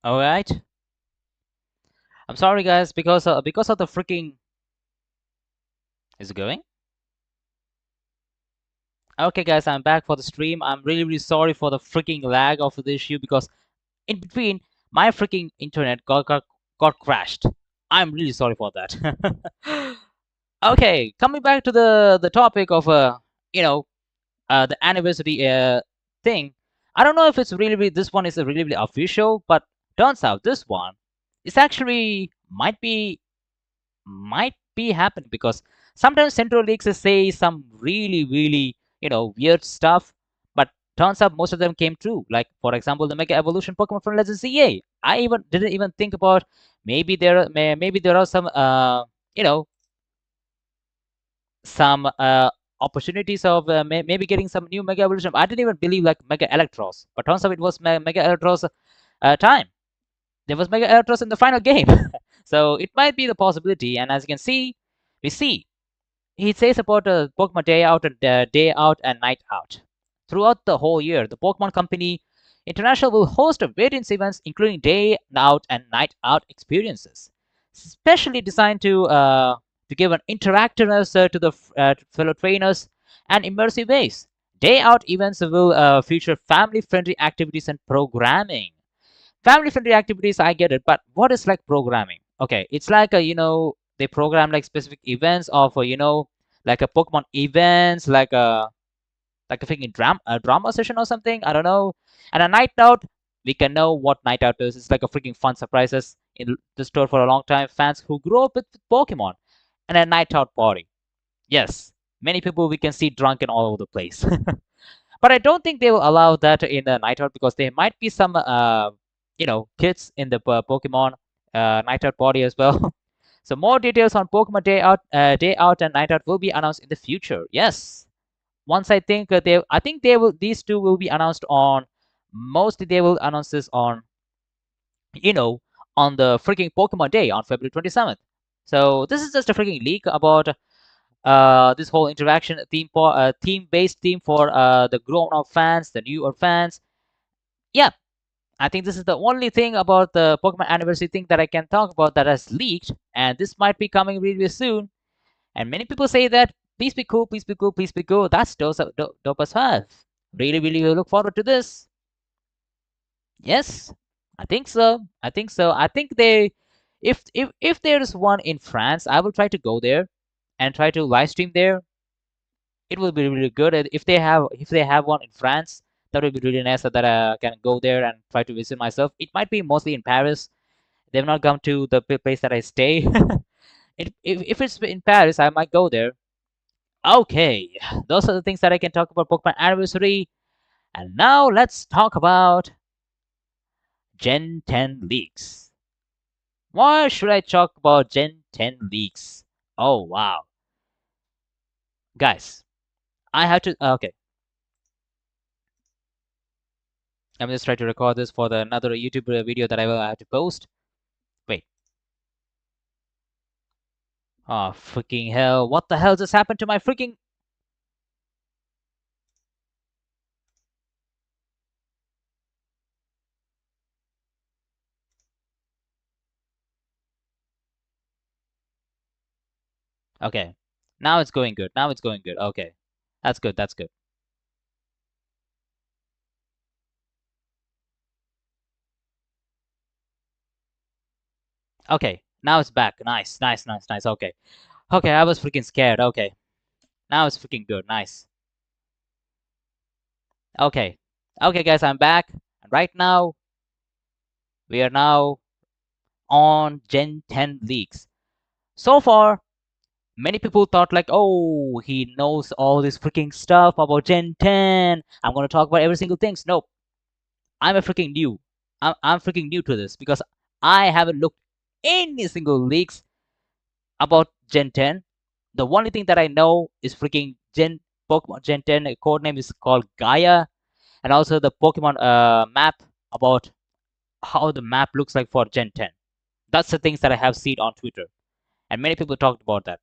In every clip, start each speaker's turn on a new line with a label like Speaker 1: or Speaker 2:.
Speaker 1: All right. I'm sorry, guys, because of the freaking. Is it going? Okay, guys, I'm back for the stream. I'm really sorry for the freaking lag of the issue because in between my freaking internet got crashed. I'm really sorry for that. Okay, coming back to the topic of you know the anniversary thing. I don't know if it's really this one is really official, but turns out this one is actually might be happening because sometimes Central Leagues say some really weird stuff, but turns out most of them came true. Like for example, the Mega Evolution Pokemon from Legends CA. I even didn't even think about maybe there are some you know some opportunities of maybe getting some new Mega Evolution. I didn't even believe like Mega Electros, but turns out it was Mega Electros time. There was Mega Electros in the final game. So it might be the possibility, and as you can see, we see he says about Pokemon Day Out and Night Out. Throughout the whole year, the Pokemon Company International will host various events, including Day Out and Night Out experiences, specially designed to give an interactiveness to the fellow trainers and immersive ways. Day Out events will feature family-friendly activities and programming. Family-friendly activities, I get it, but what is like programming? Okay, it's like they program like specific events of like a Pokemon events, like a freaking drama session or something. I don't know. And a night out, we can know what night out is. It's like a freaking fun surprises in the store for a long time. Fans who grew up with Pokemon and a night out party. Yes, many people we can see drunken all over the place. But I don't think they will allow that in the night out because there might be some kids in the Pokemon night out party as well. So more details on Pokemon Day Out and Night Out will be announced in the future. Yes, once I think they will these two will be announced on mostly they will announce this on you know on the freaking Pokemon Day on February 27th. So this is just a freaking leak about this whole interaction theme for theme-based theme for the grown-up fans, the newer fans. Yeah, I think this is the only thing about the Pokemon Anniversary thing that I can talk about that has leaked, and this might be coming really soon. And many people say that please be cool, please be cool, please be cool. That's dope as hell. Really look forward to this. Yes, I think so. I think so. I think they, if there is one in France, I will try to go there and try to live stream there. It will be really good. And if they have one in France, that would be really nice so that I can go there and try to visit myself. It might be mostly in Paris. They've not come to the place that I stay. If it's in Paris, I might go there. Okay, those are the things that I can talk about Pokemon Anniversary. And now let's talk about Gen 10 leaks. Why should I talk about Gen 10 leaks? Oh wow, guys, I have to. Okay, I'm just trying to record this for another YouTube video that I will have to post. Wait. Oh freaking hell! What the hell just happened to my freaking? Okay, now it's going good. Now it's going good. Okay, that's good. That's good. Okay, now it's back. Nice. Okay, okay. I was freaking scared. Okay, now it's freaking good. Nice. Okay, okay, guys, I'm back. And right now we are now on Gen 10 leaks. So far, many people thought like, oh, he knows all this freaking stuff about Gen 10. I'm gonna talk about every single thing. Nope. I'm a freaking new. I'm freaking new to this because I haven't looked any single leaks about Gen 10. The only thing that I know is freaking Pokemon Gen 10 code name is called Gaia, and also the Pokemon map about how the map looks like for Gen 10. That's the things that I have seen on Twitter, and many people talked about that.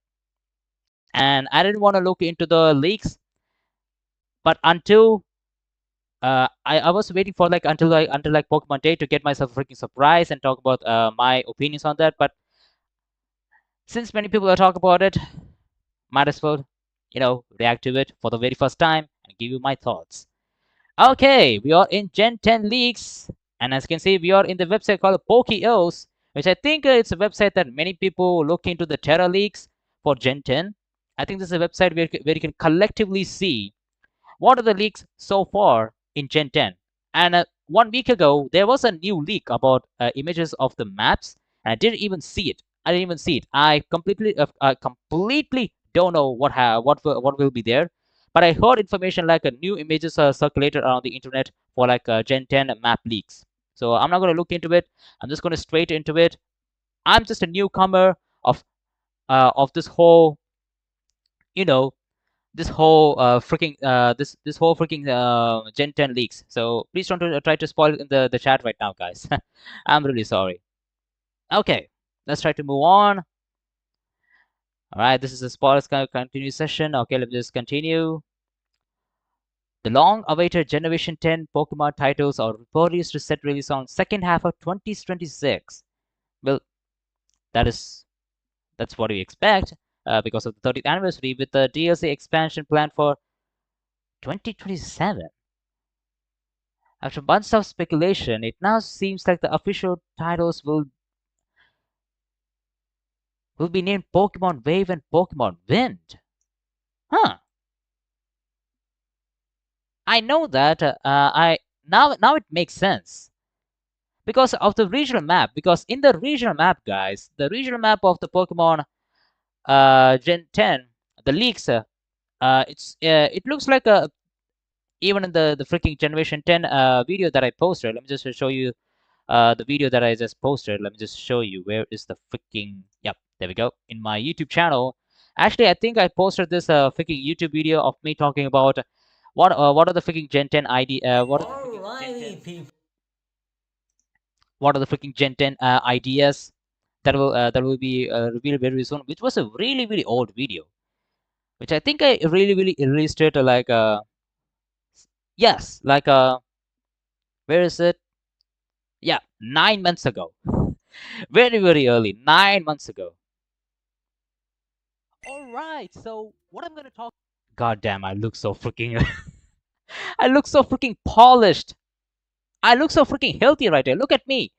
Speaker 1: And I didn't want to look into the leaks, but until I was waiting for like until like Pokemon Day to get myself a freaking surprise and talk about my opinions on that. But since many people are talking about it, might as well, react to it for the very first time and give you my thoughts. Okay, we are in Gen 10 leaks, and as you can see, we are in the website called Pokeos, which I think it's a website that many people look into the Terra leaks for Gen 10. I think this is a website where you can collectively see what are the leaks so far in Gen 10. And 1 week ago, there was a new leak about images of the maps, and I didn't even see it. I completely don't know what will be there. But I heard information like new images are circulated around the internet for like Gen 10 map leaks. So I'm not going to look into it. I'm just going to straight into it. I'm just a newcomer of this whole, you know, this whole freaking Gen 10 leaks. So please don't try to spoil in the chat right now, guys. I'm really sorry. Okay, let's try to move on. All right, this is a spoilers continue session. Okay, let me just continue. The long-awaited Generation 10 Pokemon titles are reportedly to set release on second half of 2026. Well, that's what we expect because of the 30th anniversary, with the DLC expansion planned for 2027. After months of speculation, it now seems like the official titles will be named Pokemon Wave and Pokemon Wind. Huh. I know that I now it makes sense because of the regional map. Because in the regional map, guys, the regional map of the Pokemon Gen 10, the leaks, it looks like even in the freaking Generation 10 video that I posted. Let me just show you the video that I just posted. Let me just show you where is the freaking. Yep, there we go. In my YouTube channel. Actually, I think I posted this freaking YouTube video of me talking about what are the freaking Gen 10 ID what are the freaking Gen 10 ideas that will be revealed very soon, which was a really really old video, which I think I really really released it like yes, like where is it? Yeah, 9 months ago. Very very early, 9 months ago. All right, so what I'm gonna talk. God damn, I look so freaking. I look so freaking polished. I look so freaking healthy right here. Look at me.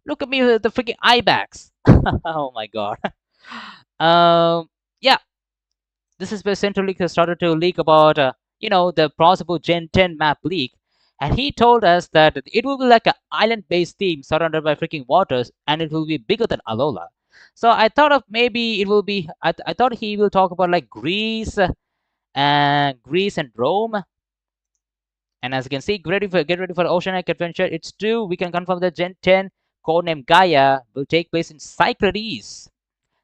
Speaker 1: Look at me with the freaking eye bags. Oh my god. Yeah, this is where Central League has started to leak about, the possible Gen 10 map leak. And he told us that it will be like an island-based theme surrounded by freaking waters, and it will be bigger than Alola. So I thought of maybe it will be. I thought he will talk about like Greece and Rome. And as you can see, get ready for Oceanic Adventure. It's true. We can confirm that Gen 10, codenamed Gaia, will take place in Cyclades.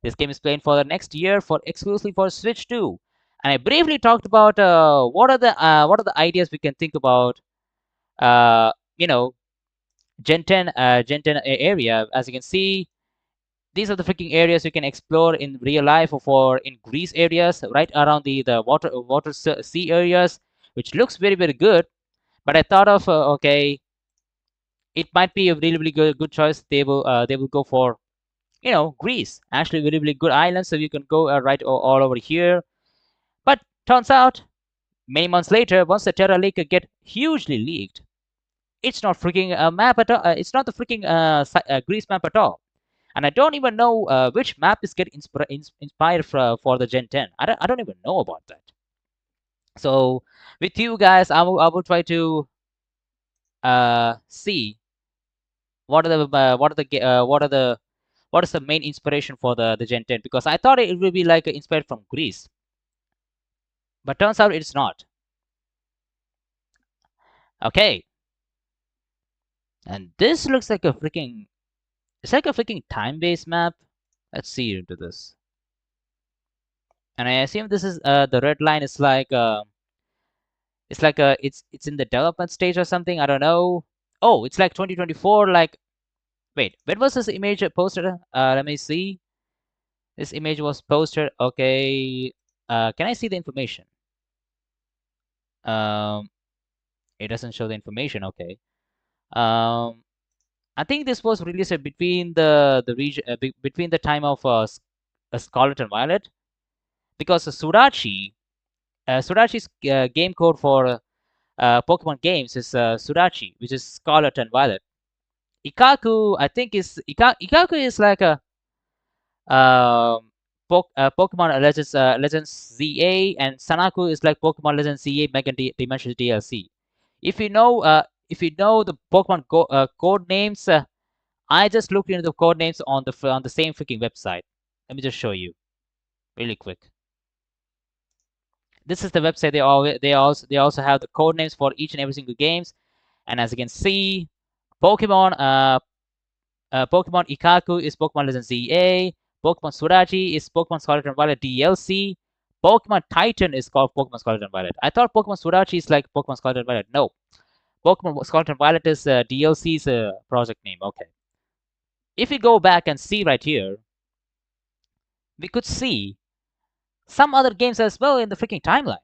Speaker 1: This game is planned for the next year for exclusively for Switch 2. And I briefly talked about what are the ideas we can think about. You know, Gen 10 area. As you can see, these are the freaking areas you can explore in real life or for in Greece areas, right around the water sea areas, which looks very very good. But I thought of okay, it might be a really really good choice. They will go for Greece. Actually, really really good island, so you can go right all over here. But turns out, many months later, once the Terra Lake get hugely leaked, it's not freaking a map at all. It's not the freaking Greece map at all. And I don't even know which map is getting inspired for the Gen 10. I don't even know about that. So with you guys, I will try to see what are the what is the main inspiration for the Gen 10, because I thought it would be like inspired from Greece, but turns out it's not. Okay, and this looks like a freaking. It's like a freaking time-based map. Let's see into this. And I assume this is the red line is like it's in the development stage or something. I don't know. Oh, it's like 2024. Like, wait, when was this image posted? Let me see. This image was posted. Okay. Can I see the information? Um, It doesn't show the information. Okay. Um, I think this was released between the region between the time of Scarlet and Violet, because Sudachi's game code for Pokemon games is Sudachi, which is Scarlet and Violet. Ikaku, I think Ikaku is like a Pokemon Legends ZA, and Sanaku is like Pokemon Legends ZA Mega Dimensions DLC. If you know the Pokemon code names, I just looked into the code names on the same freaking website. Let me just show you really quick. This is the website. They also have the code names for each and every single games, and as you can see, Pokemon Pokemon Ikaku is Pokemon Legends ZA. Pokemon Surachi is Pokemon Scarlet and Violet DLC. Pokemon Titan is called Pokemon Scarlet and Violet. I thought Pokemon Surachi is like Pokemon Scarlet and Violet. No, Pokemon Scarlet and Violet is DLC's project name. Okay. If we go back and see right here, we could see some other games as well in the freaking timeline.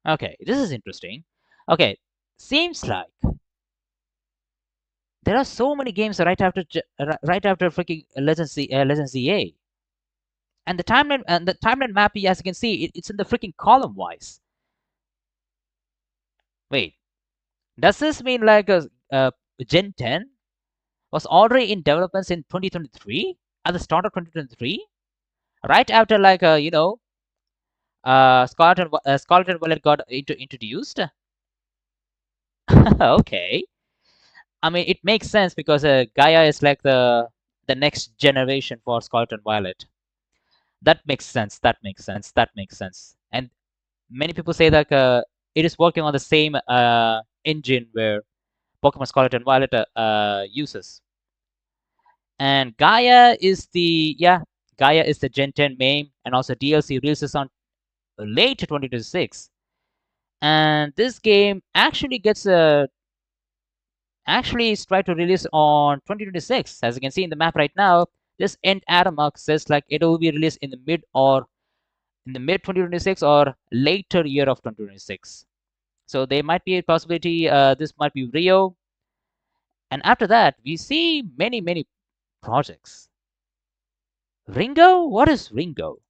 Speaker 1: Okay, this is interesting. Okay, seems like there are so many games right after freaking Legends ZA. And the timeline map, as you can see, it's in the freaking column wise. Wait, does this mean like Gen 10 was already in developments in 2023 at the start of 2023, right after like Scarlet and Violet got introduced? Okay, I mean it makes sense because Gaia is like the next generation for Scarlet and Violet. That makes sense. That makes sense. And many people say that it is working on the same engine where Pokemon Scarlet and Violet uses. And Gaia is the Gen 10 main, and also DLC releases on late 2026. And this game actually is trying to release on 2026. As you can see in the map right now, this end arrow mark says like it will be released in the mid 2026 or later year of 2026. So there might be a possibility this might be Rio. And after that, we see many projects. Ringo? What is Ringo?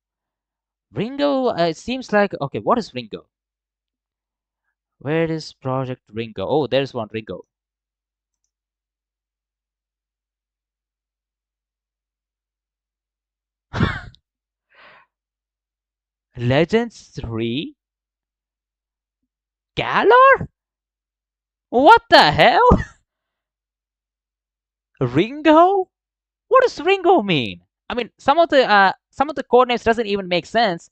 Speaker 1: Ringo, it seems like, okay, what is Ringo? Where is Project Ringo? Oh, there's one Ringo. Legends 3? Galar? What the hell? Ringo? What does Ringo mean? I mean, some of the coordinates doesn't even make sense.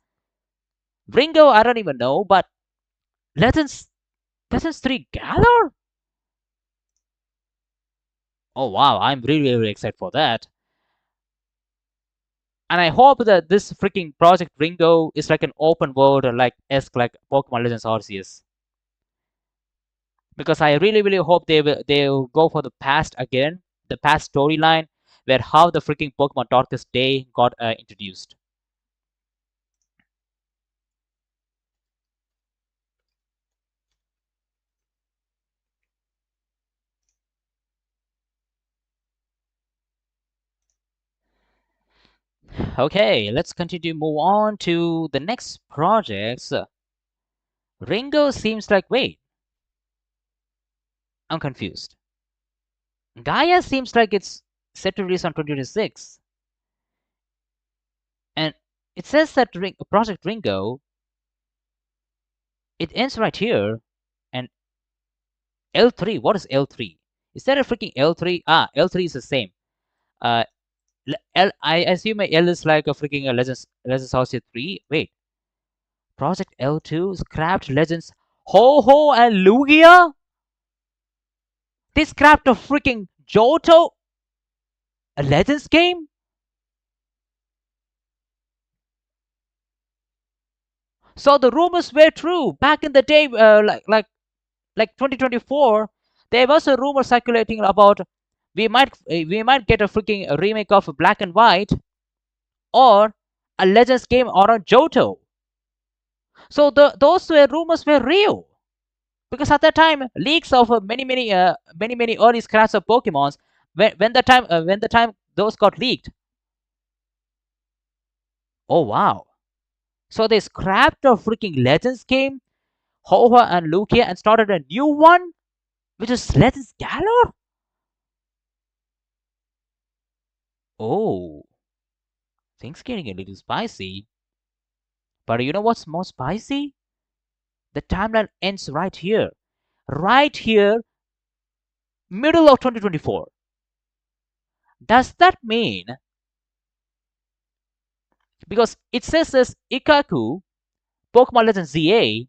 Speaker 1: Ringo, I don't even know, but Legends 3 Galar? Oh wow, I'm really excited for that. And I hope that this freaking Project Ringo is like an open world like Pokemon Legends Arceus. Because I really hope they'll go for the past again, the past storyline where how the freaking Pokemon Darkest Day got introduced. Okay, let's continue to move on to the next projects. Ringo seems like, wait, I'm confused. Gaia seems like it's set to release on 2026. And it says that Project Ringo, it ends right here. And L3, what is L3? Is that a freaking L3? Ah, L3 is the same. I assume L is like a freaking Legends Arceus 3. Wait, Project L2 scrapped Legends Ho-Ho and Lugia? They scrapped a freaking Johto? A Legends game? So the rumors were true back in the day, like 2024. There was a rumor circulating about we might get a freaking remake of Black and White or a Legends game or a Johto. So those rumors were real. because at that time leaks of many early scraps of Pokemons when the time those got leaked. Oh wow! So they scrapped a freaking Legends game, Hova and Lugia, and started a new one, which is Legends Galar. Oh, things getting a little spicy. But you know what's more spicy? The timeline ends right here. Right here, middle of 2024. Does that mean, because it says this Ikaku Pokemon Legends ZA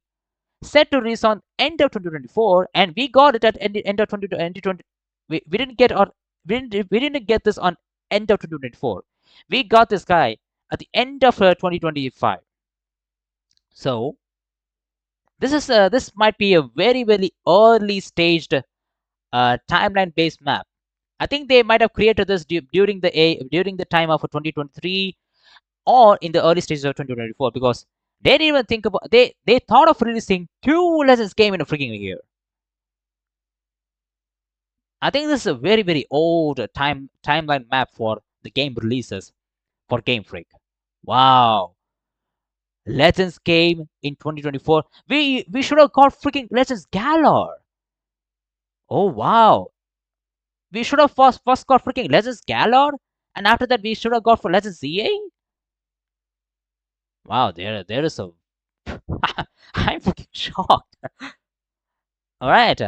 Speaker 1: set to release on end of 2024, and we got it at end of 2020. We didn't get on we didn't get this on end of 2024. We got this guy at the end of 2025. So this might be a very early staged timeline based map. I think they might have created this during the time of 2023 or in the early stages of 2024, because they didn't even think about they thought of releasing 2 Legends game in a freaking year. I think this is a very old timeline map for the game releases for Game Freak. Wow, Legends game in 2024. We should have got freaking Legends Galar. Oh wow, we should have first got freaking Legends Galar, and after that we should have got for Legends ZA. Wow, there is a I'm freaking shocked. All right,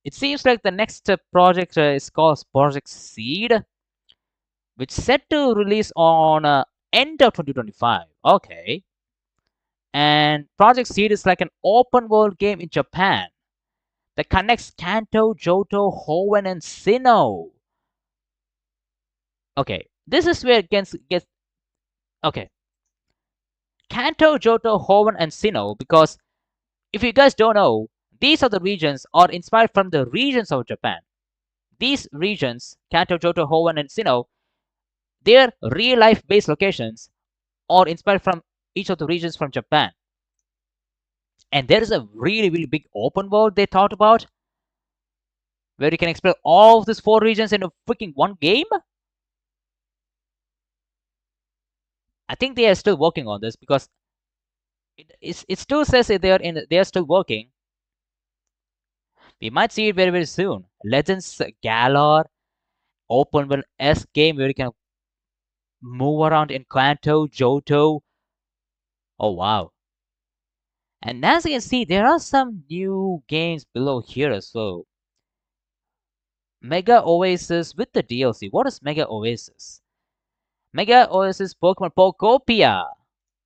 Speaker 1: it seems like the next project is called Project Seed, which set to release on end of 2025. Okay, and Project Seed is like an open world game in Japan that connects Kanto, Johto, Hoenn, and Sinnoh. Okay, this is where it gets okay. Kanto, Johto, Hoenn, and Sinnoh, because if you guys don't know, these are the regions are inspired from the regions of Japan. These regions, Kanto, Johto, Hoenn, and Sinnoh, their real life based locations are inspired from each of the regions from Japan. And there is a really big open world they thought about where you can explore all of these 4 regions in a freaking one game. I think they are still working on this, because it still says that they are still working. We might see it very soon. Legends Galar open world S game where you can move around in Kanto, Johto. Oh wow. And as you can see, there are some new games below here as well. Mega Oasis with the DLC. What is Mega Oasis? Mega Oasis Pokemon Pokopia.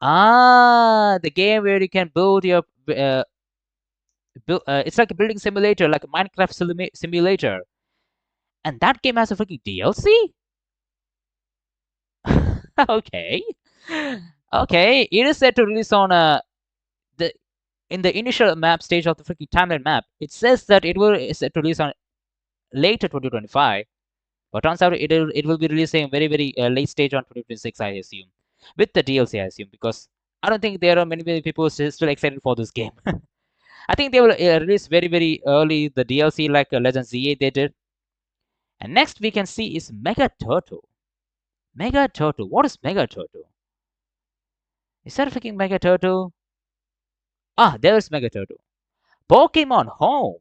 Speaker 1: Ah, the game where you can build your it's like a building simulator, like a Minecraft simulator. And that game has a freaking DLC? Okay. Okay, it is set to release on the in the initial map stage of the freaking timeline map. It says that it will is set to release on later 2025, but turns out it will be releasing very late stage on 2026, I assume, with the DLC, I assume, because I don't think there are many people still excited for this game. I think they will release very early the DLC like Legends ZA they did. And next we can see is Mega Turtle. Mega Turtle. What is Mega Turtle? Is that a freaking Mega Turtle? Ah, there's Mega Turtle. Pokemon Home.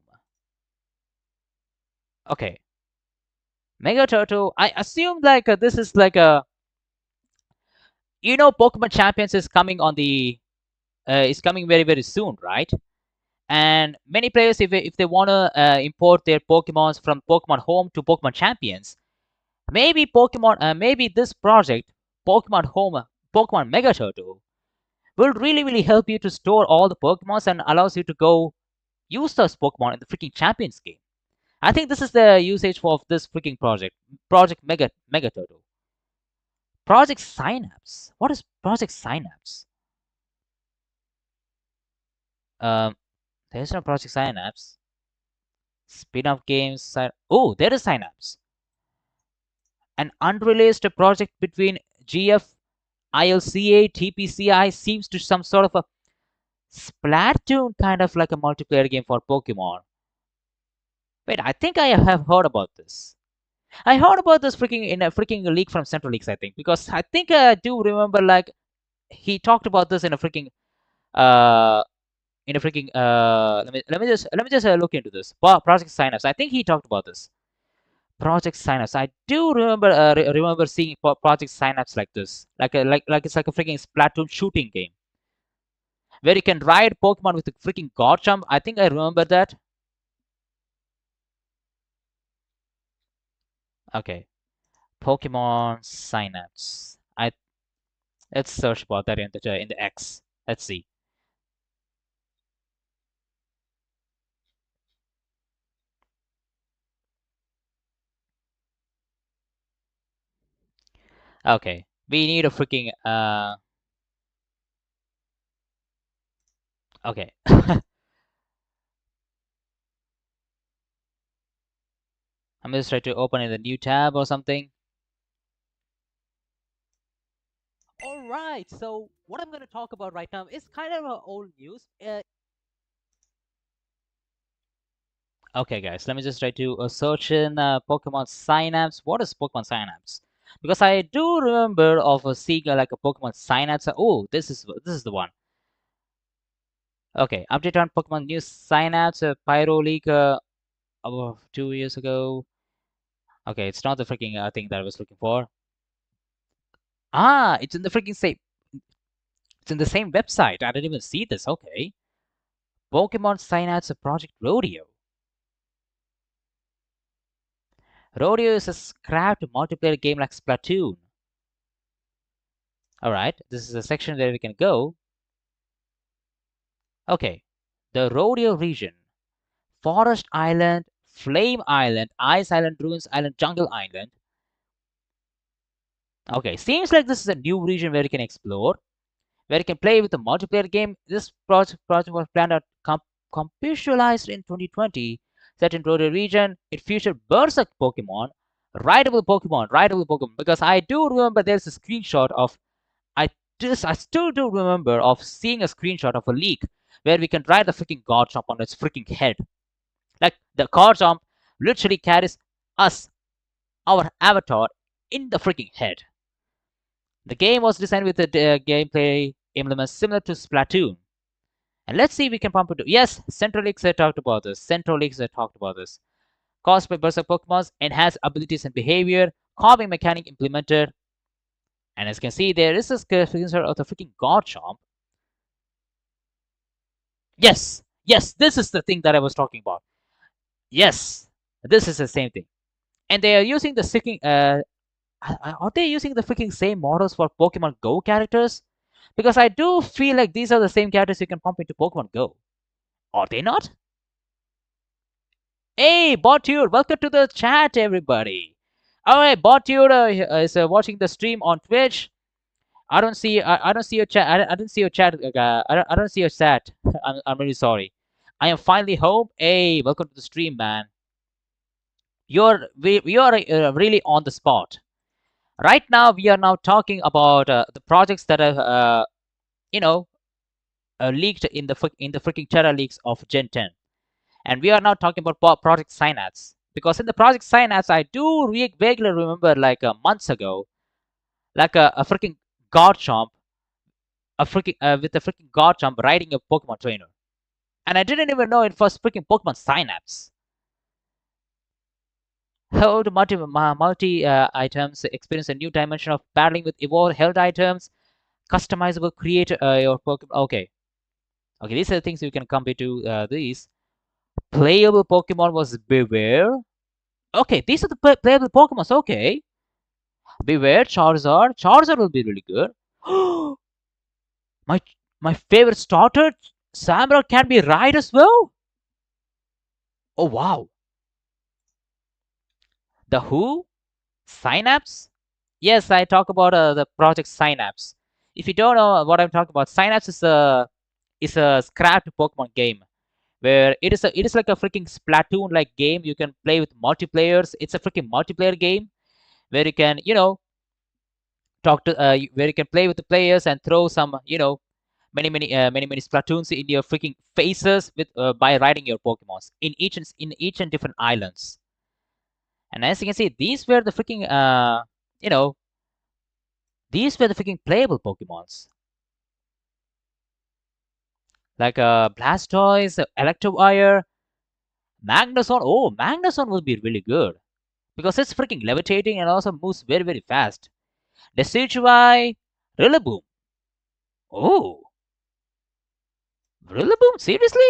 Speaker 1: Okay. Mega Turtle. I assume like this is like a Pokemon Champions is coming on the is coming very soon, right? And many players, if they want to import their Pokemons from Pokemon Home to Pokemon Champions, maybe this project, Pokemon Home, Pokemon Mega Turtle, will really help you to store all the Pokemons and allows you to go use those Pokemon in the freaking Champions game. I think this is the usage for this freaking Project Mega Turtle. Project Synapse. What is Project Synapse? Um, there's no Project Synapse. Spin-off games. Oh, there is Synapse. An unreleased project between GF, ILCA, TPCI seems to some sort of a Splatoon kind of like a multiplayer game for Pokemon. Wait, I think I have heard about this. I heard about this freaking in a freaking leak from Central Leaks, I think, because I think I do remember like he talked about this uh let me just look into this. Project Synapse. I think he talked about this. Project Synapse. I do remember remember seeing Project Synapse like this, like it's like a freaking Splatoon shooting game where you can ride Pokemon with a freaking Garchomp. I think I remember that. Okay, Pokemon Synapse. Let's search about that in the X. Let's see. Okay, we need a freaking Okay. I'm just trying to open in a new tab or something. All right. So what I'm going to talk about right now is kind of old news. Okay, guys, let me just try to search in Pokemon Synapse. What is Pokemon Synapse? Because I do remember of seeing like a Pokemon Synapse. Oh, this is the one. Okay, update on Pokemon News Synapse Pyro League about 2 years ago. Okay, it's not the freaking thing that I was looking for. Ah, it's in the freaking same. It's in the same website. I didn't even see this. Okay, Pokemon Synapse Project Rodeo. Rodeo is a scrapped multiplayer game like Splatoon. All right, this is a section where we can go. Okay, the Rodeo region, Forest Island, Flame Island, Ice Island, Ruins Island, Jungle Island. Okay, seems like this is a new region where you can explore, where you can play with a multiplayer game. This project was planned out conceptualized in 2020, set in Rodeo region. It featured Berserk Pokemon, rideable Pokemon. Because I do remember there's a screenshot of I still do remember of seeing a screenshot of a leak where we can ride the freaking Garchomp on its freaking head. Like the Garchomp literally carries us, our avatar, in the freaking head. The game was designed with a gameplay elements similar to Splatoon. And let's see if we can pump it. Yes, Central Leaks talked about this. Central Leaks talked about this. Caused by Berserk Pokemons, enhanced abilities and behavior, carving mechanic implemented. And as you can see, there is a screenshot of the freaking Garchomp. Yes, yes, this is the thing that I was talking about. Yes, this is the same thing. And they are using the freaking, are they using the freaking same models for Pokemon Go characters? Because I do feel like these are the same characters you can pump into Pokemon Go. Are they not? Hey, Boture, welcome to the chat, everybody. All right, Boture is watching the stream on Twitch. I don't see your chat. I didn't see your chat. I don't see your chat. I'm really sorry. I am finally home. Hey, welcome to the stream, man. We are really on the spot. Right now, we are now talking about the projects that are you know leaked in the freaking Terra leaks of Gen 10, and we are now talking about Project Synapse. Because in the Project Synapse, I do vaguely remember like months ago, like a freaking Garchomp, a freaking with a freaking Garchomp riding a Pokemon trainer, and I didn't even know it was freaking Pokemon Synapse. Held multi items, experience a new dimension of battling with evolved held items, customizable create your Pokemon. Okay, okay, these are the things you can compare to these. Playable Pokemon was Beware. Okay, these are the playable Pokemons. Okay, Beware, Charizard. Charizard will be really good. my my favorite starter, Samra, can be ride as well. Oh wow, the Who, Synapse. Yes, I talk about the project Synapse. If you don't know what I'm talking about, Synapse is a scrapped Pokemon game where it is like a freaking Splatoon like game. You can play with multiplayers. It's a freaking multiplayer game where you can talk to where you can play with the players and throw some many Splatoons in your freaking faces with by riding your Pokemons in each and different islands. And as you can see, these were the freaking you know these were the freaking playable Pokemons like Blastoise, Electivire, Magnuson. Oh, Magnuson will be really good because it's freaking levitating and also moves very fast. Decidueye, Rillaboom. Oh, Rillaboom? Seriously?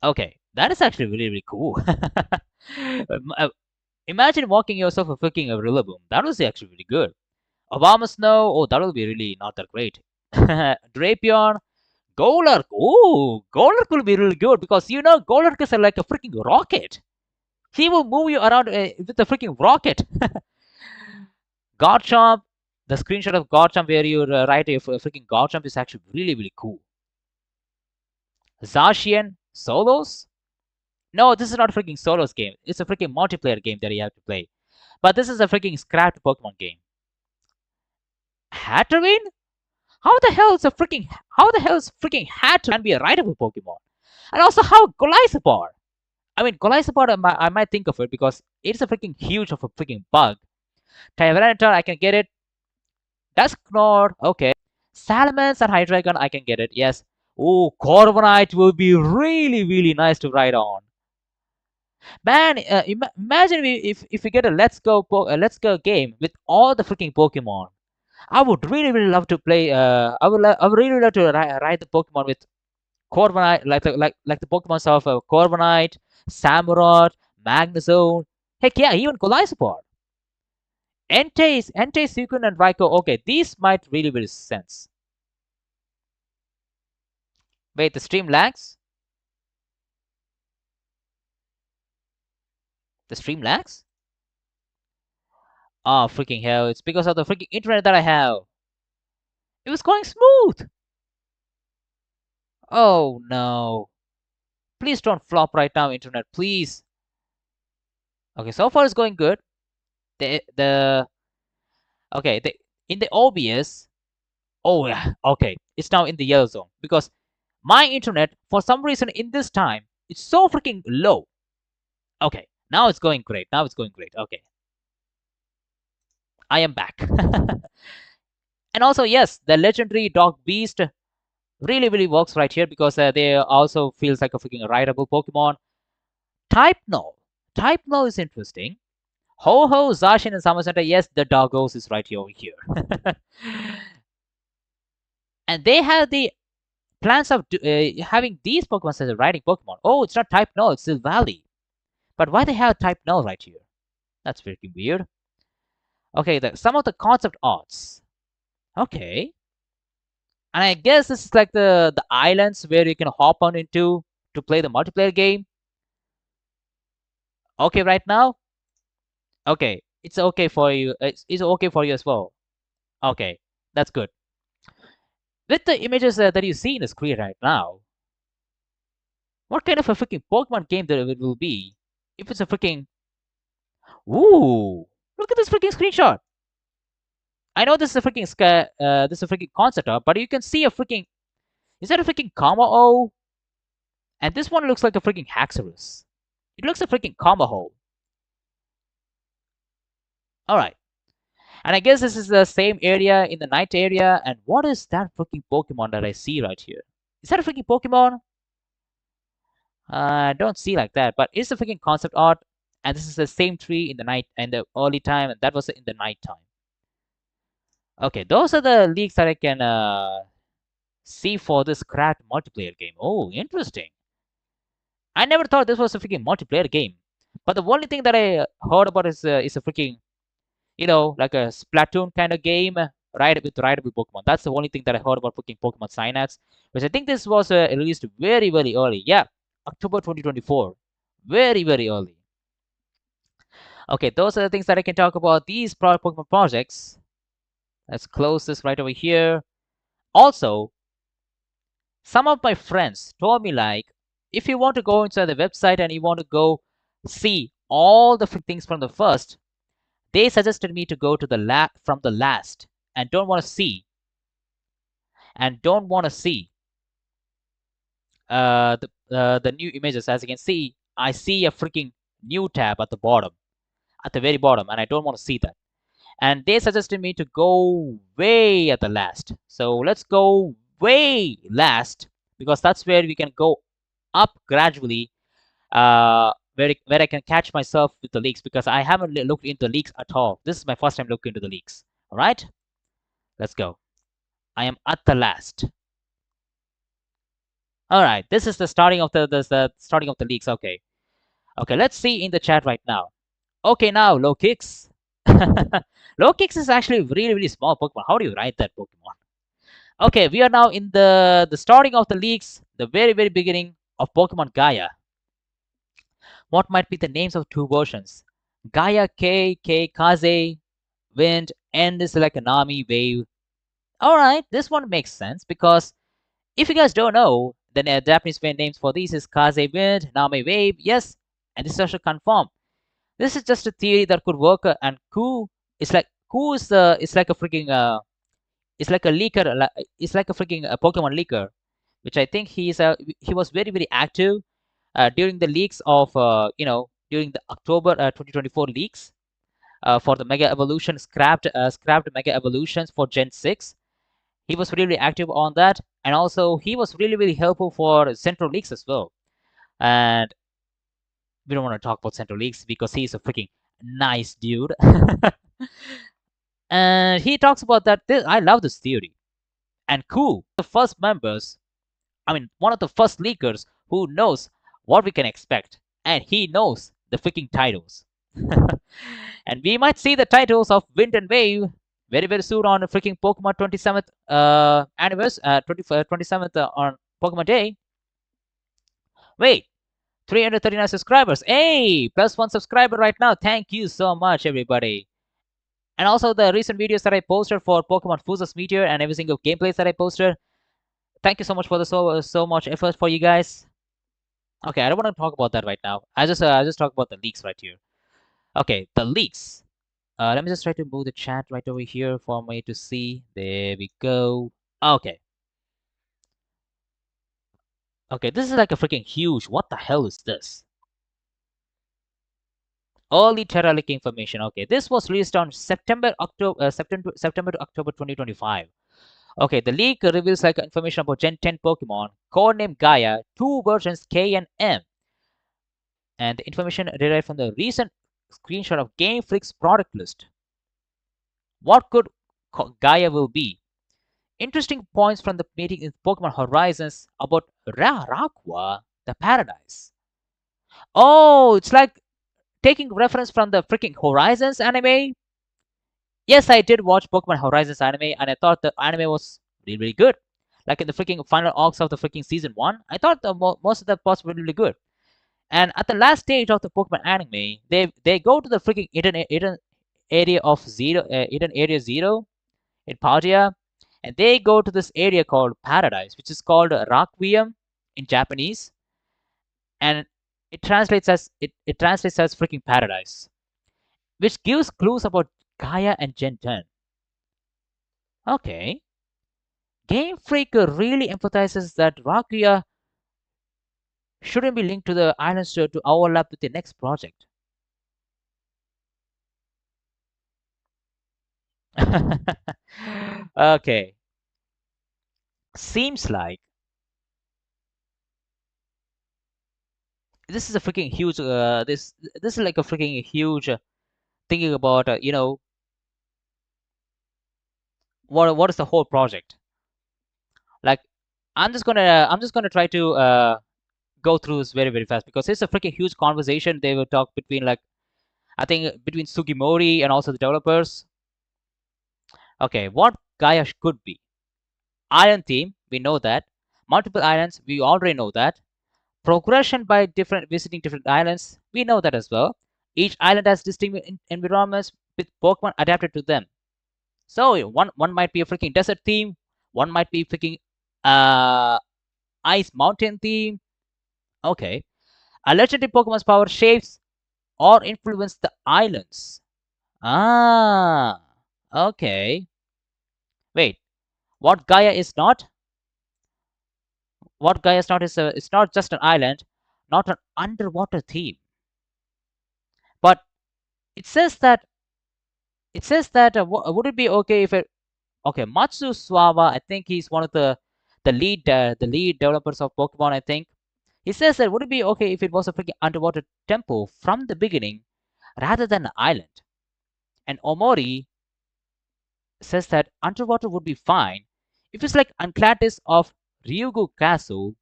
Speaker 1: Okay, that is actually really cool. Imagine walking yourself a freaking Rillaboom. That was actually really good. Obama Snow. Oh, that will be really not that great. Drapion, Golurk. Oh, Golurk will be really good because Golurk is like a freaking rocket. He will move you around with a freaking rocket. Garchomp. The screenshot of Garchomp where you write a freaking Garchomp is actually really cool. Zacian. Solos. No, this is not a freaking solos game. It's a freaking multiplayer game that you have to play. But this is a freaking scrapped Pokemon game. Hatterene? How the hell is freaking Hatterene can be a rideable Pokemon? And also how Golisopod? I mean Golisopod I might think of it because it's a freaking huge of a freaking bug. Tyranitar, I can get it. Dusknoir, okay. Salamence and Hydreigon, I can get it, yes. Oh, Corviknight will be really nice to ride on. Man, imagine if we get a let's go game with all the freaking Pokemon. I would really love to play. I would really love to ride the Pokemon with Corviknight, like the Pokemon of Corviknight, Samurott, Magnezone. Heck yeah, even Golisopod. Entei, Suicune, and Raikou. Okay, these might really make sense. Wait, the stream lags? The stream lags? Oh, freaking hell. It's because of the freaking internet that I have. It was going smooth. Oh, no. Please don't flop right now, internet. Please. Okay, so far it's going good. Okay, in the OBS. Oh, yeah. Okay, it's now in the yellow zone. Because my internet, for some reason in this time, it's so freaking low. Okay, now it's going great. Now it's going great. Okay. I am back. And also, yes, the legendary dog beast really works right here because they also feels like a freaking rideable Pokemon. Type No. Type No is interesting. Ho-Ho, Zacian, and Samacenta. Yes, the doggos is right over here. And they have the plans of having these Pokemon as a riding Pokemon. Oh, it's not Type No, it's still Valley. But why they have Type No right here? That's freaking weird. Okay, some of the concept arts. Okay. And I guess this is like the islands where you can hop on into to play the multiplayer game. Okay, right now? Okay, it's okay for you. It's okay for you as well. Okay, that's good. With the images that you see in the screen right now, what kind of a freaking Pokemon game that it will be if it's a freaking... Ooh, look at this freaking screenshot. I know this is a freaking this is a freaking concept art, but you can see a freaking... Is that a freaking Commo-O? And this one looks like a freaking Haxorus. It looks a freaking Commo-O. Alright. And I guess this is the same area in the night area. And what is that freaking Pokemon that I see right here? Is that a freaking Pokemon? I don't see like that, but it's a freaking concept art. And this is the same tree in the night and the early time, and that was in the night time. Okay, those are the leaks that I can see for this craft multiplayer game. Oh, interesting. I never thought this was a freaking multiplayer game. But the only thing that I heard about is a freaking, like a Splatoon kind of game, with rideable Pokemon. That's the only thing that I heard about freaking Pokemon Synax, which I think this was released very early. Yeah, October 2024. Very early. Okay, those are the things that I can talk about these Pokemon projects. Let's close this right over here. Also, some of my friends told me like, if you want to go inside the website and you want to go see all the things from the first, They suggested me to go to the from the last and don't want to see the new images. As you can see, I see a freaking new tab at the bottom, at the very bottom, and I don't want to see that. And they suggested me to go way at the last. So let's go way last, because that's where we can go up gradually, where I can catch myself with the leaks, because I haven't looked into leaks at all. This is my first time looking into the leaks. All right, let's go. I am at the last. All right, this is the starting of the starting of the leaks. Okay, okay. Let's see in the chat right now. Okay, now low kicks. Low kicks is actually really really small Pokemon. How do you write that Pokemon? Okay, we are now in the starting of the leaks, the very very beginning of Pokemon Gaia. What might be the names of two versions? Gaia K Kaze, Wind, and is like a Nami Wave. Alright, this one makes sense, because if you guys don't know, the Japanese names for these is Kaze Wind, Nami Wave, yes, and this is also confirmed. This is just a theory that could work, and Ku is like a freaking it's like a leaker, it's like a freaking Pokemon leaker, which I think he was very very active during the leaks of during the October 2024 leaks for the Mega Evolution scrapped Mega Evolutions for Gen 6. He was really active on that, and also he was really really helpful for Central Leaks as well. And we don't want to talk about Central Leaks because he's a freaking nice dude. And he talks about that. I love this theory. And cool, the first members, I mean, one of the first leakers who knows what we can expect, and he knows the freaking titles. And we might see the titles of Wind and Wave very very soon on the freaking Pokemon 27th anniversary, 27th on Pokemon Day. Wait, 339 subscribers. Hey, plus one subscriber right now. Thank you so much, everybody. And also the recent videos that I posted for Pokemon Fusa's Meteor and every single gameplays that I posted. Thank you so much for the so much effort for you guys. Okay, I don't want to talk about that right now. I just talk about the leaks right here. Okay, the leaks. Let me just try to move the chat right over here for me to see. There we go. Okay. Okay, this is like a freaking huge. What the hell is this? Early Terra leak information. Okay, this was released on September to October 2025. Okay, the leak reveals like information about Gen 10 Pokemon, codename Gaia, two versions K and M. And the information derived from the recent screenshot of Game Freak's product list. What could Gaia will be? Interesting points from the meeting in Pokemon Horizons about Rakwa, the paradise. Oh, it's like taking reference from the freaking Horizons anime. Yes, I did watch Pokemon Horizons anime, and I thought the anime was really, really good. Like in the freaking final arcs of the freaking season 1, I thought most of the parts were really good. And at the last stage of the Pokemon anime, they go to the freaking Eden area of Eden Area 0 in Paldia, and they go to this area called Paradise, which is called Requiem in Japanese, and it translates as freaking paradise, which gives clues about Gaia and Gen 10. Okay. Game Freak really emphasizes that Rakuya shouldn't be linked to the island store to overlap with the next project. Okay. Seems like this is a freaking huge this is like a freaking huge thinking about what is the whole project. Like I'm just gonna try to go through this very very fast, because it's a freaking huge conversation they will talk between, like, I think between Sugimori and also the developers. Okay, what Gaia could be? Island theme, we know that. Multiple islands, we already know that. Progression by visiting different islands, we know that as well. Each island has distinct environments with Pokemon adapted to them. So one might be a freaking desert theme, one might be freaking ice mountain theme. Okay. A legendary Pokemon's power shapes or influence the islands. Ah, okay. Wait, what Gaia is not? What Gaia is not is it's not just an island, not an underwater theme. But it says that would it be okay if it okay Matsu Suava? I think he's one of the lead developers of Pokemon. I think he says that would it be okay if it was a freaking underwater temple from the beginning rather than an island? And Omori says that underwater would be fine. If it's like Atlantis of Ryugu Castle,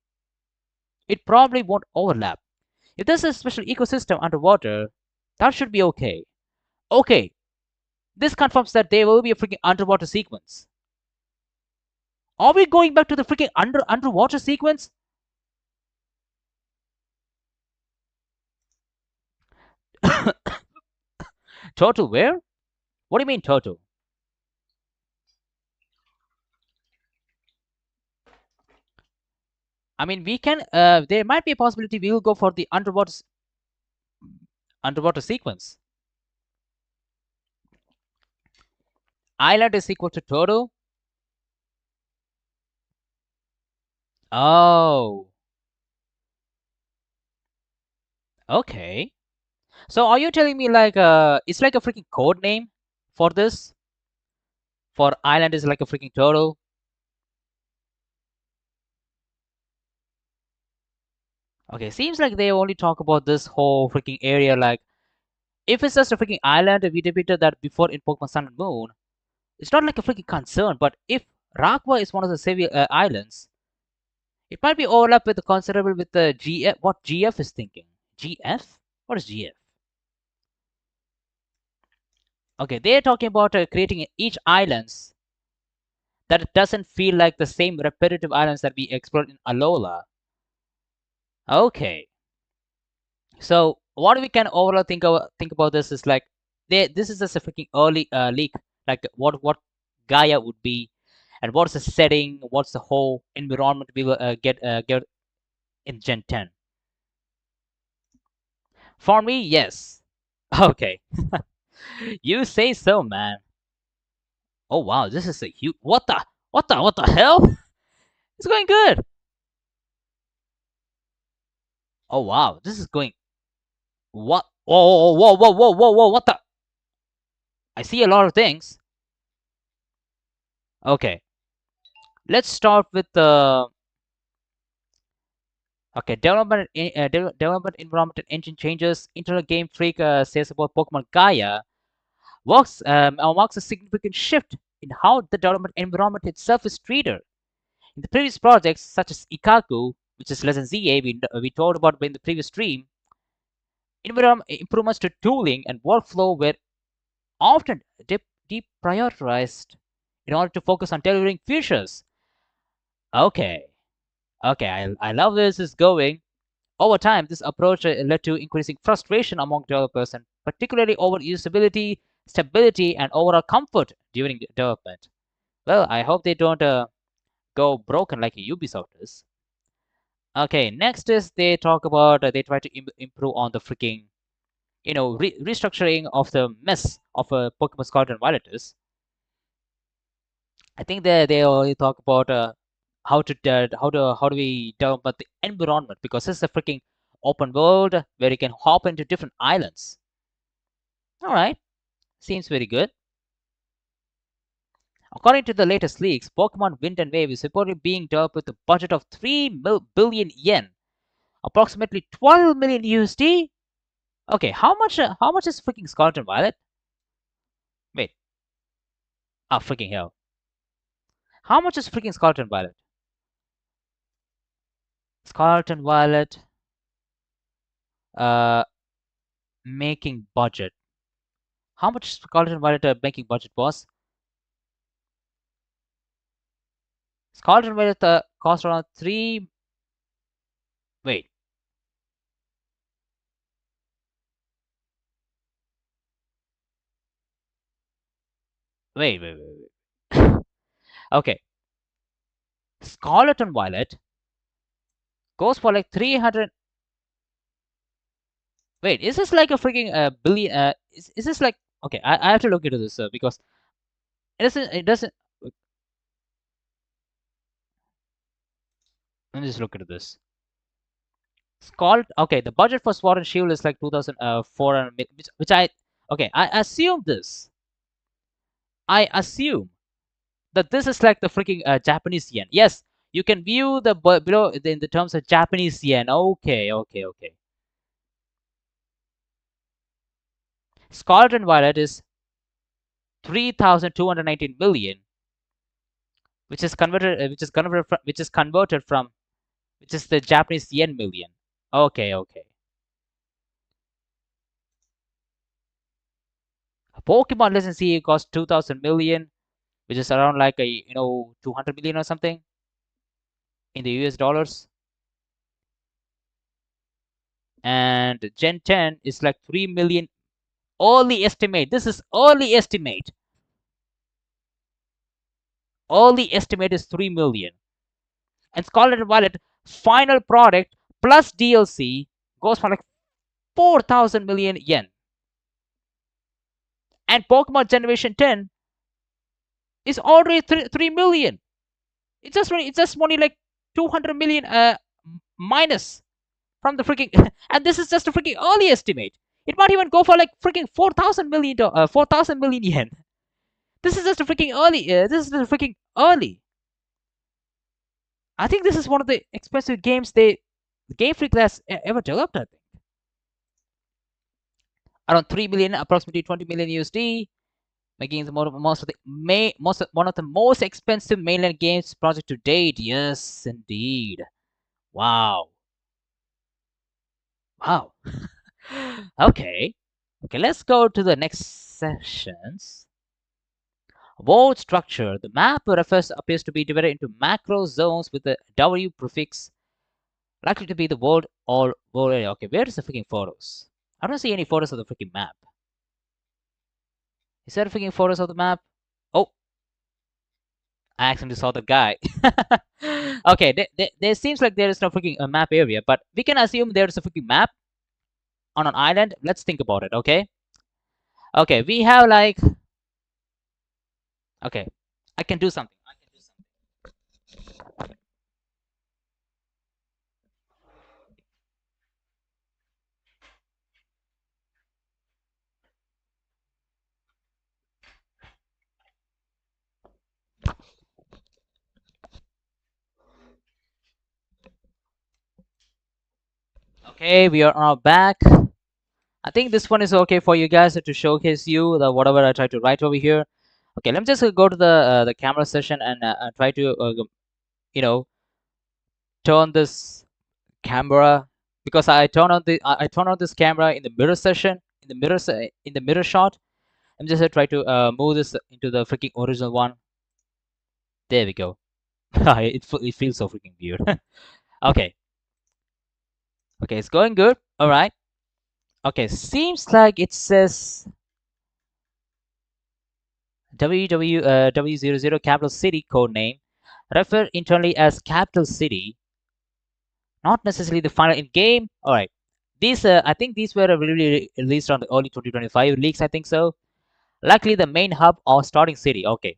Speaker 1: it probably won't overlap. If there's a special ecosystem underwater, that should be okay. Okay, this confirms that there will be a freaking underwater sequence. Are we going back to the freaking underwater sequence? Total where? What do you mean total? I mean, we can. There might be a possibility we will go for the underwater sequence. Island is equal to total. Oh, okay. So are you telling me like it's like a freaking code name for this? For island is like a freaking total. Okay, seems like they only talk about this whole freaking area. Like if it's just a freaking island, we debated that before in Pokemon Sun and Moon. It's not like a freaking concern. But if Rakwa is one of the Savior islands, it might be overlap with the considerable with the GF. What GF is thinking? GF? What is GF? Okay, they're talking about creating each islands that it doesn't feel like the same repetitive islands that we explored in Alola. Okay, so what we can overall think about this is like this is just a freaking early leak, like what Gaia would be, and what's the setting, what's the whole environment we will get in Gen 10. For me, yes. Okay, you say so, man. Oh wow, this is a huge. What the hell? It's going good. Oh wow, this is going. What? Whoa, whoa, whoa, whoa, whoa, whoa! What the? I see a lot of things. Okay, let's start with the okay development environment and engine changes. Internal Game Freak says about Pokemon Gaia marks a significant shift in how the development environment itself is treated. In the previous projects, such as Ikaku, which is Legend ZA, we talked about in the previous stream, improvements to tooling and workflow were often deprioritized in order to focus on delivering features. Okay, okay, I love where this is going. Over time, this approach led to increasing frustration among developers, and particularly over usability, stability, and overall comfort during development. Well, I hope they don't go broken like Ubisoft is. Okay, next is they talk about they try to improve on the freaking restructuring of the mess of Pokemon Scarlet and Violet is. I think they only talk about how do we develop the environment because it's a freaking open world where you can hop into different islands. All right, seems very good. According to the latest leaks, Pokemon Wind and Wave is reportedly being developed with a budget of 3 billion yen, approximately 12 million USD. Okay, how much is freaking Scarlet and Violet? Wait, ah, freaking hell. How much is freaking Scarlet and Violet? Scarlet and Violet, uh, making budget. How much Scarlet and Violet making budget was? Scarlet and Violet cost around 3. Wait, wait. Okay, Scarlet and Violet goes for like 300. Wait, is this like a freaking billion? Is this like Okay, I have to look into this because it doesn't. Let me just look into this. Scald. Okay, the budget for Sword and Shield is like 2,400, which I. Okay, I assume this. I assume that this is like the freaking Japanese yen. Yes, you can view the below in the terms of Japanese yen. Okay, okay, okay. Scarlet and Violet is 3,219 million, which is the Japanese yen million. Okay, okay. Pokemon Legends CE costs 2,000 million, which is around like a 200 million or something in the US dollars. And Gen 10 is like 3 million. Early estimate. This is early estimate. Early estimate is 3 million. And Scarlet and Violet final product plus DLC goes for like 4,000 million yen. And Pokemon Generation 10 is already 3 million. It's just only like 200 million minus from the freaking and this is just a freaking early estimate. It might even go for like freaking 4,000 million yen. This is just a freaking early. This is the freaking early. I think this is one of the expensive games Game Freak has ever developed. I think around 3 million, approximately 20 million USD, making it one of the most expensive mainland games project to date. Yes, indeed. Wow. Wow. Okay. Okay, let's go to the next sessions. World structure. The map appears to be divided into macro zones with the W prefix likely to be the world or world area. Okay, where is the freaking photos? I don't see any photos of the freaking map. Is there freaking photos of the map? Oh, I accidentally saw the guy. Okay, there seems like there is no freaking map area, but we can assume there is a freaking map on an island. Let's think about it, okay? Okay, we have like... Okay, I can do something. Okay, we are now back. I think this one is okay for you guys to showcase you the whatever I try to write over here. Okay, let me just go to the camera session and try to you know turn this camera because I turn on this camera in the mirror session in the mirror shot. I'm just try to move this into the freaking original one. There we go. It feels so freaking weird. Okay, okay, it's going good. All right. Okay, seems like it says W00 capital city code name referred internally as capital city, not necessarily the final in game. All right. These I think these were really released on the early 2025 leaks. I think so. Likely the main hub or starting city. Okay.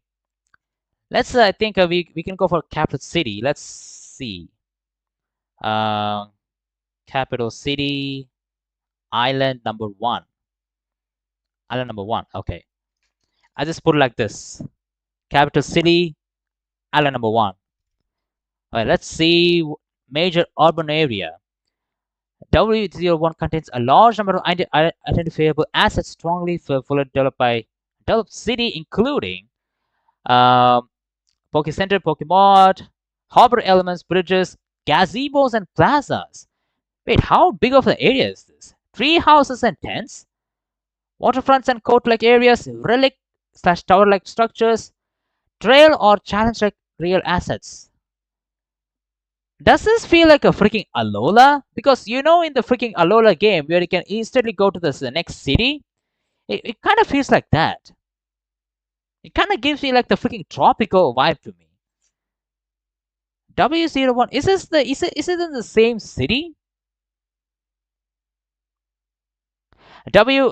Speaker 1: Let's. I think we can go for capital city. Let's see. Uh, capital city island number one. Island number one. Okay. I just put it like this. Capital city island number one. All right. Let's see. Major urban area. W01 contains a large number of identifiable assets strongly fully developed city, including um, Poke Center, Pokemart, harbor elements, bridges, gazebos, and plazas. Wait, how big of an area is this? Tree houses and tents, waterfronts and court-like areas, relic/tower-like structures, trail or challenge-like real assets. Does this feel like a freaking Alola? Because in the freaking Alola game where you can instantly go to the next city, it kind of feels like that. It kind of gives me like the freaking tropical vibe to me. W01, is it in the same city? W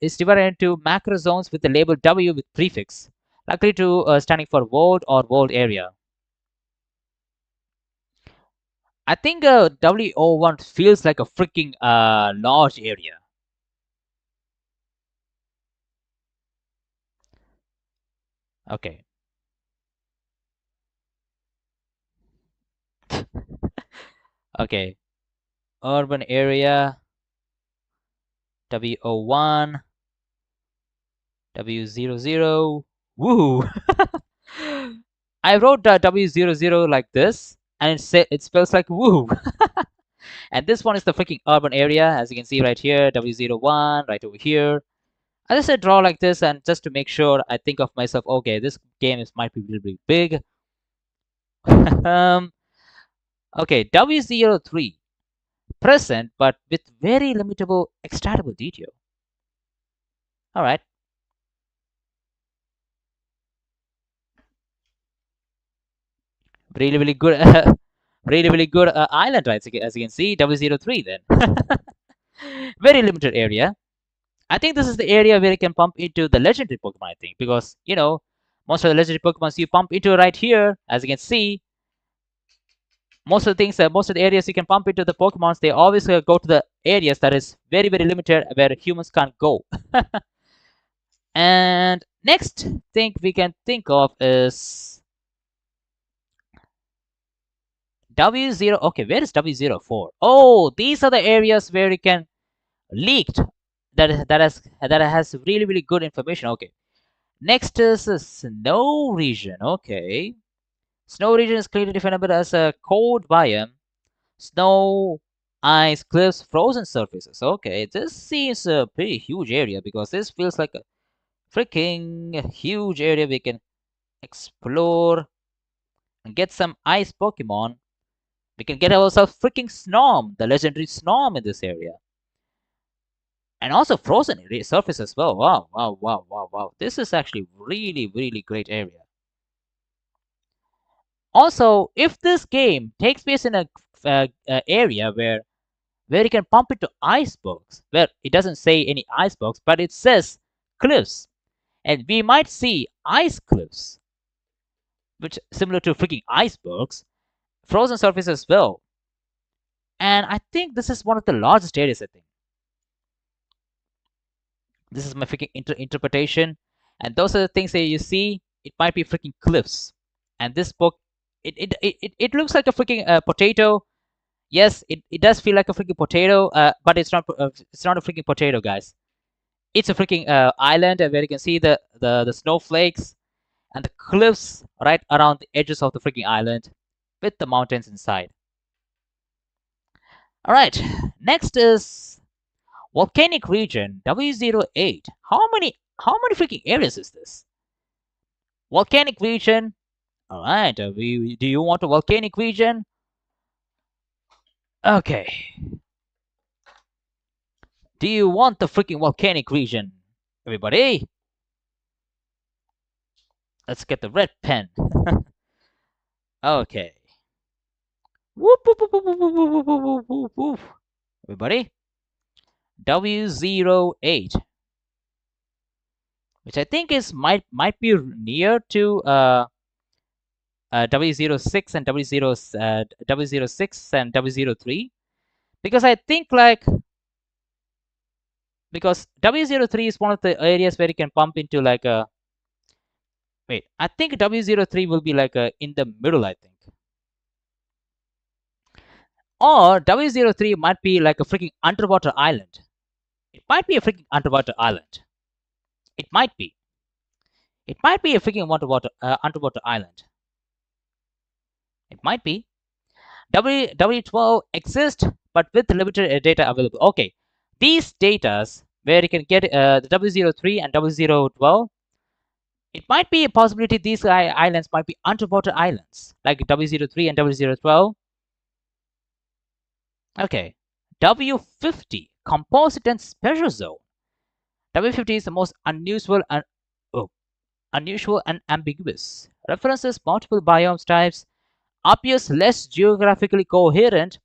Speaker 1: is divided into macro zones with the label W with prefix, likely to standing for world or world area. I think WO1 feels like a freaking large area. Okay. Okay. Urban area WO1 W00. Woo! I wrote W00 like this, and it spells like woo. And this one is the freaking urban area, as you can see right here, W01, right over here. I just said draw like this, and just to make sure, I think of myself, okay, this game might be a little bit big. Okay, W03, present, but with very limitable extractable detail. All right. Really, really good. Really, really good island, right? As you can see, W03 then. Very limited area. I think this is the area where you can pump into the legendary Pokemon, I think, because, most of the legendary Pokemon you pump into right here, as you can see, most of the things, most of the areas you can pump into the Pokemons, they always go to the areas that is very, very limited where humans can't go. And next thing we can think of is W0. Okay, where is W04? Oh, these are the areas where you can leaked that has really, really good information. Okay. Next is a snow region. Okay. Snow region is clearly definable as a cold biome. Snow, ice, cliffs, frozen surfaces. Okay, this seems a pretty huge area because this feels like a freaking huge area we can explore and get some ice Pokemon. We can get ourselves freaking Snom, the legendary Snom in this area. And also frozen surface as well. Wow, wow, wow, wow, wow. This is actually really, really great area. Also, if this game takes place in a area where you can pump into icebergs, where it doesn't say any icebergs, but it says cliffs, and we might see ice cliffs, which similar to freaking icebergs, frozen surface as well. And I think this is one of the largest areas. I think this is my freaking interpretation, and those are the things that you see. It might be freaking cliffs, and this book, it looks like a freaking potato. Yes, it does feel like a freaking potato, but it's not a freaking potato, guys. It's a freaking island where you can see the snowflakes and the cliffs right around the edges of the freaking island with the mountains inside. All right, next is volcanic region W08. How many freaking areas is this? Volcanic region. All right, do you want a volcanic region? Okay. Do you want the freaking volcanic region, everybody? Let's get the red pen. Okay. Whoop, whoop, whoop, whoop, whoop, whoop, whoop, whoop, whoop, whoop. Everybody? W08, which I think is might be near to W06 and W06 and W03, because I think because W03 is one of the areas where you can pump into like a wait. I think W03 will be like in the middle. I think, or W03 might be like a freaking underwater island. It might be a freaking underwater island. It might be. It might be a freaking underwater island. It might be. W12 exists, but with limited data available. Okay, these datas where you can get the W03 and W012, it might be a possibility these islands might be underwater islands, like W03 and W012. Okay, W50, composite and special zone. W50 is the most unusual and ambiguous. References multiple biomes types, appears less geographically coherent,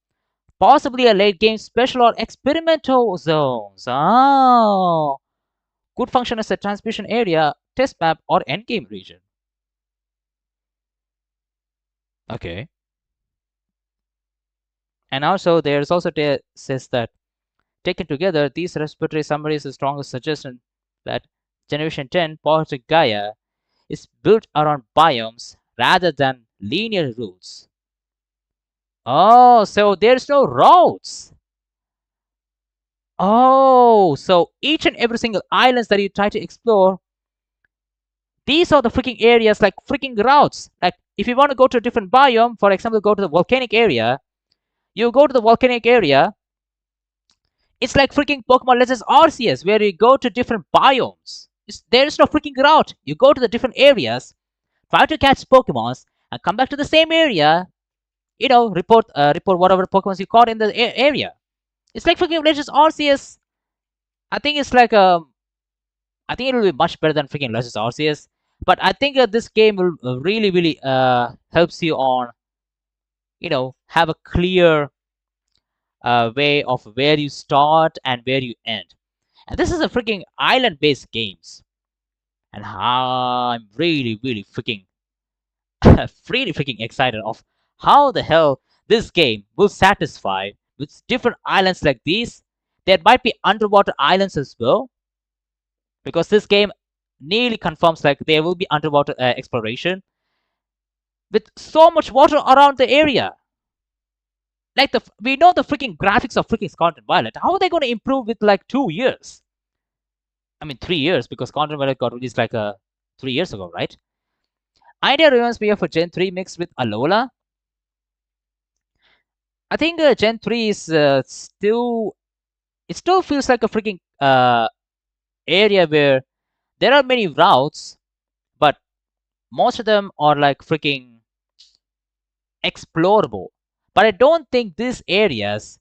Speaker 1: possibly a late game special or experimental zones. Oh, could function as a transmission area, test map, or endgame region. Okay. And also, there's also says that taken together, these respiratory summaries the strongest suggestion that Generation 10 Project Gaia is built around biomes rather than linear routes. Oh, so there's no routes. Oh, so each and every single islands that you try to explore, these are the freaking areas like freaking routes. Like if you want to go to a different biome, for example, go to the volcanic area, you go to the volcanic area. It's like freaking Pokemon Legends Arceus, where you go to different biomes. There is no freaking route. You go to the different areas, try to catch Pokemons, and come back to the same area. Report whatever Pokemons you caught in the area. It's like freaking Legends Arceus. I think it's like I think it will be much better than freaking Legends Arceus. But I think this game will really helps you on have a clear way of where you start and where you end. And this is a freaking island-based games, and I'm really freaking really freaking excited of how the hell this game will satisfy with different islands like these. There might be underwater islands as well, because this game nearly confirms like there will be underwater exploration with so much water around the area. Like we know the freaking graphics of freaking Scarlet and Violet. How are they going to improve with like 2 years? I mean 3 years, because Scarlet and Violet got released like 3 years ago, right? Idea reminds me of a Gen 3 mixed with Alola. I think Gen 3 is still. It still feels like a freaking area where there are many routes, but most of them are like freaking explorable. But I don't think these areas.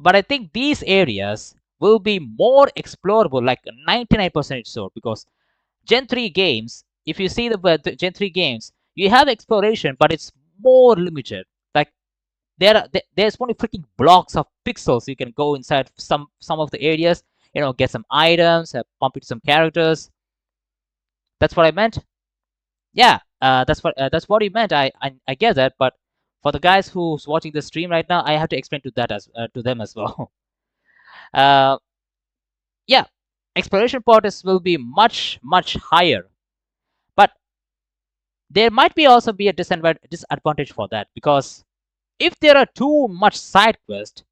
Speaker 1: But I think these areas will be more explorable, like 99% sure, because Gen 3 games, if you see the Gen 3 games, you have exploration, but it's more limited. Like there's only freaking blocks of pixels you can go inside some of the areas, get some items, pump into some characters. That's what I meant. Yeah, that's what he meant. I get that, but for the guys who's watching the stream right now, I have to explain to them as well. uh, yeah, exploration part will be much higher, but there might be also be a disadvantage for that, because if there are too much side quest,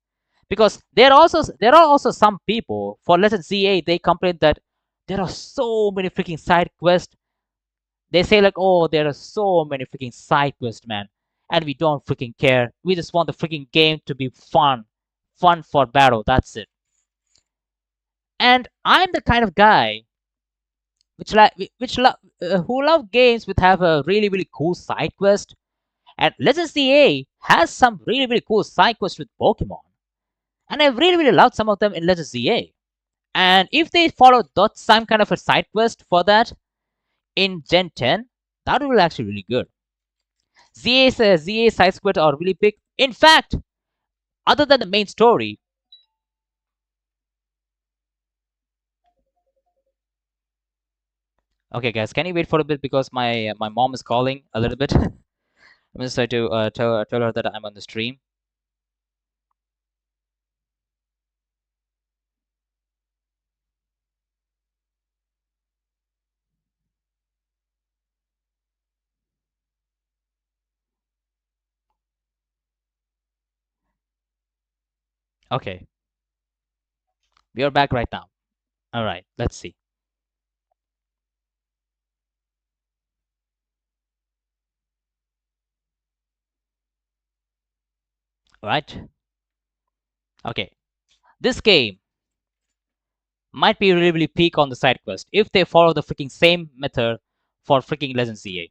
Speaker 1: because there are also some people for Legend ZA, they complain that there are so many freaking side quests. They say like, oh, there are so many freaking side quests, man, and we don't freaking care. We just want the freaking game to be fun for battle. That's it. And I'm the kind of guy who love games which have a really cool side quest. And Legends CA has some really cool side quests with Pokemon, and I really loved some of them in Legends ZA. And if they follow that some kind of a side quest for that in Gen 10, that will actually really good. ZA side quests are really big. In fact, other than the main story. Okay, guys, can you wait for a bit, because my mom is calling a little bit. I'm just trying to tell her that I'm on the stream. Okay, we are back right now. All right, let's see. All right. Okay, this game might be really peak on the side quest if they follow the freaking same method for freaking Legends ZA.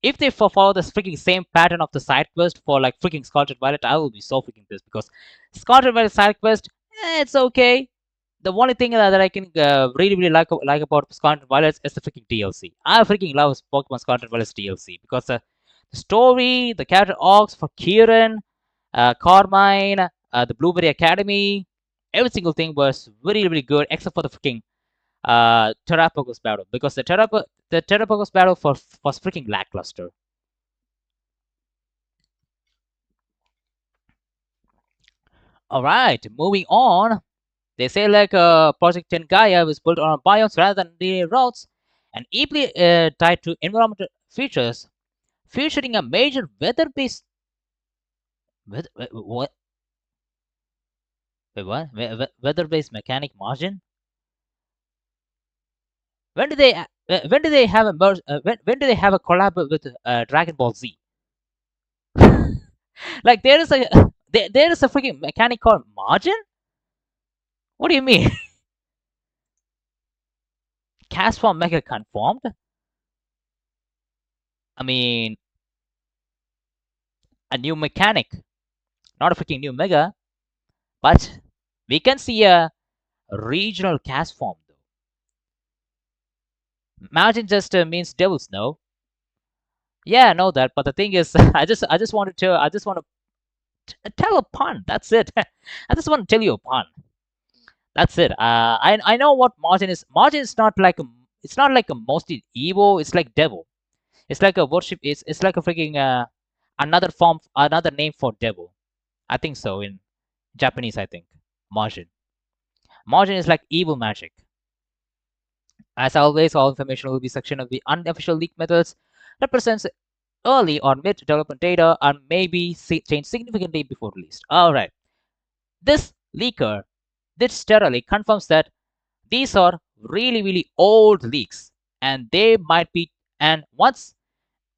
Speaker 1: If they follow the freaking same pattern of the side quest for like freaking Scarlet Violet, I will be so freaking pissed, because Scarlet Violet side quest, it's okay. The only thing that I can really like about Scarlet Violet is the freaking DLC. I freaking love Pokemon Scarlet Violet's DLC, because the story, the character arcs for Kieran, Carmine, the Blueberry Academy, Every single thing was really, really good except for the freaking Terrapagos battle, because the Terrapagos battle was freaking lackluster. All right, moving on. They say like Project 10 Gaia was built on biomes rather than linear routes, and deeply tied to environmental features, featuring a major weather-based what? Wait, what? Weather-based mechanic margin? When do they have a when do they have a collab with Dragon Ball Z? Like there is a there is a freaking mechanic called margin. What do you mean? Cast form mega conformed? I mean, a new mechanic, not a freaking new mega, but we can see a regional cast form though. Margin just means devils, no? Yeah, I know that, but the thing is, I just want to tell a pun. That's it. I just want to tell you a pun. That's it. I know what margin is. Margin is not like it's not like a mostly evil. It's like devil. It's like a worship. It's like a freaking another form, another name for devil. I think so in Japanese. I think margin. Margin is like evil magic. As always, all information will be section of the unofficial leak methods. Represents early or mid development data and may be changed significantly before release. All right. This leaker, this thoroughly confirms that these are really, really old leaks, and they might be. And once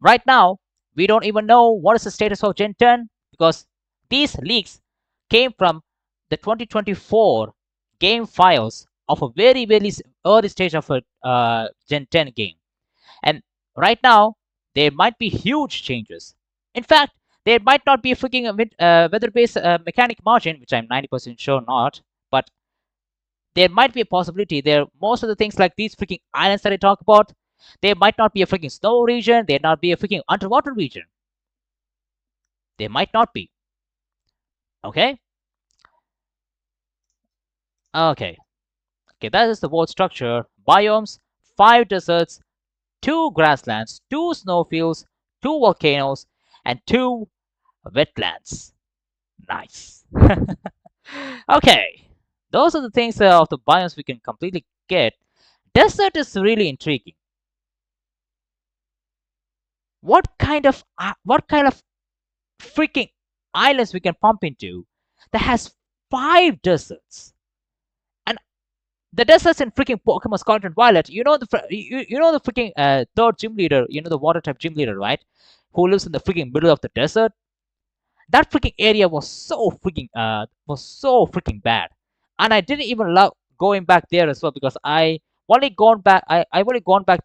Speaker 1: right now, we don't even know what is the status of Gen 10 because these leaks came from the 2024 game files of a very, very early stage of a Gen 10 game. And right now, there might be huge changes. In fact, there might not be a freaking weather-based mechanic margin, which I'm 90% sure not, but there might be a possibility there. Most of the things like these freaking islands that I talk about, there might not be a freaking snow region, there not be a freaking underwater region. There might not be. Okay? Okay. Okay, that is the world structure. Biomes, 5 deserts, 2 grasslands, 2 snowfields, 2 volcanoes, and 2 wetlands. Nice. Okay. Those are the things of the biomes we can completely get. Desert is really intriguing. What kind of freaking islands we can pump into that has 5 deserts? And the deserts in freaking Pokemon Scarlet and Violet, you know you know the freaking third gym leader, you know the water type gym leader, right? Who lives in the freaking middle of the desert? That freaking area was so freaking bad. And I didn't even love going back there as well because I've only gone back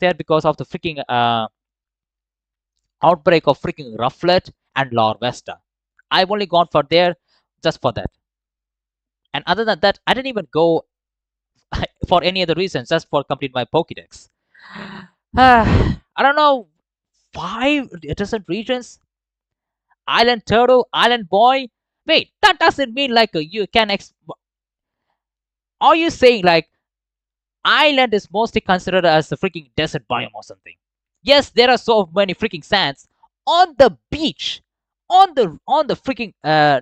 Speaker 1: there because of the freaking outbreak of freaking Rufflet and Lore Vesta. I've only gone for there just for that. And other than that, I didn't even go for any other reasons, just for complete my Pokédex. I don't know, 5 different regions? Island Turtle, Island Boy? Wait, that doesn't mean like you can. Are you saying like island is mostly considered as a freaking desert biome or something? Yes, there are so many freaking sands on the beach, on the freaking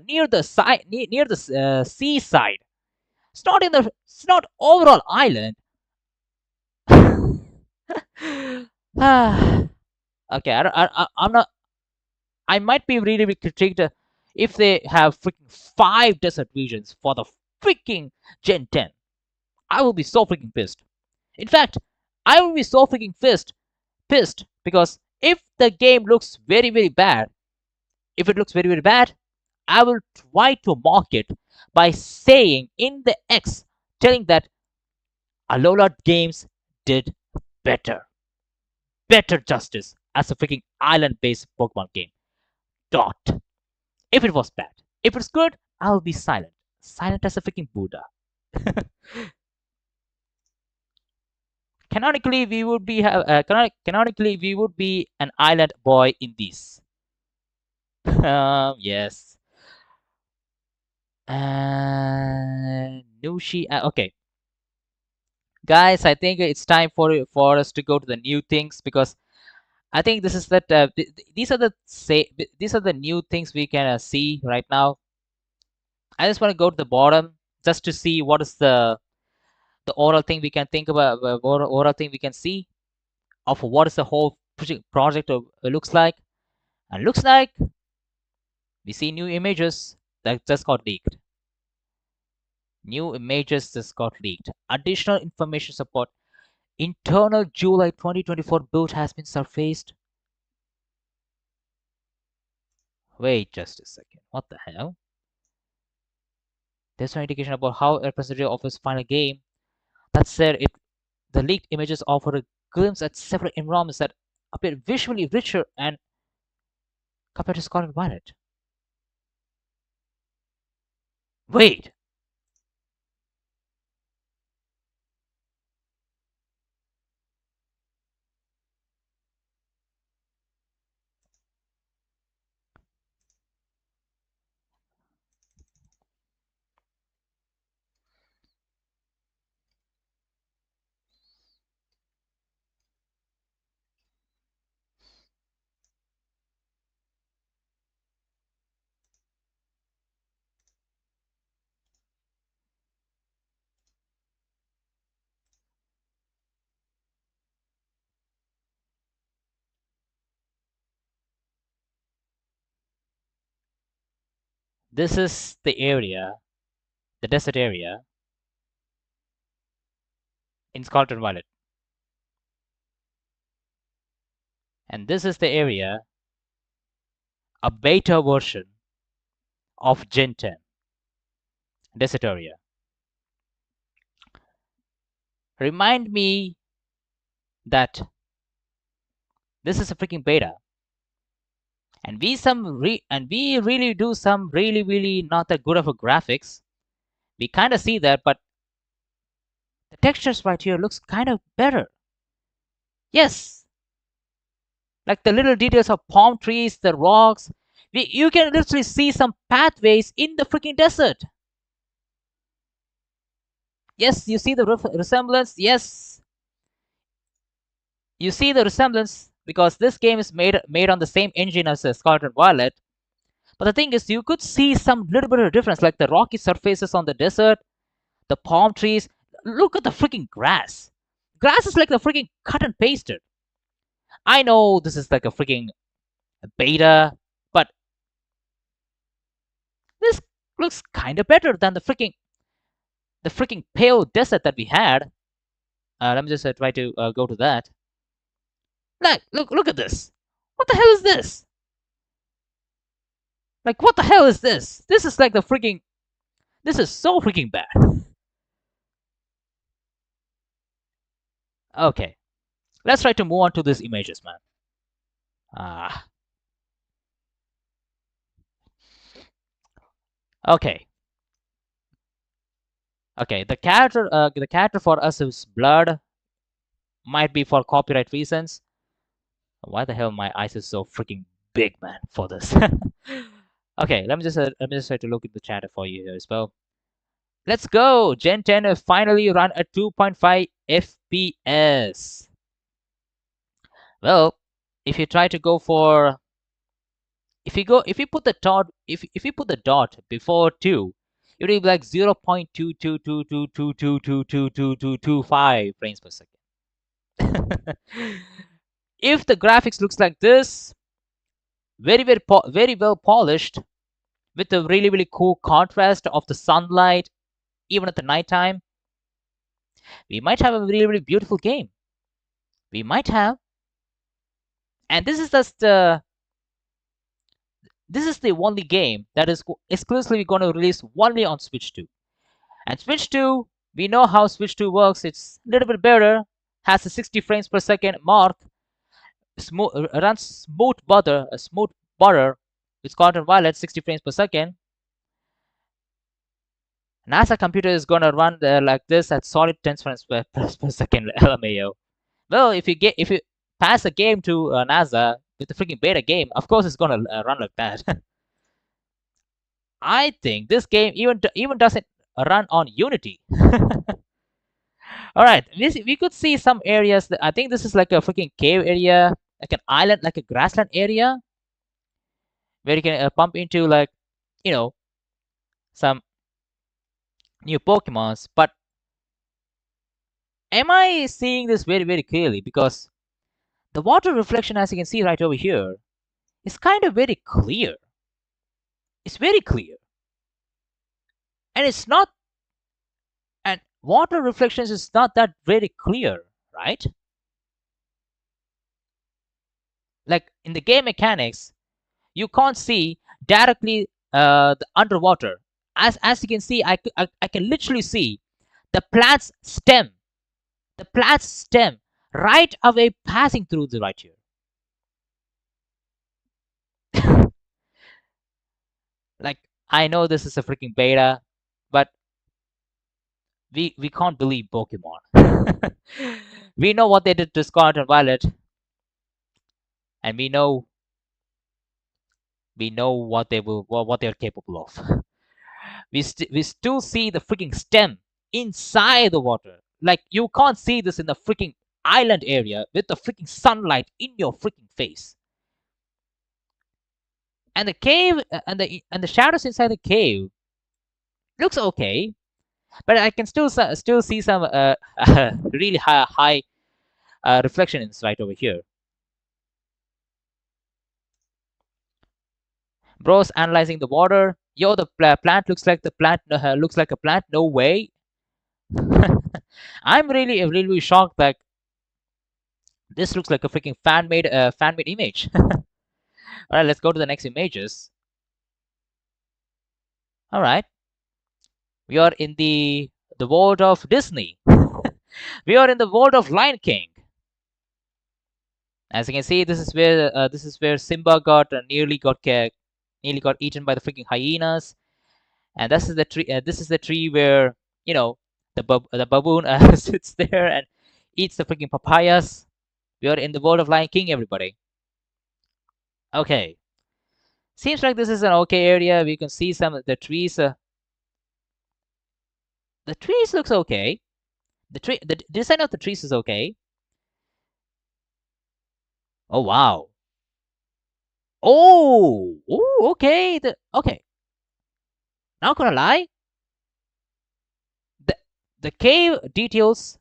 Speaker 1: near the side near the seaside. It's not overall island. Okay, I'm not. I might be really, really critiqued if they have freaking 5 desert regions for the freaking Gen 10. I will be so freaking pissed. In fact, I will be so freaking pissed because if the game looks very, very bad, if it looks very, very bad, I will try to mock it by saying in the X, telling that Alola Games did better. Better justice as a freaking island based Pokemon game. Dot. If it was bad. If it's good, I'll be silent. Silent as a freaking Buddha. Canonically, canonically we would be an island boy in this. Yes. Nushi. Okay, guys, I think it's time for us to go to the new things because I think this is that these are the these are the new things we can see right now. I just want to go to the bottom just to see what is the overall thing we can think about, overall thing we can see of what is the whole project looks like. And looks like we see new images that just got leaked. New images just got leaked. Additional information support. Internal July 2024 build has been surfaced. Wait just a second. What the hell? There's no indication about how a representative of his final game. That said, the leaked images offer a glimpse at several environments that appear visually richer and compared to Scarlet Violet. Wait! This is the area, the desert area in Scarlet Violet. And this is the area, a beta version of Gen 10, desert area. Remind me that this is a freaking beta. And we really do some really not that good of a graphics. We kind of see that, but the textures right here looks kind of better. Yes, like the little details of palm trees, the rocks. You can literally see some pathways in the freaking desert. Yes, you see the resemblance. Yes, you see the resemblance because this game is made on the same engine as Scarlet Violet. But the thing is, you could see some little bit of difference, like the rocky surfaces on the desert, the palm trees. Look at the freaking grass. Grass is like the freaking cut and pasted. I know this is like a freaking beta, but this looks kind of better than the freaking pale desert that we had. Let me just try to go to that. Look at this. What the hell is this? Like, what the hell is this? This is like the freaking. This is so freaking bad. Okay, let's try to move on to these images, man. Ah. Okay. Okay, the character for us is Blood. Might be for copyright reasons. Why the hell my eyes is so freaking big, man, for this? Okay, let me just try to look at the chat for you here as well. Let's go. Gen 10 has finally run at 2.5 FPS. Well, if you try to go for if you put the dot before 2, it will be like 0.22222222225 frames per second. If the graphics looks like this, very well polished, with a really cool contrast of the sunlight, even at the nighttime, we might have a really beautiful game. We might have, and this is just this is the only game that is exclusively going to release only on Switch 2. And Switch 2, we know how Switch 2 works. It's a little bit better, has a 60 frames per second mark, runs smooth butter with Scarlet Violet 60 frames per second. NASA computer is gonna run like this at solid 10 frames per second LMAO. Well, if you pass a game to NASA with the freaking beta game, of course it's gonna run like that. I think this game even doesn't run on Unity. All right, we could see some areas. I think this is like a freaking cave area, like an island, like a grassland area, where you can pump into like, you know, some new Pokemons. But am I seeing this very, very clearly? Because the water reflection, as you can see right over here, is kind of very clear. It's very clear. And it's not, and water reflections is not that very clear, right? Like in the game mechanics, you can't see directly the underwater. As you can see, I can literally see the plant's stem right away passing through the right here. Like, I know this is a freaking beta, but we can't believe Pokemon. We know what they did to Scarlet and Violet, and we know what they're capable of. We still see the freaking stem inside the water. Like, you can't see this in the freaking island area with the freaking sunlight in your freaking face. And the cave and the shadows inside the cave looks okay, but I can still see some really high reflections right over here. Bro's analyzing the water. Yo, the plant looks like looks like a plant. No way. I'm really shocked that this looks like a freaking fan-made image. All right, let's go to the next images. All right, we are in the world of Disney. We are in the world of Lion King. As you can see, this is where Simba nearly got eaten by the freaking hyenas, and this is the tree. This is the tree where, you know, the baboon sits there and eats the freaking papayas. We are in the world of Lion King, everybody. Okay, seems like this is an okay area. We can see some of the trees. The trees looks okay. The design of the trees is okay. Oh wow. Oh, okay. Okay. Not gonna lie, the the cave details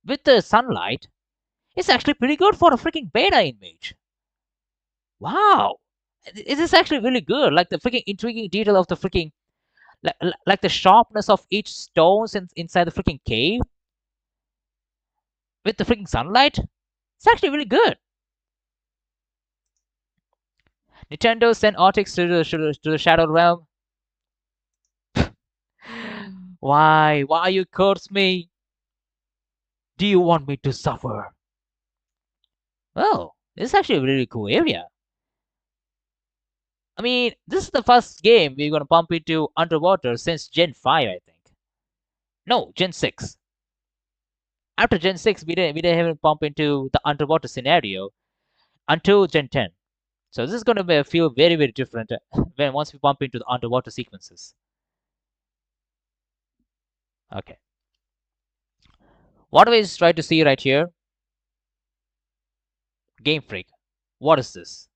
Speaker 1: with the sunlight is actually pretty good for a freaking beta image. Wow, it is actually really good. Like the freaking intriguing detail of the freaking like the sharpness of each stones inside the freaking cave with the freaking sunlight. It's actually really good. Nintendo sent Artix to the Shadow Realm. Why? Why you curse me? Do you want me to suffer? Well, this is actually a really cool area. I mean, this is the first game we're gonna bump into underwater since Gen 5, I think. No, Gen 6. After Gen 6, we didn't even bump into the underwater scenario until Gen 10. So this is gonna feel very, very different when once we bump into the underwater sequences. Okay. What we try to see right here? Game Freak. What is this?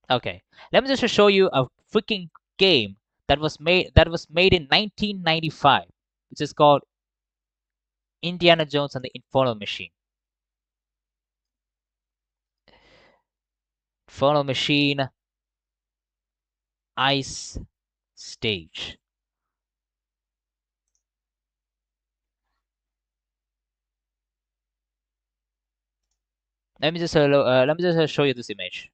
Speaker 1: Okay, let me just show you a freaking game that was made in 1995, which is called Indiana Jones and the Infernal Machine. Infernal Machine Ice Stage. Let me just show you this image.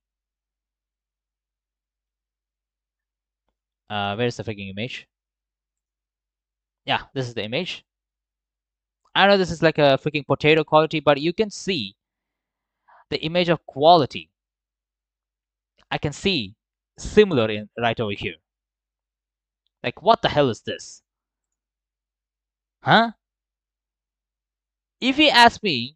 Speaker 1: Where's the freaking image? Yeah, this is the image. I know this is like a freaking potato quality, but you can see the image of quality. I can see similar in right over here. Like, what the hell is this? Huh? If you ask me,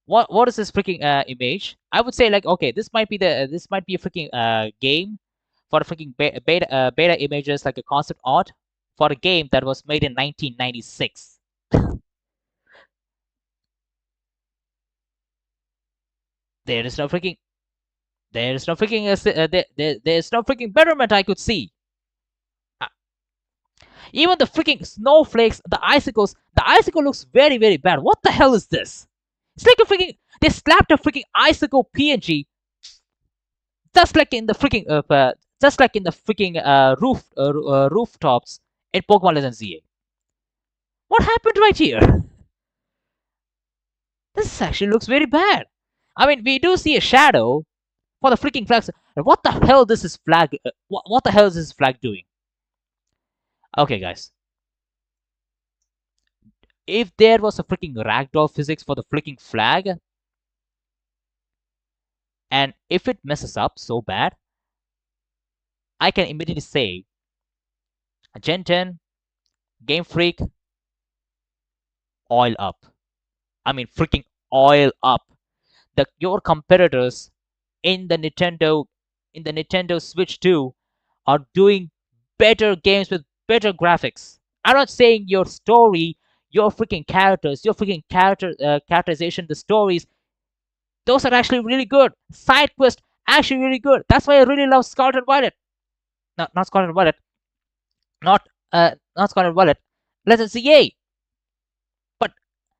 Speaker 1: what is this freaking image? I would say like, okay, this might be a freaking game for the freaking beta images, like a concept art. for a game that was made in 1996. There is no freaking there's no freaking there's no freaking betterment I could see. Uh, Even the freaking snowflakes, the icicle looks very very bad. What the hell is this? It's like a freaking they slapped a freaking icicle PNG just like in the freaking rooftops in Pokemon Legends ZA. What happened right here? This actually looks very bad. I mean, we do see a shadow for the freaking flags. What the hell this is flag? What the hell is this flag doing? Okay, guys. If there was a freaking ragdoll physics for the freaking flag, and if it messes up so bad, I can immediately say, Gen 10, Game Freak, oil up. I mean, freaking oil up. Your competitors in the Nintendo Switch 2 are doing better games with better graphics. I'm not saying your story, your freaking characters, your freaking characterization, the stories, those are actually really good. Side quest actually really good. That's why I really love Scarlet and Violet. No, not Scarlet and Violet. Not Scarlet and Violet. Let's say yay. But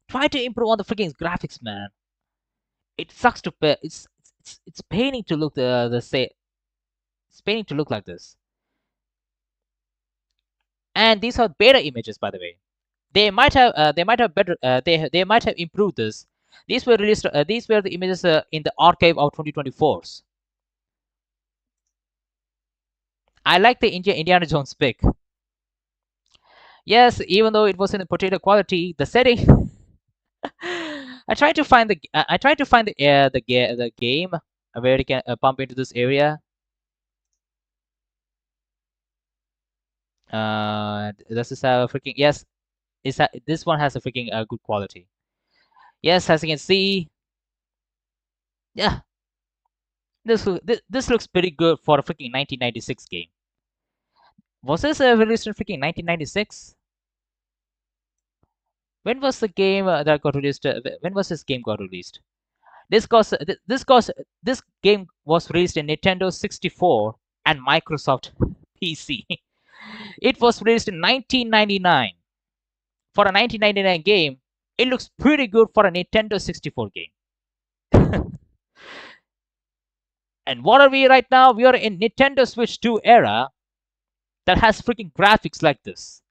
Speaker 1: try to improve on the freaking graphics, man. It sucks to pay. It's paining to look the say. It's paining to look like this. And these are beta images, by the way. They might have better they might have improved this. These were released. These were the images in the archive of 2024s. I like the Indiana Jones pick. Yes, even though it was in the potato quality, the setting. I tried to find the game where you can pump into this area. This is a freaking yes. This one has a freaking good quality. Yes, as you can see, yeah, this looks pretty good for a freaking 1996 game. Was this released in freaking 1996? When was the game that got released? When was this game got released? This game was released in Nintendo 64 and Microsoft PC. It was released in 1999. For a 1999 game, it looks pretty good for a Nintendo 64 game. And what are we right now? We are in Nintendo Switch 2 era that has freaking graphics like this,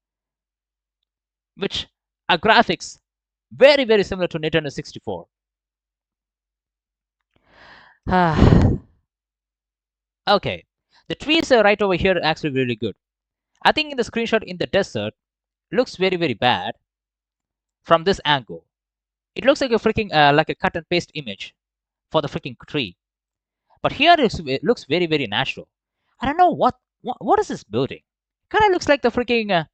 Speaker 1: which are graphics very very similar to Nintendo 64. Okay, the trees are right over here are actually really good. I think in the screenshot in the desert looks very very bad from this angle. It looks like a freaking like a cut and paste image for the freaking tree. But here it looks very very natural. I don't know what is this building. Kind of looks like the freaking.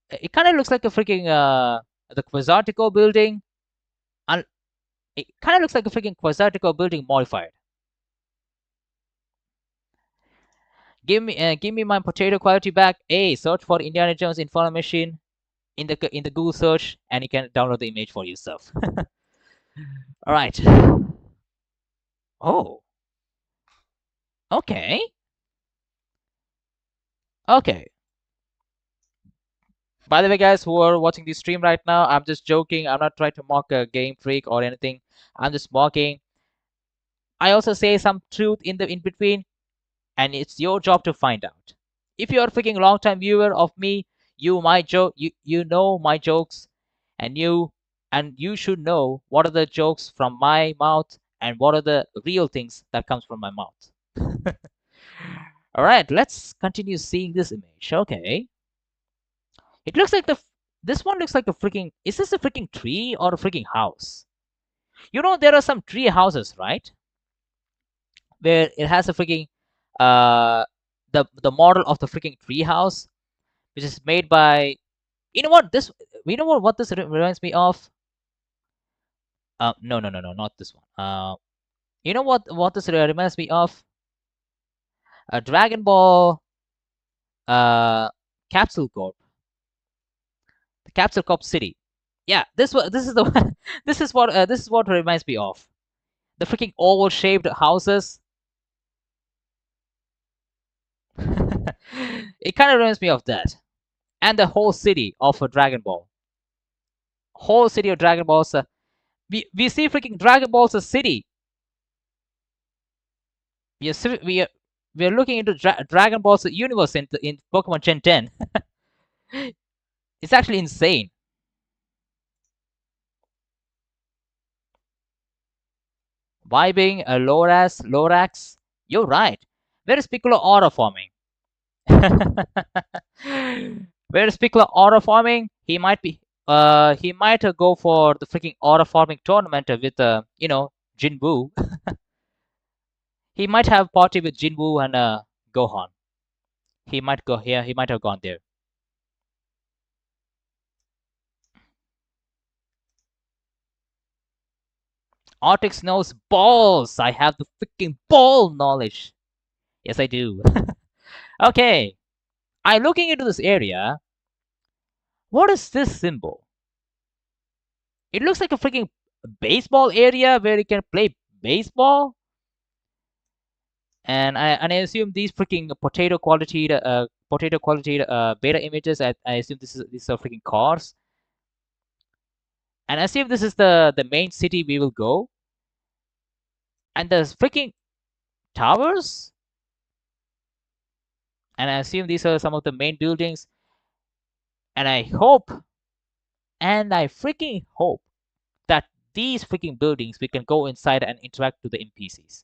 Speaker 1: It kind of looks like a freaking the Quasartico building. And it kind of looks like a freaking Quasartico building modified. Give me my potato quality back. Hey, search for Indiana Jones Infernal Machine in the Google search, and you can download the image for yourself. All right. Oh. Okay. Okay. By the way, guys who are watching this stream right now, I'm just joking. I'm not trying to mock a Game Freak or anything. I'm just mocking. I also say some truth in between, and it's your job to find out. If you're a freaking long time viewer of me, you know my jokes, and you should know what are the jokes from my mouth and what are the real things that comes from my mouth. All right, let's continue seeing this image. Okay. It looks like this one looks like a freaking. Is this a freaking tree or a freaking house? You know there are some tree houses, right? Where it has a freaking the model of the freaking tree house, which is made by. You know what this? You know what this reminds me of? No, not this one. You know what this reminds me of? Dragon Ball. Capsule Corp. The Capsule Corp City. Yeah, this is the one. This is what reminds me of the freaking oval shaped houses. It kind of reminds me of that, and the whole city of a Dragon Ball. Whole city of Dragon Balls. We see freaking Dragon Balls a city. We are looking into Dragon Ball's universe in Pokemon Gen 10. It's actually insane. Vibing, Lorax. You're right. Where is Piccolo auto forming? Where is Piccolo auto forming? He might be. He might go for the freaking auto forming tournament with Jinwoo. He might have party with Jinwoo and Gohan. He might go here. He might have gone there. Artix knows balls. I have the freaking ball knowledge. Yes, I do. Okay. I'm looking into this area. What is this symbol? It looks like a freaking baseball area where you can play baseball. And I assume these freaking potato quality beta images. I assume these are freaking cars. And I assume this is the main city we will go. And there's freaking towers. And I assume these are some of the main buildings. And I freaking hope that these freaking buildings we can go inside and interact with the NPCs.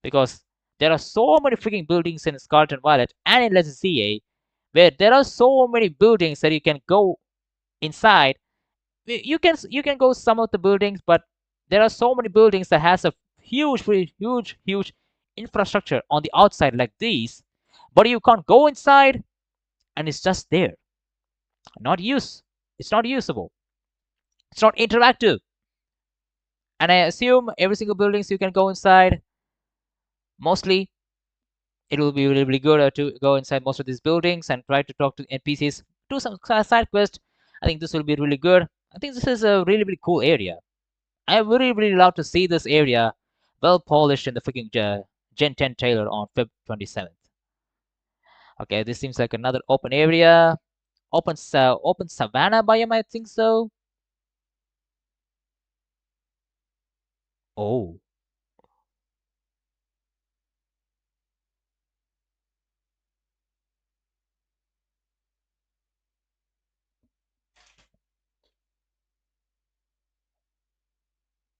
Speaker 1: Because there are so many freaking buildings in Scarlet and Violet and in Legends CA where there are so many buildings that you can go inside. You can go some of the buildings, but there are so many buildings that has a huge infrastructure on the outside like these, but you can't go inside, and it's just there, it's not usable, it's not interactive. And I assume every single buildings you can go inside. Mostly it will be really, really good to go inside most of these buildings and try to talk to NPCs, do some side quest. I think this will be really good. I think this is a really, really cool area. I really, really love to see this area well polished in the freaking Gen 10 trailer on Feb 27th. Okay, this seems like another open area. Open savanna biome, I think so. Oh.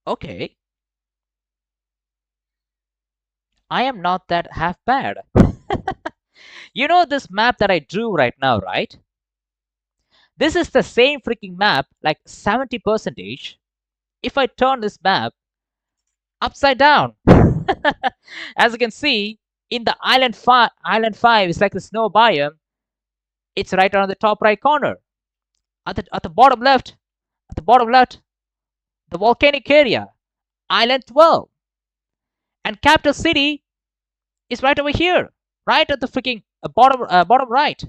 Speaker 1: Okay. I am not that half bad. You know this map that I drew right now, right? This is the same freaking map, like 70 percentage. If I turn this map upside down, as you can see, in the island 5 is like the snow biome. It's right on the top right corner. At the bottom left, the volcanic area, island 12. And capital city is right over here, right at the freaking bottom right.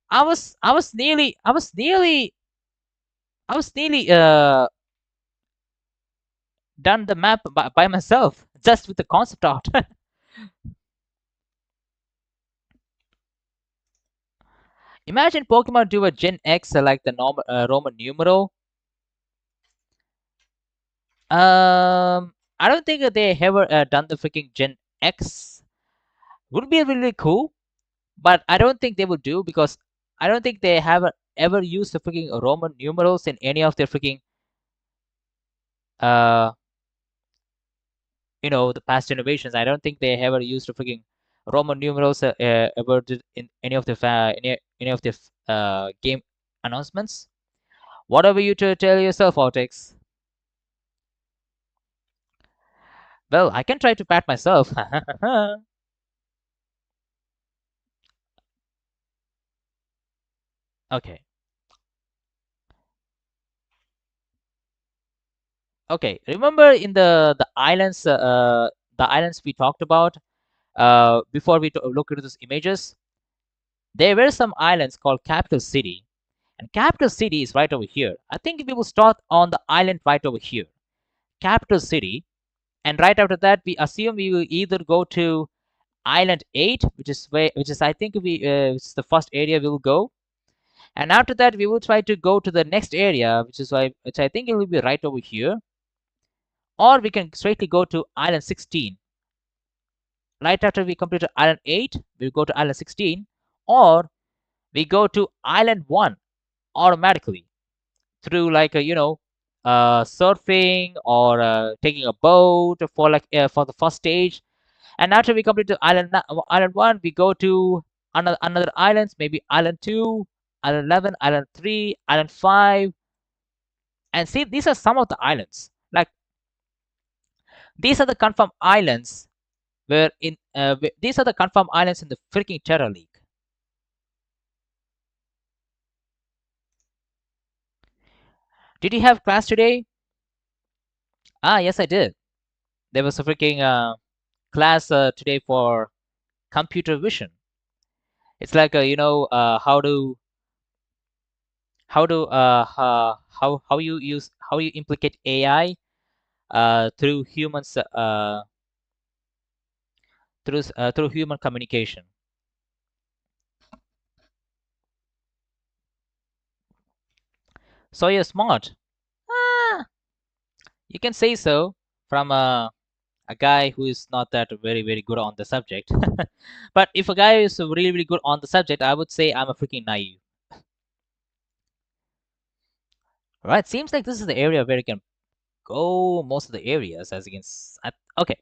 Speaker 1: I was nearly done the map by myself just with the concept art. Imagine Pokemon do a Gen X like the normal Roman numeral. I don't think that they ever done the freaking Gen X. Would be really cool, but I don't think they would do, because I don't think they have ever used the freaking Roman numerals in any of their freaking uh the past generations. I don't think they ever used the freaking Roman numerals ever did in any of the any of the game announcements. Whatever you to tell yourself, Ortex. Well, I can try to pat myself. Okay. Okay. Remember in the islands we talked about, before we look into these images, there were some islands called Capital City, and Capital City is right over here. I think we will start on the island right over here, Capital City, and right after that, we assume we will either go to Island 8, which is I think which is the first area we will go, and after that we will try to go to the next area, which I think it will be right over here, or we can straightly go to Island 16. Right after we complete Island 8, we go to Island 16, or we go to Island 1 automatically through like surfing or taking a boat for for the first stage. And after we complete the island 1, we go to another islands, maybe Island 2, Island 11, Island 3, Island 5. And see, these are some of the islands. Like, these are the confirmed islands these are the confirmed islands in the freaking Terra League. Did you have class today? Ah, yes, I did. There was a freaking class today for computer vision. It's like how you implicate AI through humans through human communication. So you're smart. Ah, you can say so from a guy who is not that very good on the subject. But if a guy is really good on the subject, I would say I'm a freaking naive. Right? Seems like this is the area where you can go most of the areas, as you can. Okay,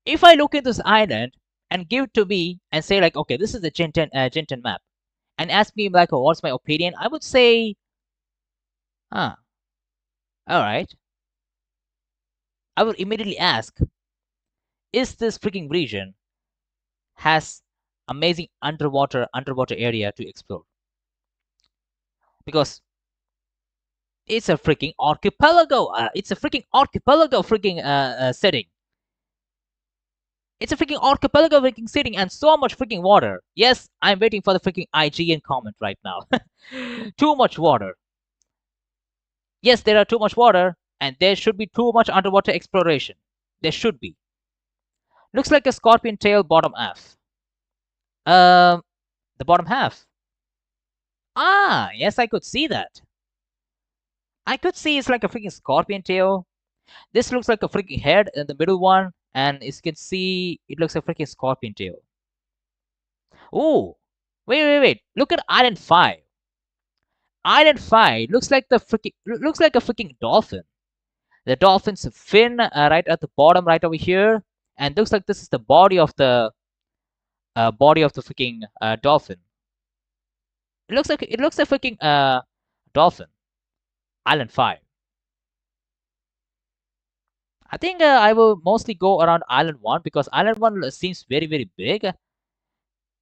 Speaker 1: if I look at this island and give it to me and say like, okay, this is the Gen 10 map, and ask me like, oh, what's my opinion, I would say, huh, all right. I would immediately ask, is this freaking region has amazing underwater area to explore? Because it's a freaking archipelago. It's a freaking archipelago freaking setting. It's a freaking archipelago freaking setting and so much freaking water. Yes, I'm waiting for the freaking IGN comment right now. Too much water. Yes, there are too much water, and there should be too much underwater exploration. There should be. Looks like a scorpion tail bottom half. Um, the bottom half. Ah, yes, I could see that. I could see it's like a freaking scorpion tail. This looks like a freaking head in the middle one, and as you can see, it looks like a freaking scorpion tail. Oh, wait. Look at Island 5. Island 5 looks like a freaking dolphin. The dolphin's fin right at the bottom, right over here, and looks like this is the body of the freaking dolphin. It looks like freaking dolphin. Island 5. I think I will mostly go around Island 1 because Island 1 seems very big.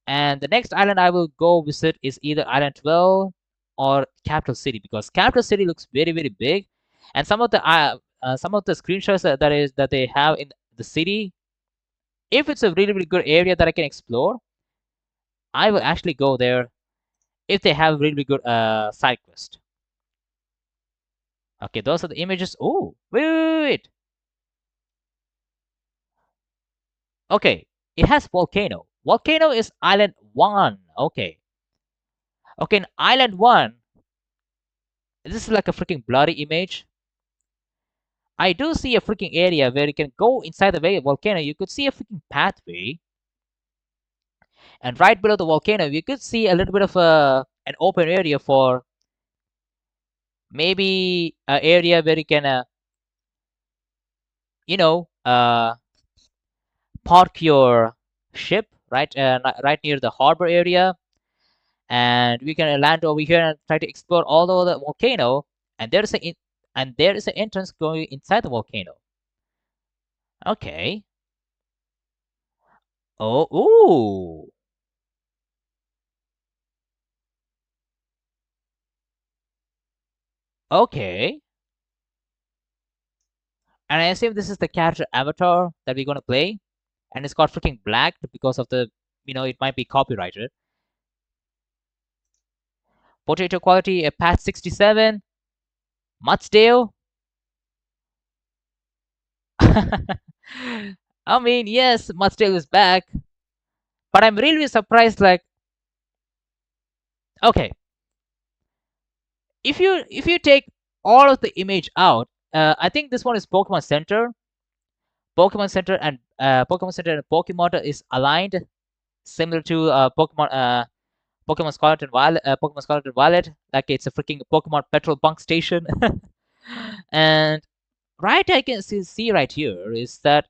Speaker 1: And the next island I will go visit is either Island 12 or Capital City because Capital City looks very big, and some of the screenshots that they have in the city, if it's a really good area that I can explore, I will actually go there if they have really good side quest. Okay, those are the images. Oh, wait. Okay, it has volcano. Volcano is Island 1. Okay. Okay, in Island 1, this is like a freaking blurry image. I do see a freaking area where you can go inside the volcano. You could see a freaking pathway. And right below the volcano, you could see a little bit of an open area for maybe an area where you can, you know, park your ship right near the harbor area. And we can land over here and try to explore all over the volcano. And there is an entrance going inside the volcano. Okay. Oh, ooh. Okay. And I assume this is the character avatar that we're gonna play. and it's got freaking black because of the, it might be copyrighted. Potato quality, patch 67. Mudsdale. I mean, yes, Mudsdale is back, but I'm really surprised. Like, okay, if you take all of the image out, I think this one is Pokemon Center. Pokemon Center and Pokemon is aligned, similar to Pokemon Scarlet and Violet. Pokemon Scarlet and Violet, like it's a freaking Pokemon petrol bunk station. And right, I can see right here is that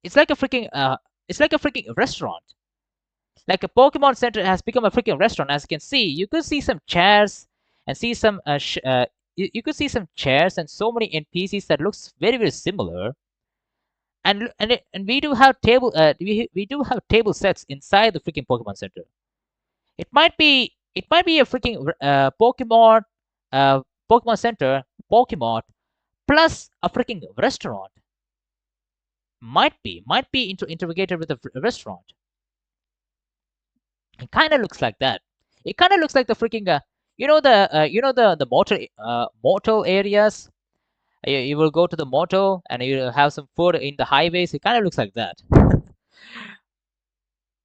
Speaker 1: it's like a freaking restaurant. Like a Pokemon Center has become a freaking restaurant. As you can see, you could see some chairs and see some you could see some chairs and so many NPCs that looks very very similar. And we do have we do have table sets inside the freaking Pokemon Center. It might be a freaking uh, Pokemon Center Pokemon plus a freaking restaurant. Might be integrated with a restaurant. It kind of looks like that. It kind of looks like the freaking the motel areas. You will go to the motel and you have some food in the highways. It kind of looks like that.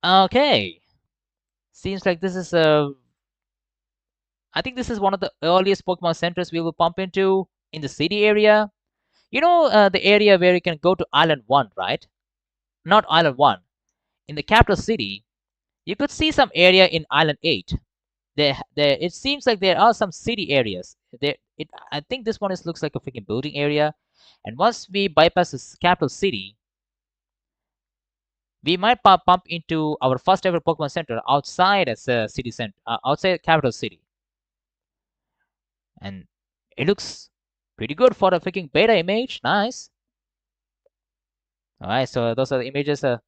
Speaker 1: Okay, seems like this is I think this is one of the earliest Pokemon centers we will pump into in the city area. The area where you can go to Island 1, right? Not Island 1. In the capital city, you could see some area in Island 8. It seems like there are some city areas. I think this one looks like a freaking building area. And once we bypass this capital city, we might pump into our first ever Pokemon Center outside as a city center, outside capital city. And it looks pretty good for a freaking beta image. Nice. All right, so those are the images. The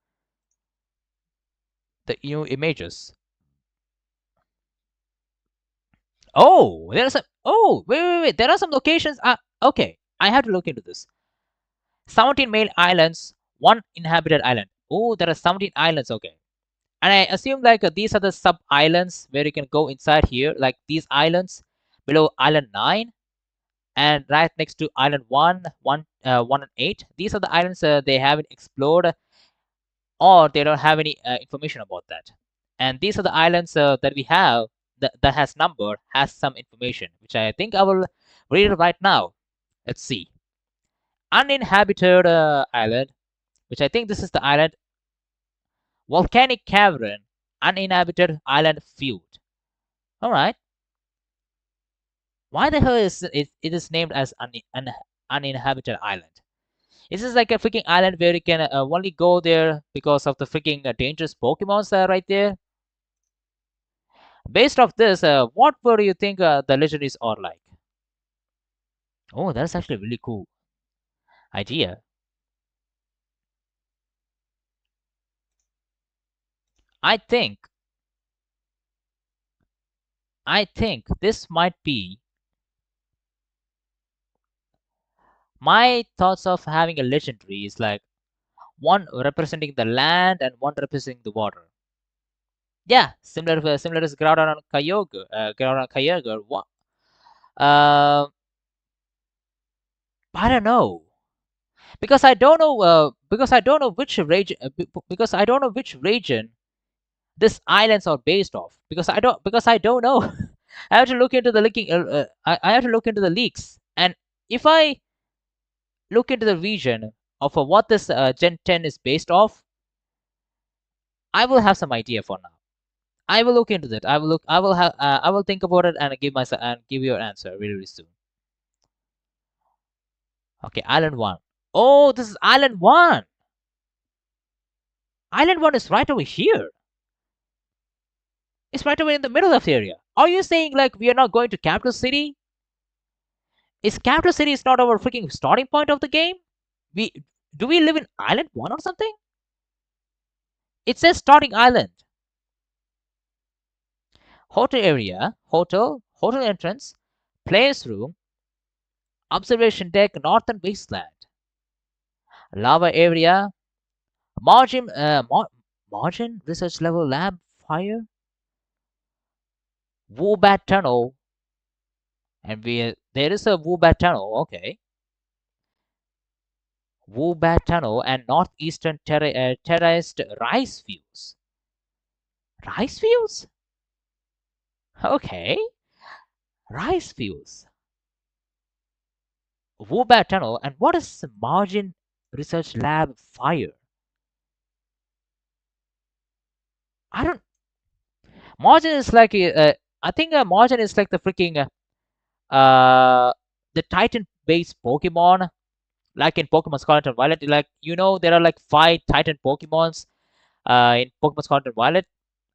Speaker 1: new images. Oh, there are some. Oh, wait. There are some locations. Okay, I have to look into this. 17 main islands, one inhabited island. Oh, there are 17 islands. Okay, and I assume like these are the sub islands where you can go inside here, like these islands below Island 9 and right next to Island 1 and 8. These are the islands they haven't explored or they don't have any information about that. And these are the islands that we have that has number, has some information, which I think I will read right now. Let's see. Uninhabited island, which I think this is the island. Volcanic cavern, uninhabited island field. All right. Why the hell it is named as an uninhabited island? Is this like a freaking island where you can only go there because of the freaking dangerous Pokemons right there? Based off this, what would you think the legendaries are like? Oh, that's actually a really cool idea. I think this might be my thoughts of having a legendary is like one representing the land and one representing the water. Yeah, similar as Groudon and Kyogre. Groudon and Kyogre. Uh, I don't know because I don't know which region because I don't know which region this islands are based off because I don't know. I have to look into the leaking. I have to look into the leaks, and if I look into the region of what this Gen 10 is based off, I will have some idea for now. I will look into that. I will look. I will have. I will think about it and give you an answer really, really soon. Okay, Island 1. Oh, this is Island 1. Island 1 is right over here. It's right over in the middle of the area. Are you saying like we are not going to capital city? Is capital city is not our freaking starting point of the game? We do we live in Island 1 or something? It says starting island. Hotel area, hotel entrance, players room, observation deck, northern wasteland. Lava area, Margin, margin research level lab fire. Woobat tunnel, and there is a Woobat tunnel. Okay, Woobat tunnel and northeastern terraced rice fields. Rice fields? Okay, rice fields. Woobat tunnel, and what is margin research lab fire? I don't. Margin is like I think margin is like the freaking the Titan based Pokemon, like in Pokemon Scarlet and Violet. Like there are like 5 Titan Pokemons in Pokemon Scarlet and Violet.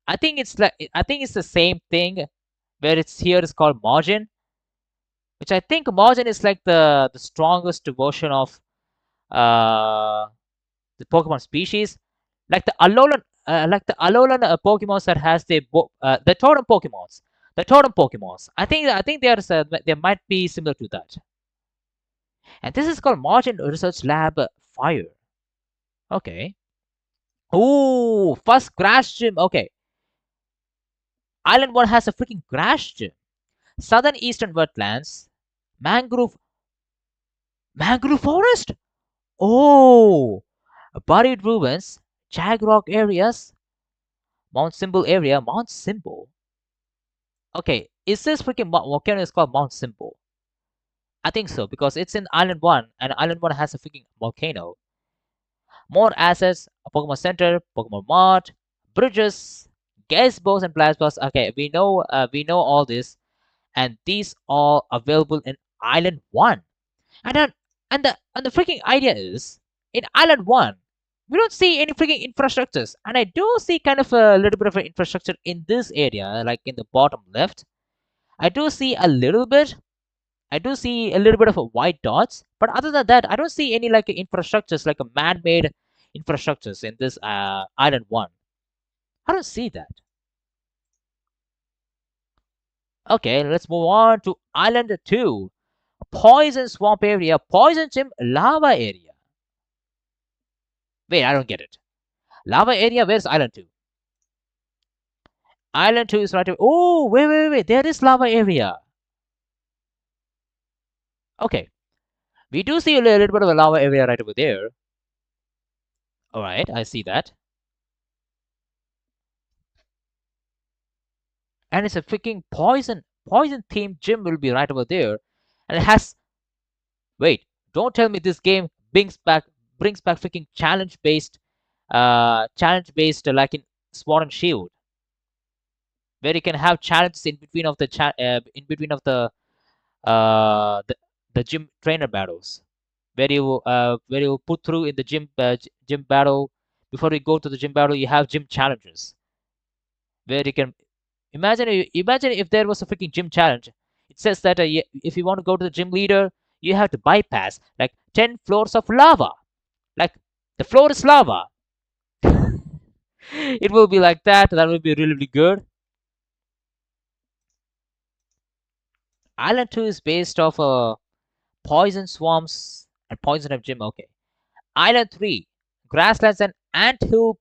Speaker 1: I think it's the same thing where it's here is called margin, which I think margin is like the strongest version of uh the Pokemon species, like the Alolan Pokemons that has the totem Pokemons. The totem Pokemons. I think they might be similar to that. And this is called Margin Research Lab Fire. Okay. Ooh, first grass gym. Okay. Island 1 has a freaking grass gym. Southern Eastern Wetlands. Mangrove. Mangrove Forest? Oh! Buried ruins. Jagrock areas. Mount Symbol area. Mount Symbol. Okay. Is this freaking volcano is called Mount Symbol? I think so because it's in Island 1 and Island 1 has a freaking volcano. More assets, a Pokemon Center, Pokemon Mart, bridges, gas bows and plasmas. Okay, we know all this, and these are available in Island One. And then, and the freaking idea is in Island One, we don't see any freaking infrastructures, and I do see kind of a little bit of an infrastructure in this area, like in the bottom left. I do see a little bit. I do see a little bit of a white dots, but other than that, I don't see any like infrastructures, like a man-made infrastructures in this Island One. I don't see that. Okay, let's move on to Island 2. Poison swamp area, poison gym, lava area. Wait, I don't get it. Lava area, where's Island 2? Island 2 is right. Oh, wait. There is lava area. Okay. We do see a little bit of a lava area right over there. Alright, I see that. And it's a freaking poison themed gym will be right over there. And it has. Wait, don't tell me this game brings back freaking challenge based like in Sword and Shield, where you can have challenges in between of uh the, the gym trainer battles, where you put through in the gym battle. Before you go to the gym battle, you have gym challenges where you can imagine if there was a freaking gym challenge. It says that if you want to go to the gym leader, you have to bypass like 10 floors of lava. Like the floor is lava. It will be like that. That will be really, really good. Island 2 is based off poison swamps and poison of gym. Okay. Island 3, grasslands and anthill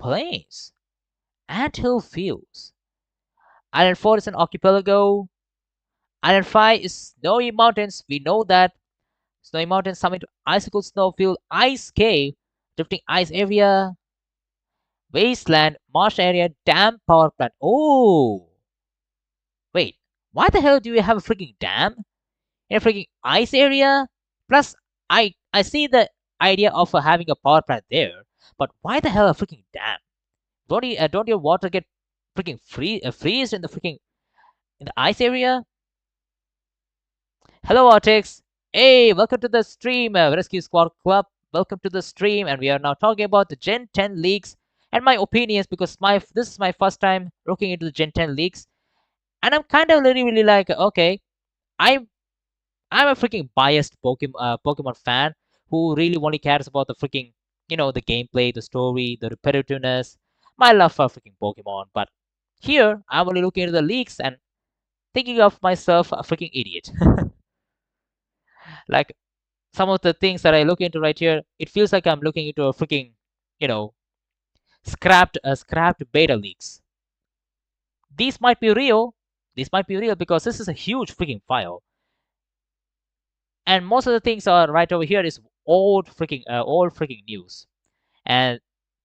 Speaker 1: plains, anthill fields. Island 4 is an archipelago. Island 5 is snowy mountains. We know that. Snowy mountains summit to icicle snowfield, ice cave, drifting ice area, wasteland, marsh area, dam, power plant. Oh, wait. Why the hell do you have a freaking dam in a freaking ice area? Plus, I see the idea of having a power plant there, but why the hell a freaking dam? Don't your water get freaking freeze in the freaking in the ice area? Hello, Artix. Hey, welcome to the stream, Rescue Squad Club. Welcome to the stream, and we are now talking about the Gen 10 leaks and my opinions because this is my first time looking into the Gen 10 leaks, and I'm kind of really, really like okay, I'm I'm a freaking biased Pokemon fan who really only cares about the freaking the gameplay, the story, the repetitiveness, my love for freaking Pokemon. But here, I'm only looking into the leaks and thinking of myself a freaking idiot. Like some of the things that I look into right here, it feels like I'm looking into a freaking, you know, scrapped beta leaks. These might be real. These might be real because this is a huge freaking file, and most of the things are right over here is old freaking news, and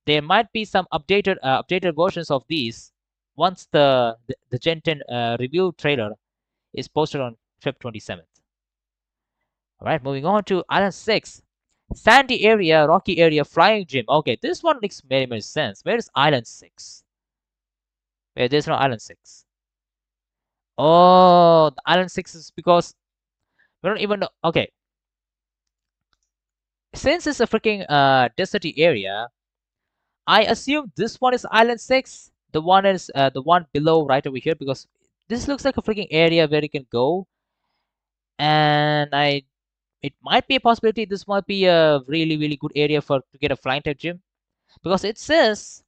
Speaker 1: there might be some updated versions of these once the Gen 10 review trailer is posted on Feb 27th. All right, moving on to Island 6. Sandy area, rocky area, flying gym. Okay, this one makes very sense. Where is Island 6? Where there's no Island 6. Oh, the Island 6 is because we don't even know. Okay, since it's a freaking deserty area, I assume this one is Island 6. The one is the one below right over here because this looks like a freaking area where you can go. And it might be a possibility this might be a really good area for to get a flying type gym because it says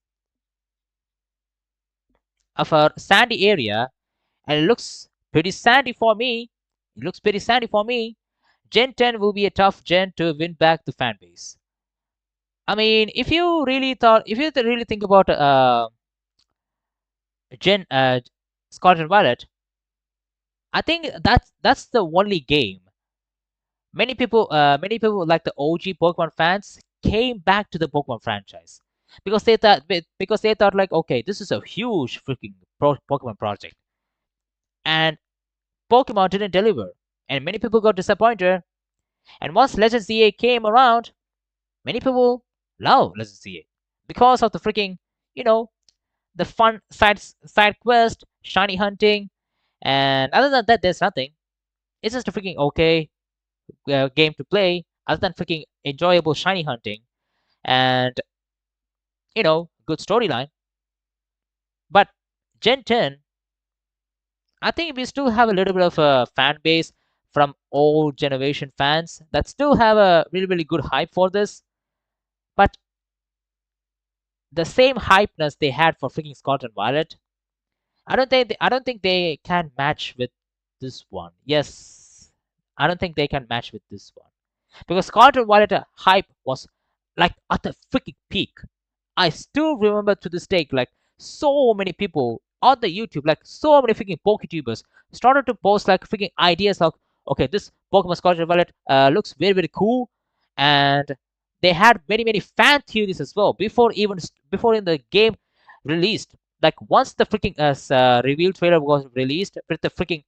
Speaker 1: of a sandy area and it looks pretty sandy for me. It looks pretty sandy for me. Gen 10 will be a tough gen to win back the fan base. I mean, if you really think about Gen Scarlet and Violet, I think that's the only game many people like the OG Pokemon fans came back to the Pokemon franchise because they thought like, okay, this is a huge freaking Pokemon project, and Pokemon didn't deliver, and many people got disappointed. And once Legend ZA came around, many people love Legend ZA because of the freaking, you know, the fun side quest, shiny hunting, and other than that, there's nothing. It's just a freaking okay game to play, other than freaking enjoyable shiny hunting and good storyline. But Gen 10, I think we still have a little bit of a fan base from old generation fans that still have a really good hype for this. But the same hypeness they had for freaking Scarlet and Violet, I don't think they can match with this one. Yes, I don't think they can match with this one because Scarlet and Violet hype was like at the freaking peak. I still remember to this day, like so many people on the YouTube, like so many freaking PokeTubers started to post like freaking ideas of, okay, this Pokemon Scarlet and Violet looks very cool, and they had many fan theories as well before in the game released. Like once the freaking reveal trailer was released with the freaking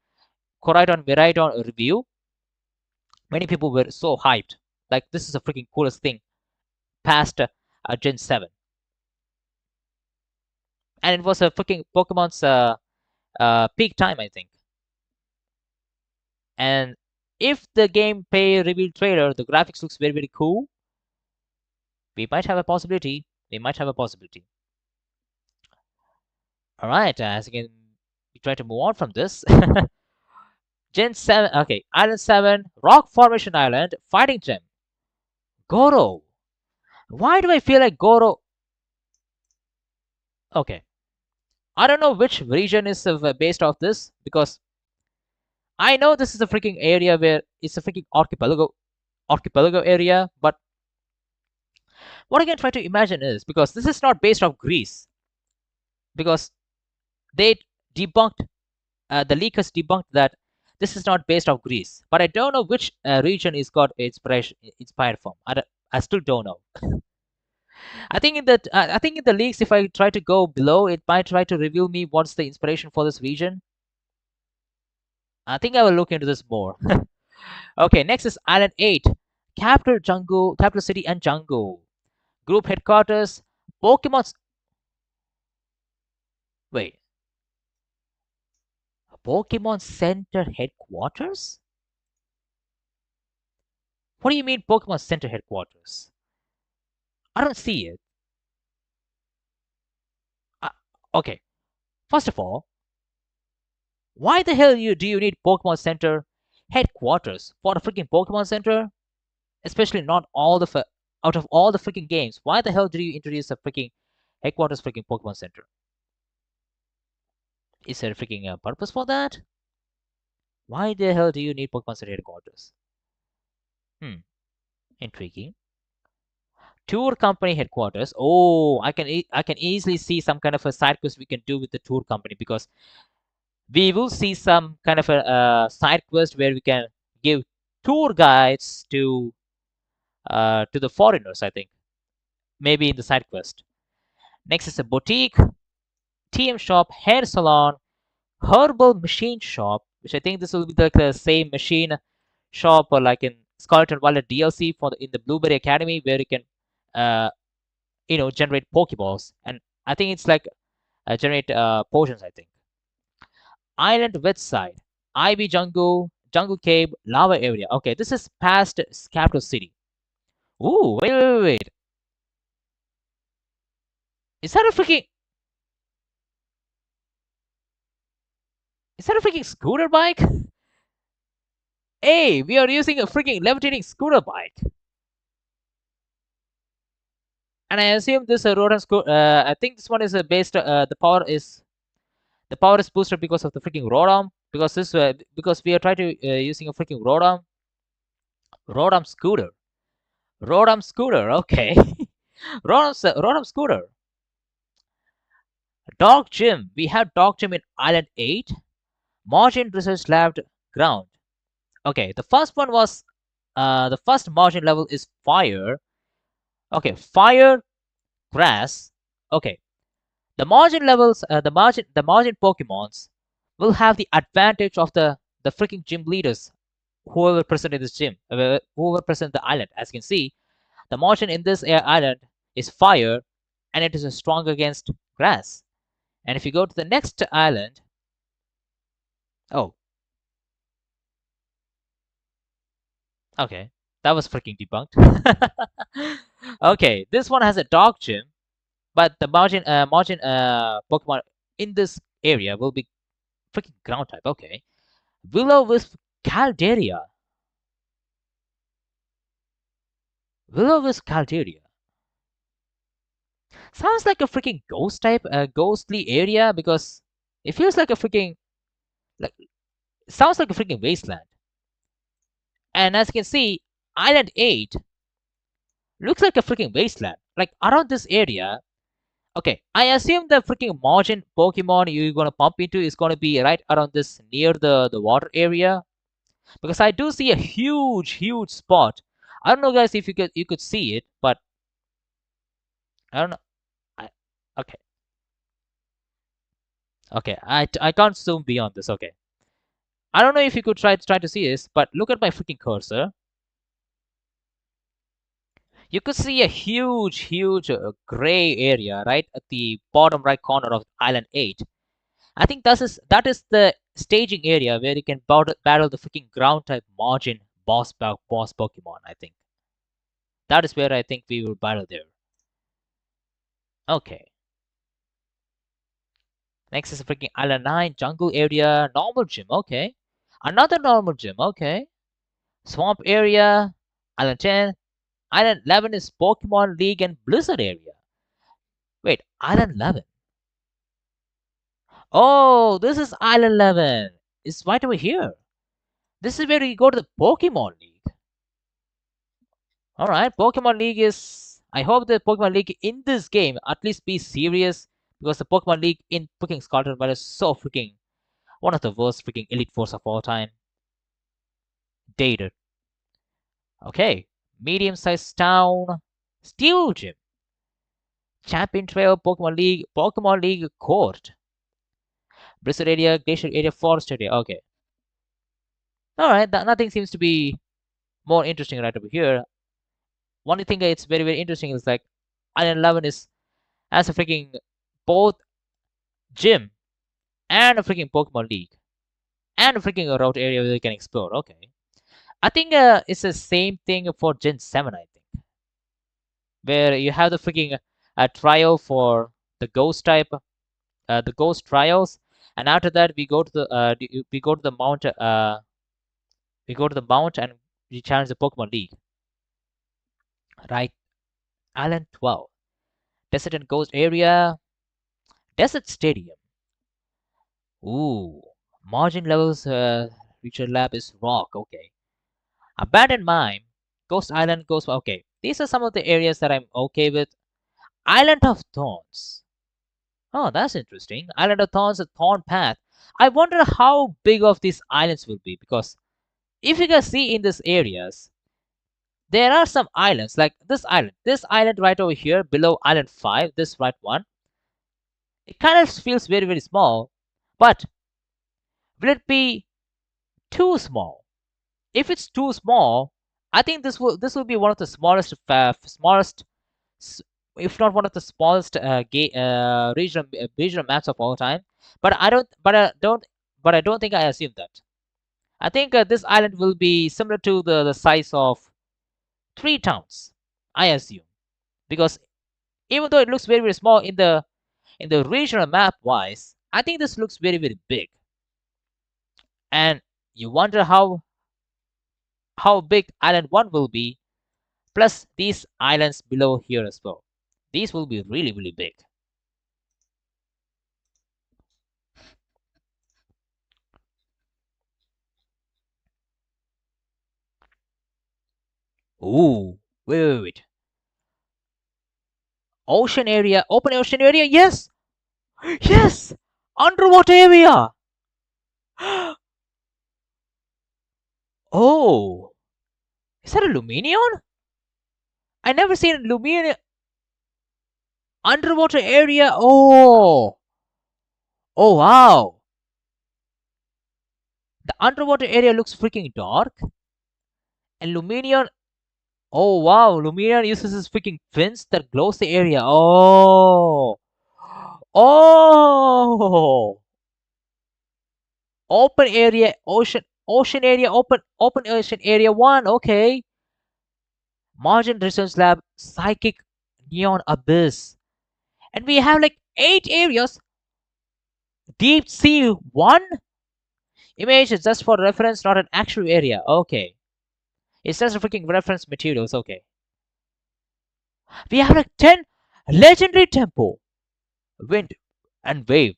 Speaker 1: Koraidon Miraidon review, many people were so hyped. Like this is the freaking coolest thing past Gen 7. And it was a freaking Pokemon's peak time, I think. And if the gameplay reveal trailer, the graphics looks very cool, we might have a possibility. We might have a possibility. All right, as again, we try to move on from this. Gen 7, okay, Island 7, Rock Formation Island, Fighting Gem, Goro. Why do I feel like Goro? Okay, I don't know which region is based off this because I know this is a freaking area where it's a freaking archipelago area, but what I can try to imagine is because this is not based off Greece, because they debunked the leakers debunked that this is not based off Greece. But I don't know which region is got inspired from. I still don't know. I think in the leaks, if I try to go below, it might try to reveal me what's the inspiration for this region. I think I will look into this more. Okay, next is Island 8, capital city and jungle, group headquarters, Pokemon's. Wait, Pokemon Center headquarters? What do you mean Pokemon Center headquarters? I don't see it. Uh, okay, first of all, why the hell do you need Pokemon Center headquarters for the freaking Pokemon Center? Especially not all the out of all the freaking games, why the hell did you introduce a freaking headquarters freaking Pokemon Center? Is there a freaking purpose for that? Why the hell do you need Pokemon Center headquarters? Hmm. Intriguing. Tour company headquarters. Oh, I can easily see some kind of a side quest we can do with the tour company, because we will see some kind of a side quest where we can give tour guides to the foreigners, I think. Maybe in the side quest. Next is a boutique, TM shop, hair salon, herbal machine shop, which I think this will be like the same machine shop or like in Scarlet and Violet DLC for in the Blueberry Academy, where you can uh, generate Pokeballs, and I think it's like generate potions, I think. Island website, Ivy Jungle, Jungle Cave, Lava Area. Okay, this is past capital city. Ooh, wait. Is that a freaking scooter bike? Hey, we are using a freaking levitating scooter bike. And I assume this rodent scooter. I think this one is based. The power is boosted because of the freaking Rodom. Because we are trying to using a freaking Rodom scooter. Rodom scooter. Okay. Rodom scooter. Dog gym. We have dog gym in Island 8. Margin research lab ground. Okay. The first one was the first margin level is fire. Okay. Fire, grass. Okay. The margin Pokemons will have the advantage of the freaking gym leaders, whoever present in this gym, whoever present the island. As you can see, the margin in this island is fire, and it is strong against grass. And if you go to the next island, oh, okay, that was freaking debunked. Okay, this one has a dog gym, but the margin Pokemon in this area will be freaking ground type. Okay. Will-O-Wisp Calderia. Will-O-Wisp Calderia. Sounds like a freaking ghost type, a ghostly area, because it feels like a freaking like sounds like a freaking wasteland. And as you can see, Island 8 looks like a freaking wasteland. Like around this area. Okay, I assume the freaking margin Pokemon you're gonna pump into is gonna be right around this near the water area. Because I do see a huge spot. I don't know guys if you could see it, but I don't know. I, okay. Okay, I can't zoom beyond this. Okay. I don't know if you could try to see this, but look at my freaking cursor. You could see a huge gray area right at the bottom right corner of Island 8. I think that is the staging area where you can battle the freaking ground type margin boss Pokemon. I think that is where I think we will battle there. Okay. Next is freaking Island 9 jungle area normal gym. Okay. Another normal gym. Okay. Swamp area. Island 10. Island 11 is Pokemon League and Blizzard area. Wait, Island 11. Oh, this is Island 11. It's right over here. This is where you go to the Pokemon League. Alright, Pokemon League is... I hope the Pokemon League in this game at least be serious, because the Pokemon League in freaking Scarlet and Violet is so freaking... one of the worst freaking Elite Fours of all time. Dated. Okay, medium-sized town. Steel Gym. Champion Trail, Pokemon League Court. Blizzard area, Glacier area, Forest area. Okay. Alright, nothing seems to be more interesting right over here. One thing that's very interesting is like Island 11 is as a freaking both gym and a freaking Pokemon League and a freaking route area where you can explore. Okay. I think it's the same thing for Gen 7, I think. Where you have the freaking trial for the ghost type, the ghost trials, and after that we go to the mount and we challenge the Pokemon League. Right. Island 12. Desert and Ghost area. Desert Stadium. Ooh. Margin levels feature lab is rock. Okay. Abandoned mine. Ghost Island, Ghost. Okay, these are some of the areas that I'm okay with. Island of Thorns. Oh, that's interesting. Island of Thorns, a thorn path. I wonder how big of these islands will be, because if you can see in these areas, there are some islands like this island right over here below Island 5, this right one. It kind of feels very, very small, but will it be too small? If it's too small, I think this will be one of the smallest, s- if not one of the smallest regional maps of all time. But I don't think I assume that. I think this island will be similar to the size of 3 towns. I assume, because even though it looks very, very small in the regional map wise, I think this looks very, very big. And you wonder how big Island 1 will be, plus these islands below here as well. These will be really, really big. Ooh, wait. Ocean area, open ocean area, yes! Yes! Underwater area! Oh, is that a Luminion? I never seen a Luminion underwater area. Oh wow. The underwater area looks freaking dark. And Luminion, oh wow, Luminion uses his freaking fins that glows the area. Oh, open area, ocean area, open ocean area 1. Okay. Margin Research Lab, Psychic Neon Abyss. And we have like 8 areas. Deep Sea 1? Image is just for reference, not an actual area. Okay. It's just a freaking reference materials. Okay. We have like 10 legendary tempo. Wind and wave.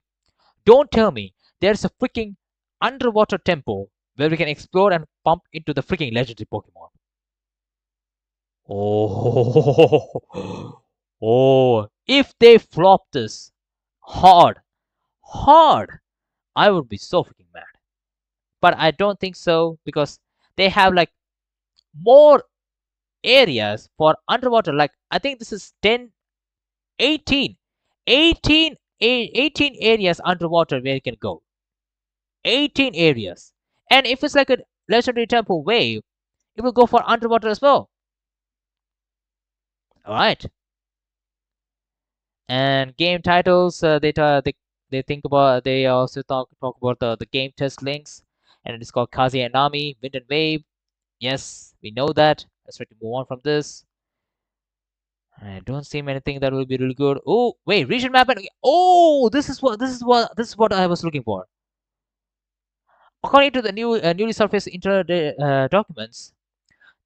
Speaker 1: Don't tell me there's a freaking underwater tempo where we can explore and pump into the freaking legendary Pokemon. Oh, oh, if they flop this hard, I would be so freaking mad. But I don't think so, because they have like more areas for underwater. Like, I think this is 10, 18, 18 areas underwater where you can go. 18 areas. And if it's like a legendary temple wave, it will go for underwater as well. All right. And game titles, they think about, they also talk about the game test links, and it's called Kazi and Nami, Wind and Wave. Yes, we know that. Let's try to move on from this. I don't see anything that will be really good. Oh wait, region map and oh, this is what I was looking for. According to the newly surfaced documents,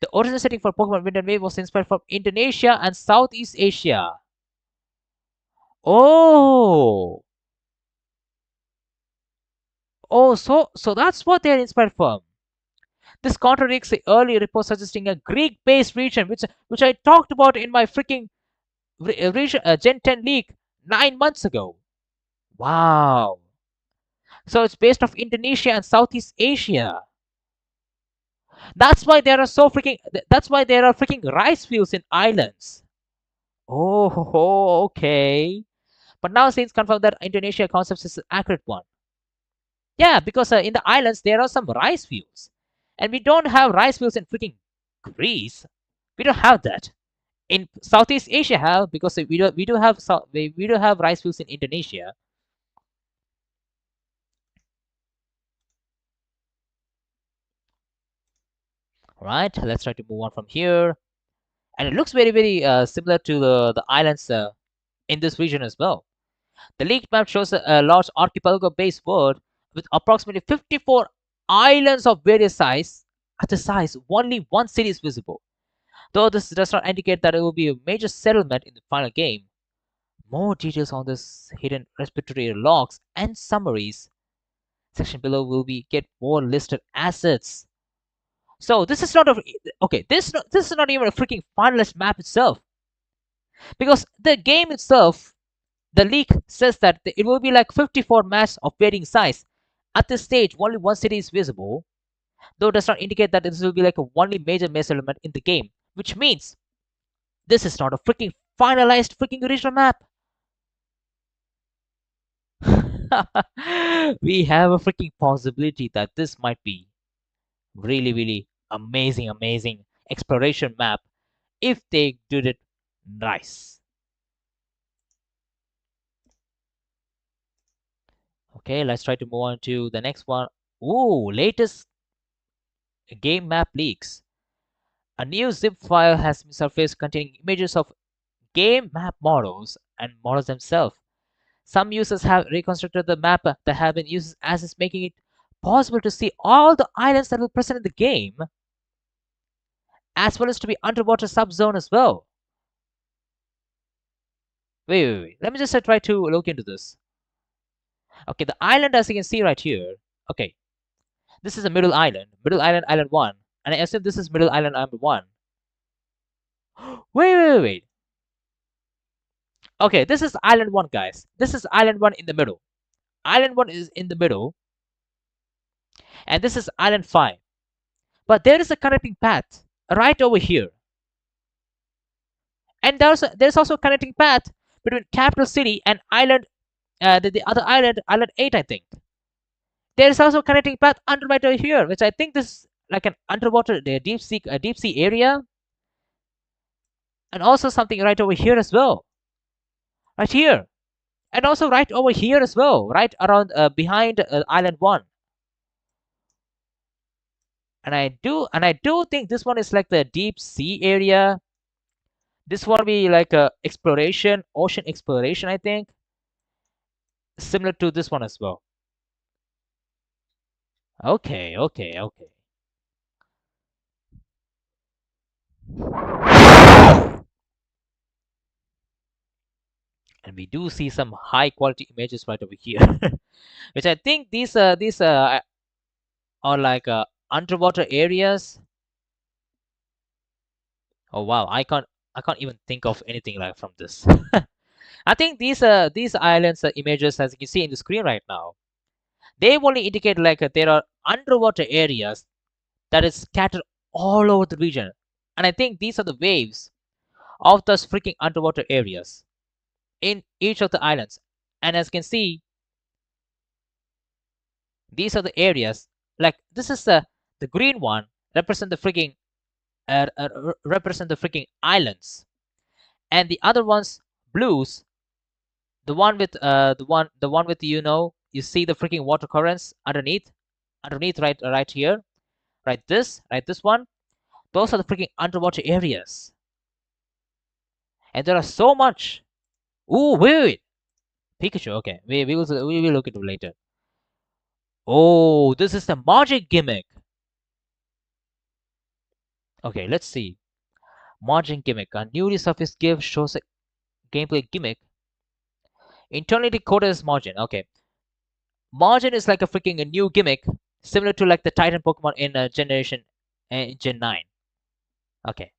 Speaker 1: the original setting for Pokemon Wind and Wave was inspired from Indonesia and Southeast Asia. Oh, so that's what they're inspired from. This contradicts the early report suggesting a Greek-based region, which I talked about in my freaking region Gen 10 leak 9 months ago. Wow. So it's based off Indonesia and Southeast Asia. That's why there are so freaking. That's why there are freaking rice fields in islands. Oh, okay. But now since confirmed that Indonesia concept is an accurate one. Yeah, because in the islands there are some rice fields, and we don't have rice fields in freaking Greece. We don't have that. In Southeast Asia, have, because we do have rice fields in Indonesia. All right, let's try to move on from here. And it looks very, very similar to the islands in this region as well. The leaked map shows a large archipelago-based world with approximately 54 islands of various size. At the size, only one city is visible. Though this does not indicate that it will be a major settlement in the final game. More details on this hidden respiratory logs and summaries section below will be get more listed assets. So this is not a okay. This is not even a freaking finalized map itself, because the game itself, the leak says that it will be like 54 maps of varying size. At this stage, only one city is visible, though it does not indicate that this will be like a only major maze element in the game, which means this is not a freaking finalized freaking original map. We have a freaking possibility that this might be really, really amazing exploration map if they did it nice. Okay, let's try to move on to the next one. Ooh, latest game map leaks. A new zip file has been surfaced containing images of game map models and models themselves. Some users have reconstructed the map that have been used as is making it possible to see all the islands that were present in the game, as well as to be underwater subzone as well. Wait. Let me just try to look into this. Okay, the island as you can see right here. Okay, this is a middle island, island 1. And I assume this is middle island, island 1. Wait. Okay, this is island 1, guys. This is island 1 in the middle. Island 1 is in the middle. And this is island 5. But there is a connecting path right over here. And there's also a connecting path between capital city and island, the other island, island 8, I think. There is also a connecting path under right over here, which I think this is like an underwater deep sea area, and also something right over here as well, right here, and also right over here as well, right around behind island 1. And I do think this one is like the deep sea area. This one will be like a exploration, ocean exploration, I think, similar to this one as well. Okay. And we do see some high quality images right over here, which I think these are like underwater areas. Oh wow, I can't even think of anything like from this. I think these islands images, as you can see in the screen right now, they only indicate like there are underwater areas that is scattered all over the region, and I think these are the waves of those freaking underwater areas in each of the islands. And as you can see, these are the areas. Like this is the green one represent the freaking represent the freaking islands, and the other ones blues, the one with you see the freaking water currents underneath right here, right this one. Those are the freaking underwater areas, and there are so much. Ooh, wait. Pikachu. Okay, we will look into it later. Oh, this is the magic gimmick. Okay, let's see. Margin gimmick. A newly surfaced GIF shows a gameplay gimmick internally decoded as margin. Okay, margin is like a freaking a new gimmick, similar to like the Titan Pokemon in Gen 9. Okay,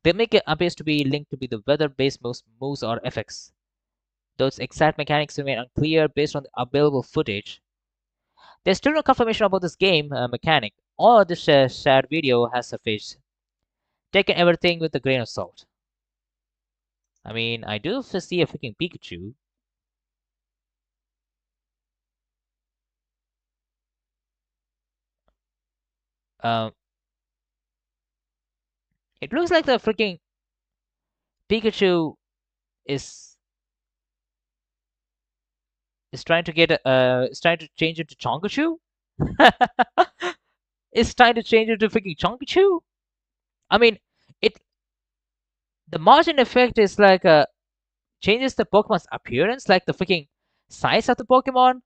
Speaker 1: the gimmick appears to be linked to be the weather-based moves or effects. Though its exact mechanics remain unclear based on the available footage. There's still no confirmation about this game mechanic, or this shared video has surfaced. Taking everything with a grain of salt. I mean, I do see a freaking Pikachu. Um, it looks like the freaking Pikachu is trying to is trying to change it to Chonkachu. It's trying to change it to freaking Chonkachu. I mean, it the margin effect is like changes the Pokemon's appearance, like the freaking size of the Pokemon.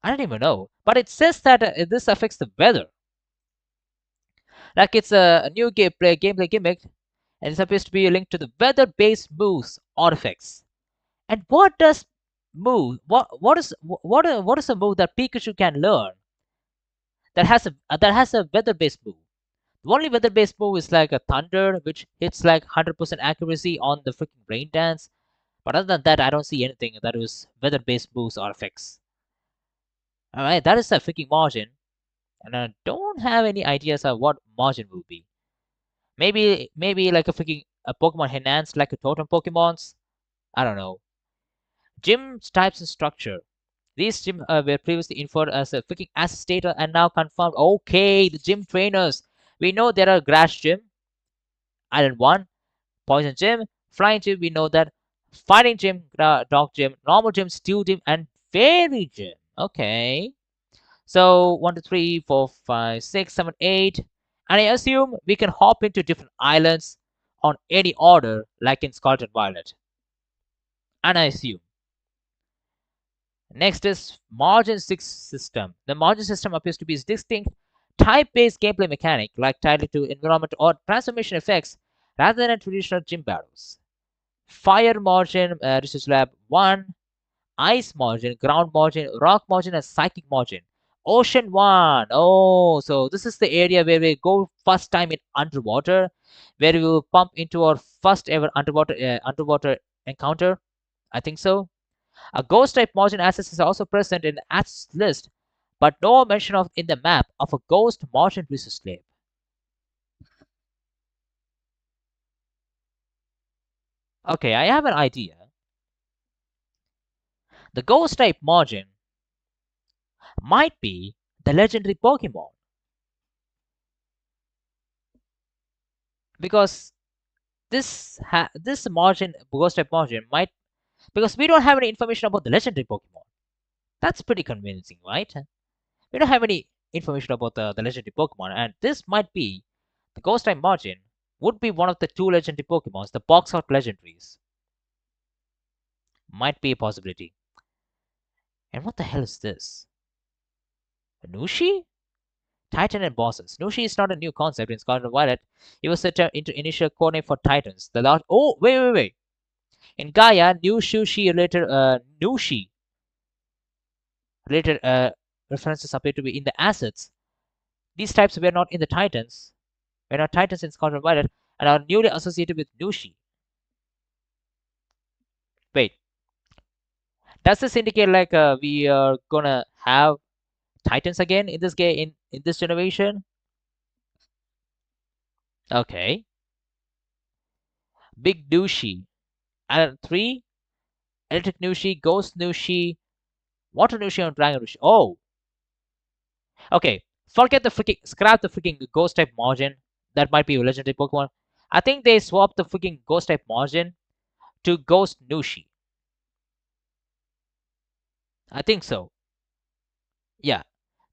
Speaker 1: I don't even know, but it says that this affects the weather. Like it's a new gameplay gimmick, and it's supposed to be linked to the weather-based moves artifacts. And what does move? What is a move that Pikachu can learn that has a weather-based move. The only weather-based move is like a thunder, which hits like 100% accuracy on the freaking rain dance. But other than that, I don't see anything that is weather-based moves or effects. All right, that is a freaking margin, and I don't have any ideas of what margin will be. Maybe like a Pokemon enhanced like a totem Pokemon's. I don't know. Gym types and structure. These gym were previously inferred as a freaking assist data and now confirmed. Okay, the gym trainers. We know there are grass gym, Island 1, poison gym, flying gym. We know that fighting gym, dog gym, normal gym, steel gym, and fairy gym. Okay. So 1, 2, 3, 4, 5, 6, 7, 8. And I assume we can hop into different islands on any order like in Scarlet and Violet. And I assume. Next is Margin 6 system. The Margin system appears to be a distinct type-based gameplay mechanic like tied to environment or transformation effects rather than traditional gym battles. Fire Margin, Research Lab 1, Ice Margin, Ground Margin, Rock Margin, and Psychic Margin. Ocean 1. Oh, so this is the area where we go first time in underwater, where we will pump into our first ever underwater encounter. I think so. A ghost type margin access is also present in the access list, but no mention of in the map of a ghost margin research lab. Okay, I have an idea. The ghost type margin might be the legendary Pokemon because this margin ghost type margin might because we don't have any information about the legendary Pokemon. That's pretty convincing, right? We don't have any information about the legendary Pokemon, and this might be the ghost type margin would be one of the two legendary Pokemons, the box art legendaries. Might be a possibility. And what the hell is this? Nushi? Titan and bosses. Nushi is not a new concept in Scarlet and Violet. It was set into initial codename for Titans. The large. Oh, wait. In Gaia, Nushi related references appear to be in the assets. These types were not in the Titans. Were not Titans in Scarlet and Violet, and are newly associated with Nushi. Wait, does this indicate like we are gonna have Titans again in this game in this generation? Okay. Big Nushi. And 3, Electric Nushi, Ghost Nushi, Water Nushi, and Dragon Nushi. Oh, okay. Forget the freaking, scrap the freaking Ghost type margin. That might be a legendary Pokemon. I think they swapped the freaking Ghost type margin to Ghost Nushi. I think so. Yeah.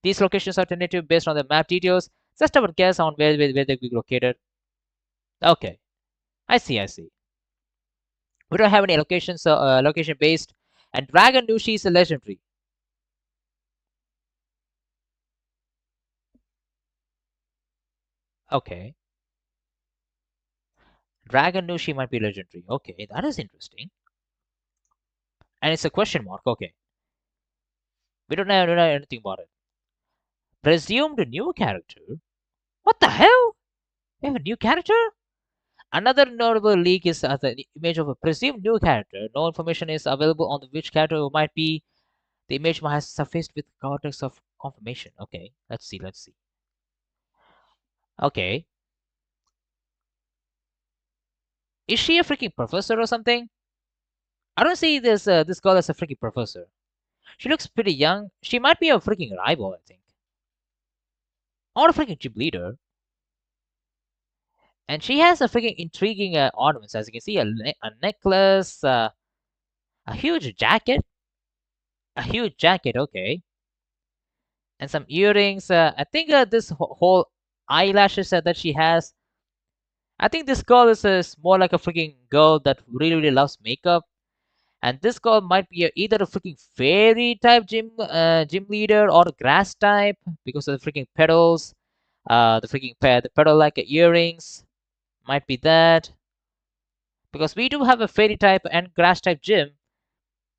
Speaker 1: These locations are tentative based on the map details. Just our guess on where they be located. Okay. I see. We don't have any locations, location based. And Dragon Nushi is a legendary. Okay. Dragon Nushi might be legendary. Okay, that is interesting. And it's a question mark. Okay. We don't know anything about it. Presumed new character? What the hell? We have a new character? Another notable leak is the image of a presumed new character. No information is available on which character might be. The image has surfaced with context of confirmation. Okay, let's see. Okay. Is she a freaking professor or something? I don't see this girl as a freaking professor. She looks pretty young. She might be a freaking rival, I think. Or a freaking gym leader. And she has a freaking intriguing ornaments, as you can see, a necklace, a huge jacket, okay, and some earrings. I think this whole eyelashes that she has. I think this girl is more like a freaking girl that really loves makeup. And this girl might be either a freaking fairy type gym leader or a grass type because of the freaking petals, the petal like earrings might be that. Because we do have a fairy type and grass type gym.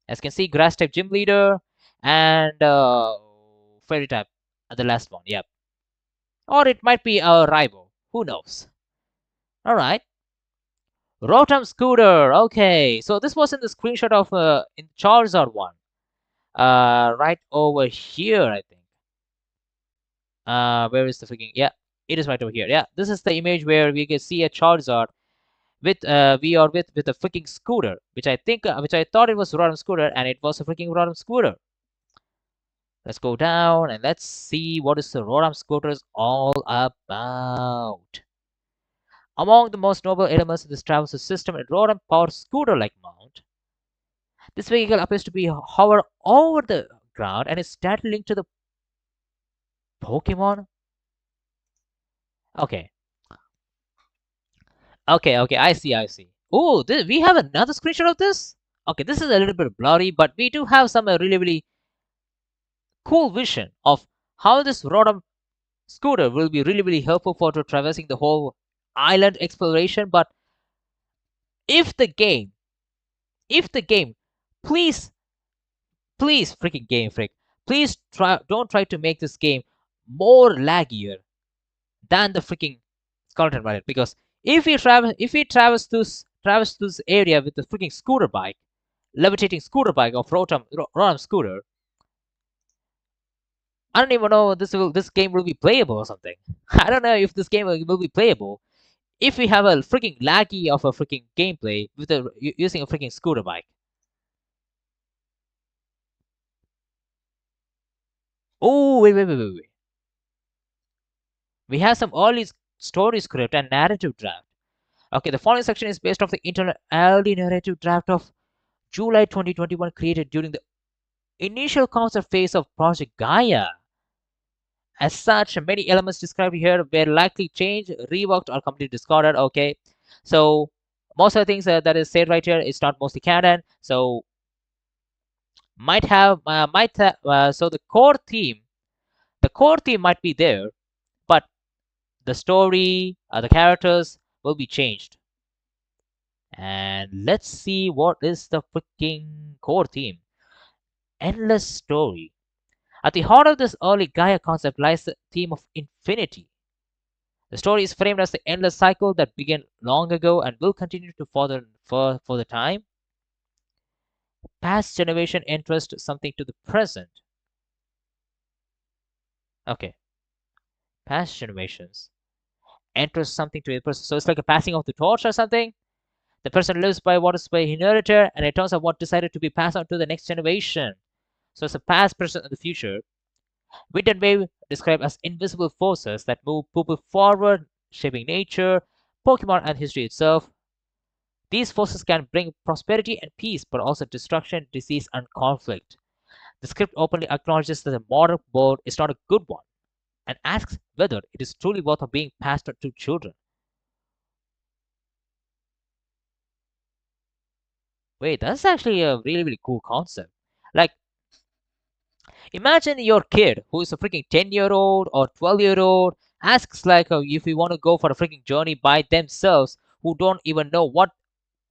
Speaker 1: As you can see, grass type gym leader and fairy type. The last one, yep. Or it might be a rival. Who knows? All right. Rotom Scooter. Okay, so this was in the screenshot of in Charizard one. Right over here, I think. Where is the freaking? Yeah, it is right over here. Yeah, this is the image where we can see a Charizard with with a freaking scooter, which I thought it was Rotom Scooter, and it was a freaking Rotom Scooter. Let's go down and let's see what is the Rotom Scooters all about. Among the most noble elements in this travel system, a Rotom powered scooter-like mount. This vehicle appears to be hover over the ground and is directly linked to the Pokemon. Okay, okay. I see. Oh, we have another screenshot of this. Okay, this is a little bit blurry, but we do have some really cool vision of how this Rotom scooter will be really helpful for traversing the whole island exploration. But if the game, if the game, please, please, freaking Game Freak, please don't try to make this game more laggier than the freaking Scarlet and Violet, because if we traverse this area with the freaking scooter bike, levitating scooter bike of Rotom scooter, I don't even know this game will be playable or something. I don't know if this game will be playable if we have a freaking laggy of a freaking gameplay with using a freaking scooter bike. Oh, wait. We have some early story script and narrative draft. Okay, the following section is based off the internal early narrative draft of July 2021, created during the initial concept phase of Project Gaia. As such, many elements described here were likely changed, reworked, or completely discarded. Okay, so most of the things that is said right here is not mostly canon. So so the core theme might be there, but the story, the characters will be changed. And let's see what is the freaking core theme. Endless story. At the heart of this early Gaia concept lies the theme of infinity. The story is framed as the endless cycle that began long ago and will continue to for the time. Past generation entrust something to the present. Okay, past generations entrust something to the present. So it's like a passing of the torch or something. The person lives by what is by inherited, and it turns out what decided to be passed on to the next generation. So it's a past, present, and the future. Wind and wave described as invisible forces that move people forward, shaping nature, Pokemon, and history itself. These forces can bring prosperity and peace, but also destruction, disease, and conflict. The script openly acknowledges that the modern world is not a good one and asks whether it is truly worth being passed on to children. Wait, that's actually a really cool concept. Like, imagine your kid who is a freaking 10-year-old or 12-year-old asks like if you want to go for a freaking journey by themselves, who don't even know what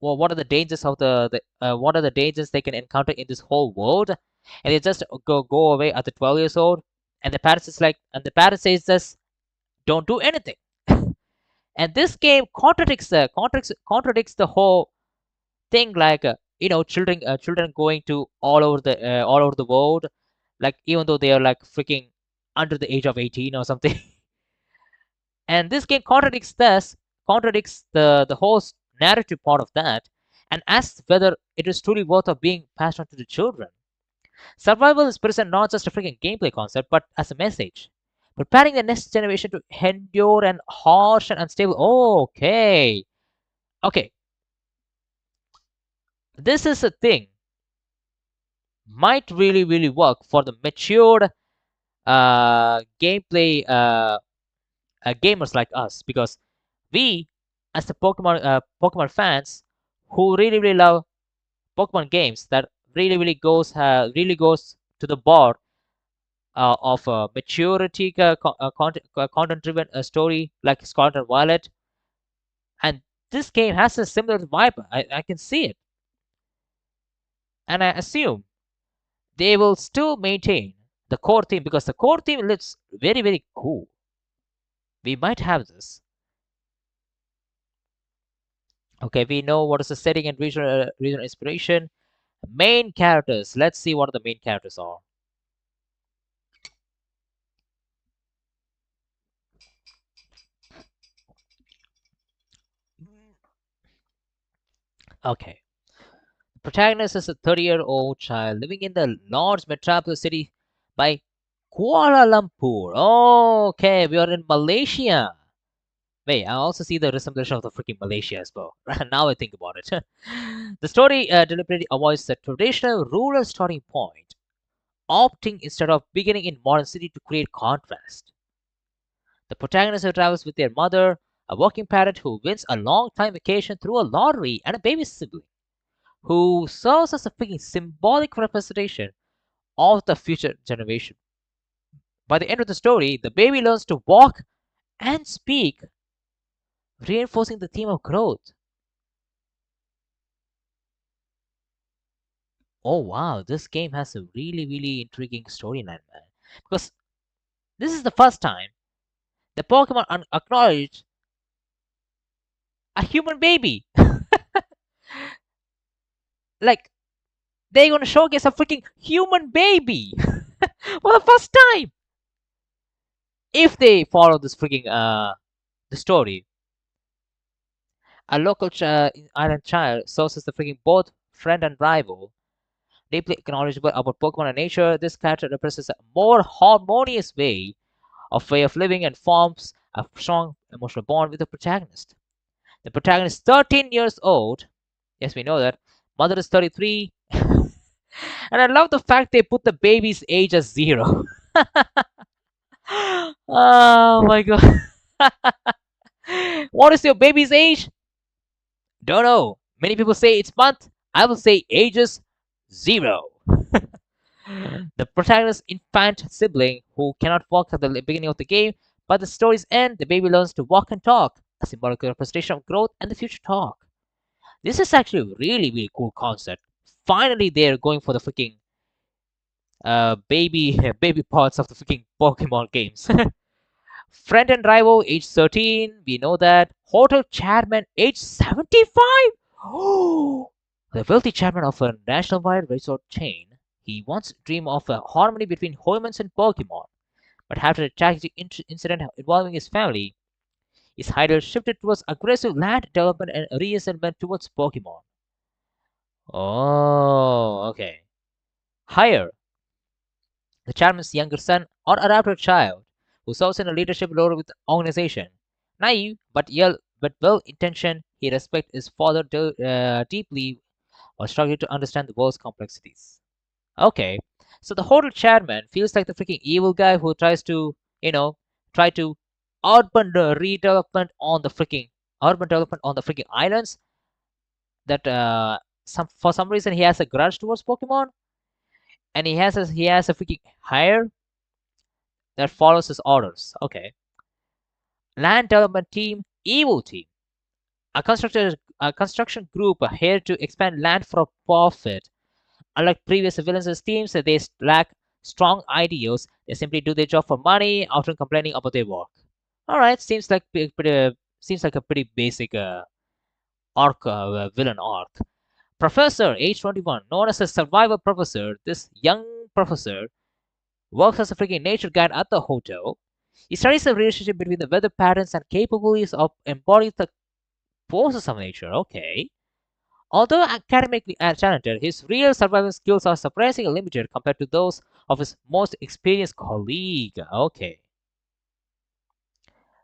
Speaker 1: are the dangers of what are the dangers they can encounter in this whole world, and they just go away at the 12 years old, and the parents says this, don't do anything. And this game contradicts the whole thing, like children going to all over the world, like even though they are like freaking under the age of 18 or something. And this game contradicts the whole narrative part of that, and asks whether it is truly worth of being passed on to the children. Survival is present not just a freaking gameplay concept, but as a message, preparing the next generation to endure and harsh and unstable. Oh, okay, this is a thing might really work for the matured gameplay gamers like us, because we, as the Pokemon fans who really love Pokemon games, that really goes to the bar of maturity content driven story like Scarlet and Violet, and this game has a similar vibe. I can see it, and I assume they will still maintain The core theme, because the core theme looks very, very cool. We might have this. Okay, we know what is the setting and regional inspiration. Main characters. Let's see what the main characters are. Okay. The protagonist is a 30-year-old child living in the large metropolis city by Kuala Lumpur. Okay, we are in Malaysia. Wait, I also see the resemblance of the freaking Malaysia as well. Now I think about it. The story deliberately avoids the traditional rural starting point, opting instead of beginning in modern city to create contrast. The protagonist who travels with their mother, a working parent who wins a long time vacation through a lottery, and a baby sibling who serves as a freaking symbolic representation of the future generation. By the end of the story, the baby learns to walk and speak, reinforcing the theme of growth. Oh wow, this game has a really, really intriguing storyline, man. Because this is the first time the Pokemon acknowledged a human baby. Like, they're gonna showcase a freaking human baby for the first time. If they follow this freaking the story, a local island child serves as the freaking both friend and rival. Deeply knowledgeable about Pokemon and nature, this character represents a more harmonious way of living and forms a strong emotional bond with the protagonist. The protagonist is 13 years old. Yes, we know that. Mother is 33. And I love the fact they put the baby's age as 0. Oh my god. What is your baby's age? Don't know. Many people say it's month. I will say ages 0. The protagonist's infant sibling who cannot walk at the beginning of the game, but the story's end, the baby learns to walk and talk, a symbolic representation of growth and the future talk. This is actually a really, really cool concept. Finally, they're going for the freaking baby baby parts of the freaking Pokemon games. Friend and rival, age 13. We know that. Hotel chairman, age 75. Oh, the wealthy chairman of a nationwide resort chain. He once dreamed of a harmony between humans and Pokemon, but after a tragic incident involving his family, his ideal shifted towards aggressive land development and reassignment towards Pokemon. Oh, okay. Higher, the chairman's younger son or adopted child, who serves in a leadership role with the organization. Naive but well-intentioned, he respects his father deeply while struggling to understand the world's complexities. Okay, so the hotel chairman feels like the freaking evil guy who tries to, try to urban redevelopment on the freaking urban development on the freaking islands. That some for some reason he has a grudge towards Pokemon, and he has a freaking hire that follows his orders. Okay, land development team, evil team, a construction group here to expand land for profit. Unlike previous villains teams, they lack strong ideals. They simply do their job for money, often complaining about their work. All right, seems like a pretty basic villain arc. Professor, age 21, known as a survival professor, this young professor works as a freaking nature guide at the hotel. He studies the relationship between the weather patterns and capabilities of embodying the forces of nature. Okay. Although academically talented, his real survival skills are surprisingly limited compared to those of his most experienced colleague. Okay.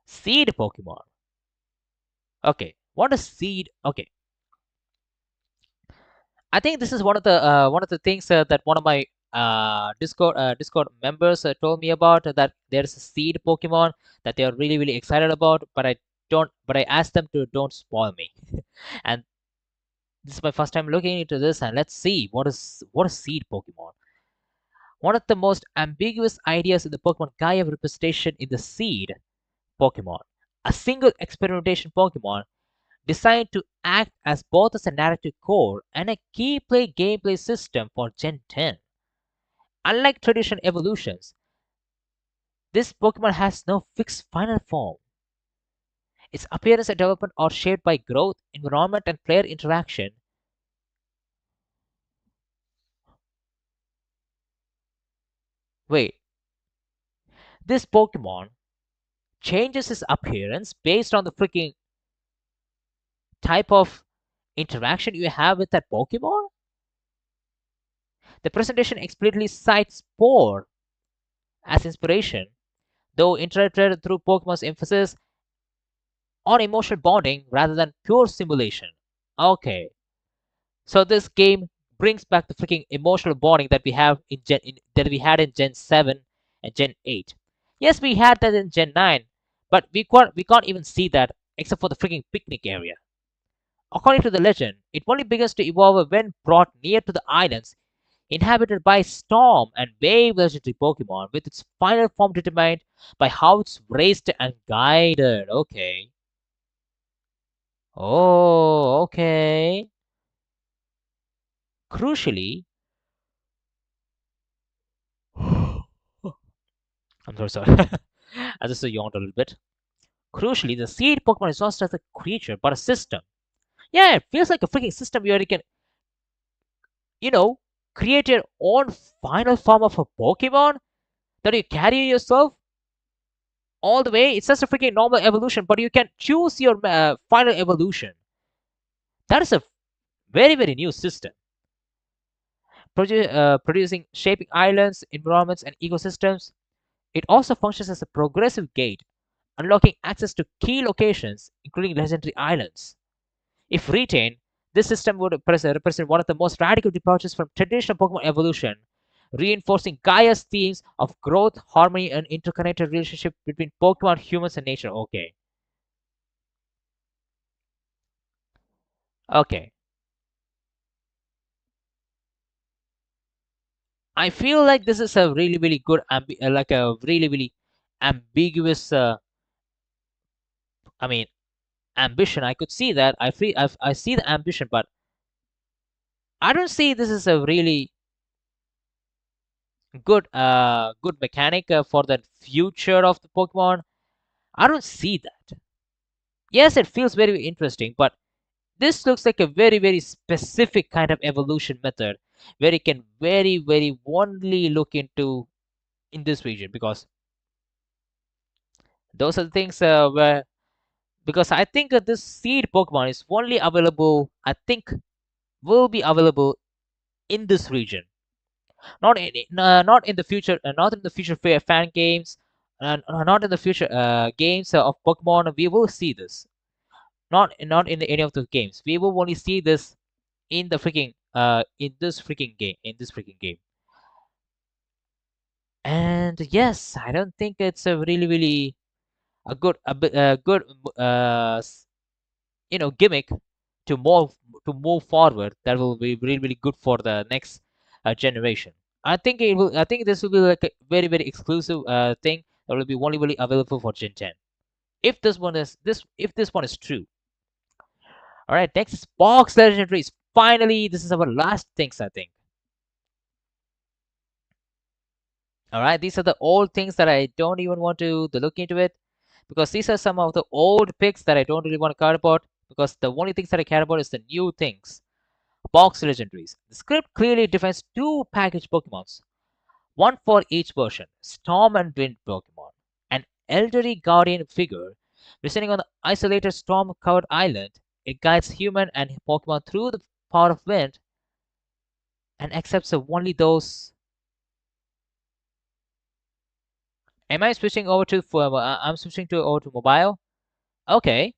Speaker 1: Seed Pokemon. Okay. What is seed? Okay. I think this is one of the things that one of my Discord members told me about, that there's a seed Pokemon that they are really, really excited about, but I asked them to don't spoil me. And this is my first time looking into this, and let's see what is seed Pokemon. One of the most ambiguous ideas in the Pokemon Gaia representation in the seed Pokemon, a single experimentation Pokemon designed to act as both as a narrative core and a key gameplay system for Gen 10. Unlike traditional evolutions, this Pokemon has no fixed final form. Its appearance and development are shaped by growth, environment, and player interaction. Wait, this Pokemon changes its appearance based on the freaking type of interaction you have with that Pokemon? The presentation explicitly cites Spore as inspiration, though interpreted through Pokemon's emphasis on emotional bonding rather than pure simulation. Okay, so this game brings back the freaking emotional bonding that we have that we had in Gen 7 and Gen 8. Yes, we had that in Gen 9, but we can't even see that except for the freaking picnic area. According to the legend, it only begins to evolve when brought near to the islands inhabited by storm and wave legendary Pokemon, with its final form determined by how it's raised and guided. Okay. Oh, okay. Crucially, I'm so sorry. I just yawned a little bit. Crucially, the seed Pokemon is not just a creature, but a system. Yeah, it feels like a freaking system where you can, you know, create your own final form of a Pokemon that you carry yourself all the way. It's just a freaking normal evolution, but you can choose your final evolution. That is a very, very new system. Producing, shaping islands, environments, and ecosystems. It also functions as a progressive gate, unlocking access to key locations, including legendary islands. If retained, this system would represent one of the most radical departures from traditional Pokemon evolution, reinforcing Gaia's themes of growth, harmony, and interconnected relationship between Pokemon, humans, and nature. Okay. Okay. I feel like this is a really, really good, like a really, really ambiguous, I mean, ambition. I could see that. I see the ambition, but I don't see this is a really good mechanic for the future of the Pokemon. I don't see that. Yes, it feels very interesting, but this looks like a very, very specific kind of evolution method where it can very, very only look into in this region, because those are the things where, because I think this seed Pokemon is only available, I think will be available in this region, not in the future, not in the future fan games, not in the future games of Pokemon. We will see this, not in any of the games. We will only see this in the freaking in this freaking game. And yes, I don't think it's a really, really a good gimmick to move forward, that will be really, really good for the next generation. I think this will be like a very, very exclusive thing that will be only really available for Gen 10. If this one is true. All right, next is box legendaries. Finally, this is our last things, I think. All right, these are the old things that I don't even want to look into it, because these are some of the old picks that I don't really want to care about, because the only things that I care about is the new things. Box legendaries. The script clearly defines two package Pokemons, one for each version: Storm and Wind Pokemon. An elderly guardian figure residing on the isolated storm covered island. It guides human and Pokemon through the power of wind and accepts only those. Am I switching over to I'm switching to over to mobile? Okay.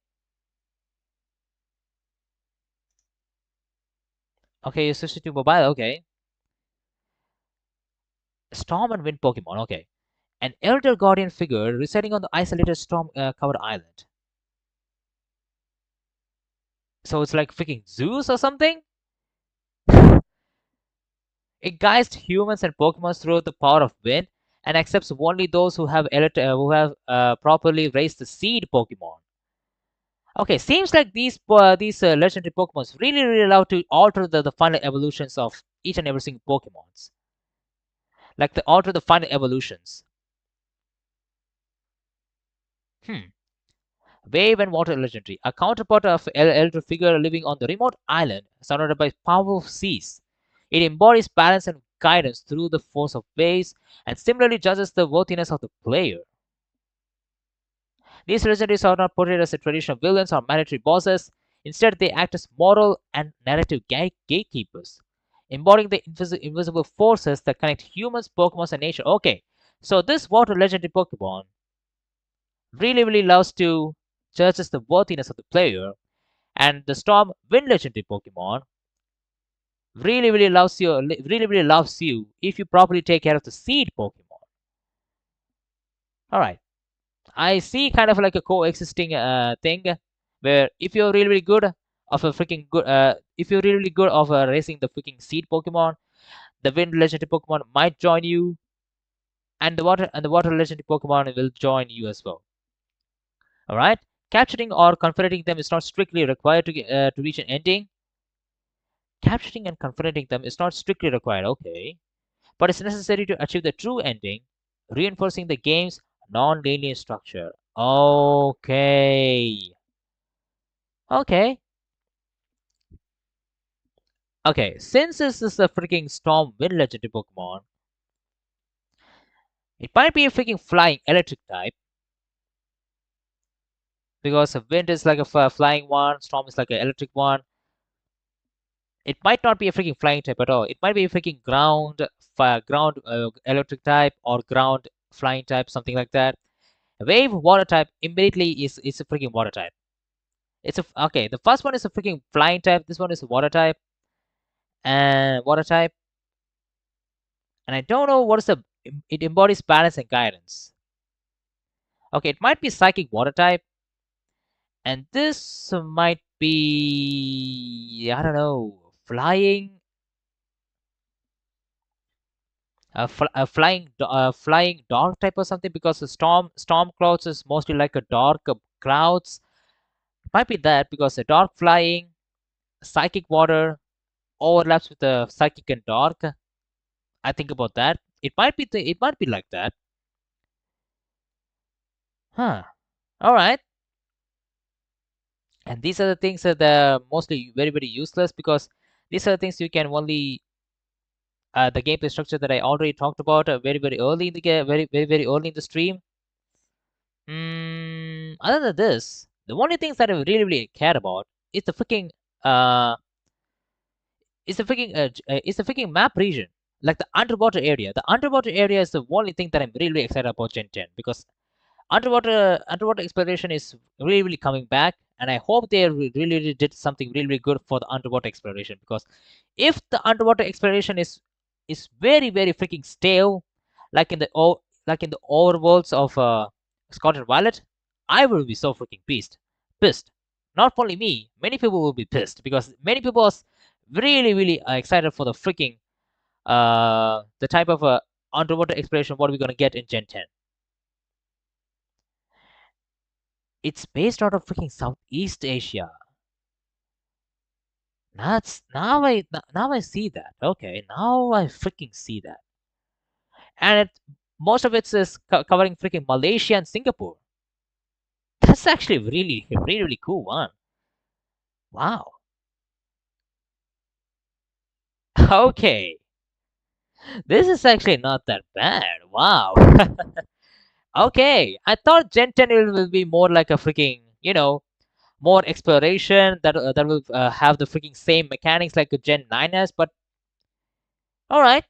Speaker 1: Okay, you're switching to mobile. Okay. Storm and Wind Pokemon. Okay. An elder guardian figure residing on the isolated storm covered island. So it's like freaking Zeus or something? It guides humans and Pokemon through the power of wind and accepts only those who have properly raised the seed Pokemon. Okay, seems like these legendary Pokemons really, really allow to alter the final evolutions of each and every single Pokemons. like the alter the final evolutions. Hmm. Wave and water legendary, a counterpart of elder figure living on the remote island surrounded by powerful seas. It embodies balance and guidance through the force of waves and similarly judges the worthiness of the player. These legendaries are not portrayed as traditional villains or mandatory bosses. Instead, they act as moral and narrative gatekeepers, embodying the invisible forces that connect humans, Pokemon, and nature. Okay, so this water legendary Pokemon really loves to judges the worthiness of the player, and the Storm Wind legendary Pokemon really loves you if you properly take care of the Seed Pokemon. All right. I see kind of like a coexisting thing where if you're really good of a freaking good if you're really good of racing the freaking seed Pokemon, the wind legendary Pokemon might join you, and the water legendary Pokemon will join you as well. All right, capturing or confronting them is not strictly required to reach an ending. Capturing and confronting them is not strictly required, okay, but it's necessary to achieve the true ending, reinforcing the game's non-linear structure. Okay. Okay. Okay, since this is a freaking Storm Wind legendary Pokemon, it might be a freaking flying electric type because Wind is like a flying one, Storm is like an electric one. It might not be a freaking flying type at all. It might be a freaking ground electric type or ground flying type, something like that. Wave water type immediately is a freaking water type. It's a okay. The first one is a freaking flying type. This one is a water type, and I don't know what is the. It embodies balance and guidance. Okay, it might be psychic water type, and this might be I don't know flying flying dark type or something because the storm clouds is mostly like a dark clouds. Might be that because the dark flying psychic water overlaps with the psychic and dark. I think about that. It might be like that. Huh. All right. And these are the things that are mostly very useless because these are the things you can only the gameplay structure that I already talked about very early in the game, very early in the stream. Other than this, the only things that I really care about is the freaking uh is the freaking map region, like the underwater area. The underwater area is the only thing that I'm really excited about Gen 10 because underwater exploration is really coming back, and I hope they really did something really good for the underwater exploration because if the underwater exploration is very freaking stale like in the like in the overworlds of Scarlet Violet, I will be so freaking pissed. Not only me, many people will be pissed because many people are really excited for the freaking the type of underwater exploration what we're gonna get in Gen 10. It's based out of freaking Southeast Asia. That's now I see that. Okay, now I freaking see that. And most of it is covering freaking Malaysia and Singapore. That's actually really cool one. Wow. Okay, this is actually not that bad. Wow. Okay, I thought Gen 10 will be more like a freaking more exploration that will have the freaking same mechanics like a Gen 9 has, but all right.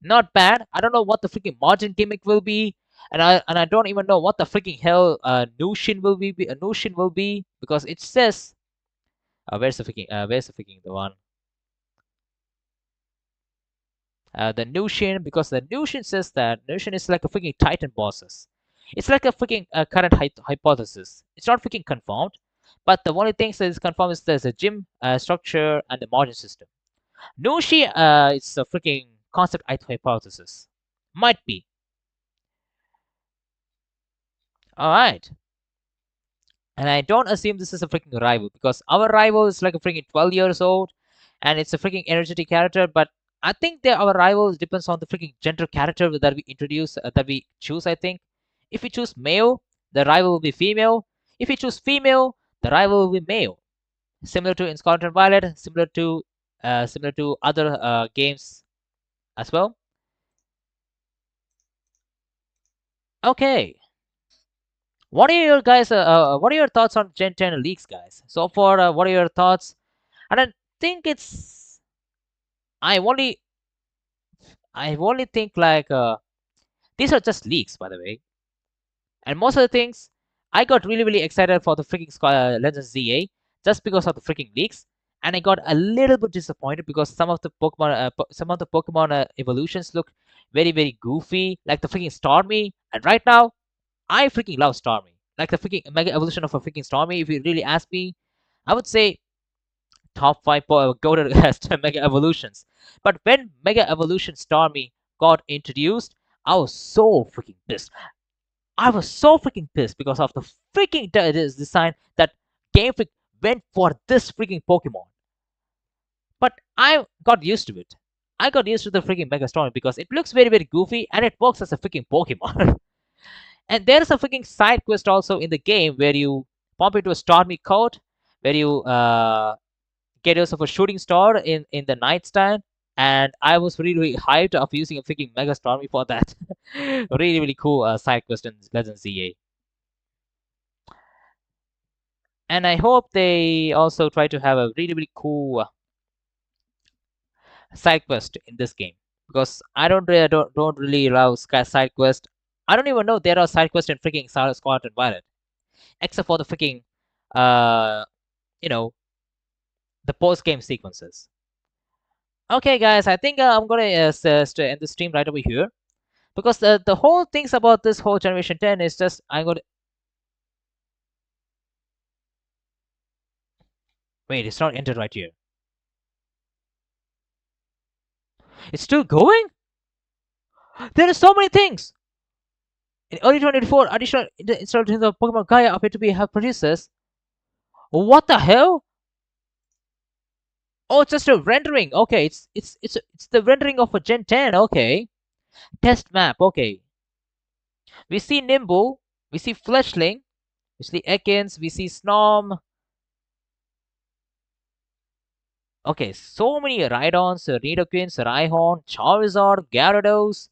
Speaker 1: Not bad. I don't know what the freaking margin gimmick will be, and I don't even know what the freaking hell Nushin will be. Nushin will be because it says where's the freaking the one the Nushin because the Nushin says that Nushin is like a freaking Titan bosses. It's like a freaking current hypothesis. It's not freaking confirmed, but the only thing that is confirmed is there's a gym structure and the margin system. Nushi it's a freaking concept hypothesis. Might be. All right. And I don't assume this is a freaking rival because our rival is like a freaking 12 years old and it's a freaking energetic character, but I think that our rival depends on the freaking gender character that we introduce, that we choose. I think if we choose male, the rival will be female. If we choose female, the rival will be male. Similar to in Scarlet and Violet, similar to other games as well. Okay, what are your thoughts on Gen 10 leaks, guys? So far, what are your thoughts? And I think it's I only I only think like these are just leaks, by the way. And most of the things, I got really excited for the freaking Legends ZA just because of the freaking leaks, and I got a little bit disappointed because some of the Pokemon evolutions look very goofy, like the freaking Stormy. And right now, I freaking love Stormy, like the freaking Mega Evolution of a freaking Stormy. If you really ask me, I would say top five go to Mega Evolutions. But when Mega Evolution Stormy got introduced, I was so freaking pissed. I was so freaking pissed because of the freaking design that Game Freak went for this freaking Pokemon. But I got used to it. I got used to the freaking Mega Storm because it looks very goofy and it works as a freaking Pokemon. And there's a freaking side quest also in the game where you pump into a Stormy coat, where you get yourself a shooting star in the nightstand. And I was really hyped of using a freaking Mega Stormy for that. Really cool side quest in Legends ZA. And I hope they also try to have a really cool side quest in this game because I don't really love side quest. I don't even know there are side quests in freaking Scarlet and Violet except for the freaking uh you know the post game sequences. Okay, guys, I think I'm gonna end the stream right over here because the whole things about this whole generation 10 is just I'm gonna wait. It's not entered right here. It's still going. There are so many things. In early 2024, additional installations of Pokemon Gaia appear to be have producers. What the hell? Oh, it's just a rendering. Okay, it's the rendering of a Gen 10. Okay, test map. Okay, we see Nimble, we see Fletchling, we see Ekans, we see Snom. Okay, so many Rhydons, Nidoqueens, Rhyhorn, Charizard, Gyarados,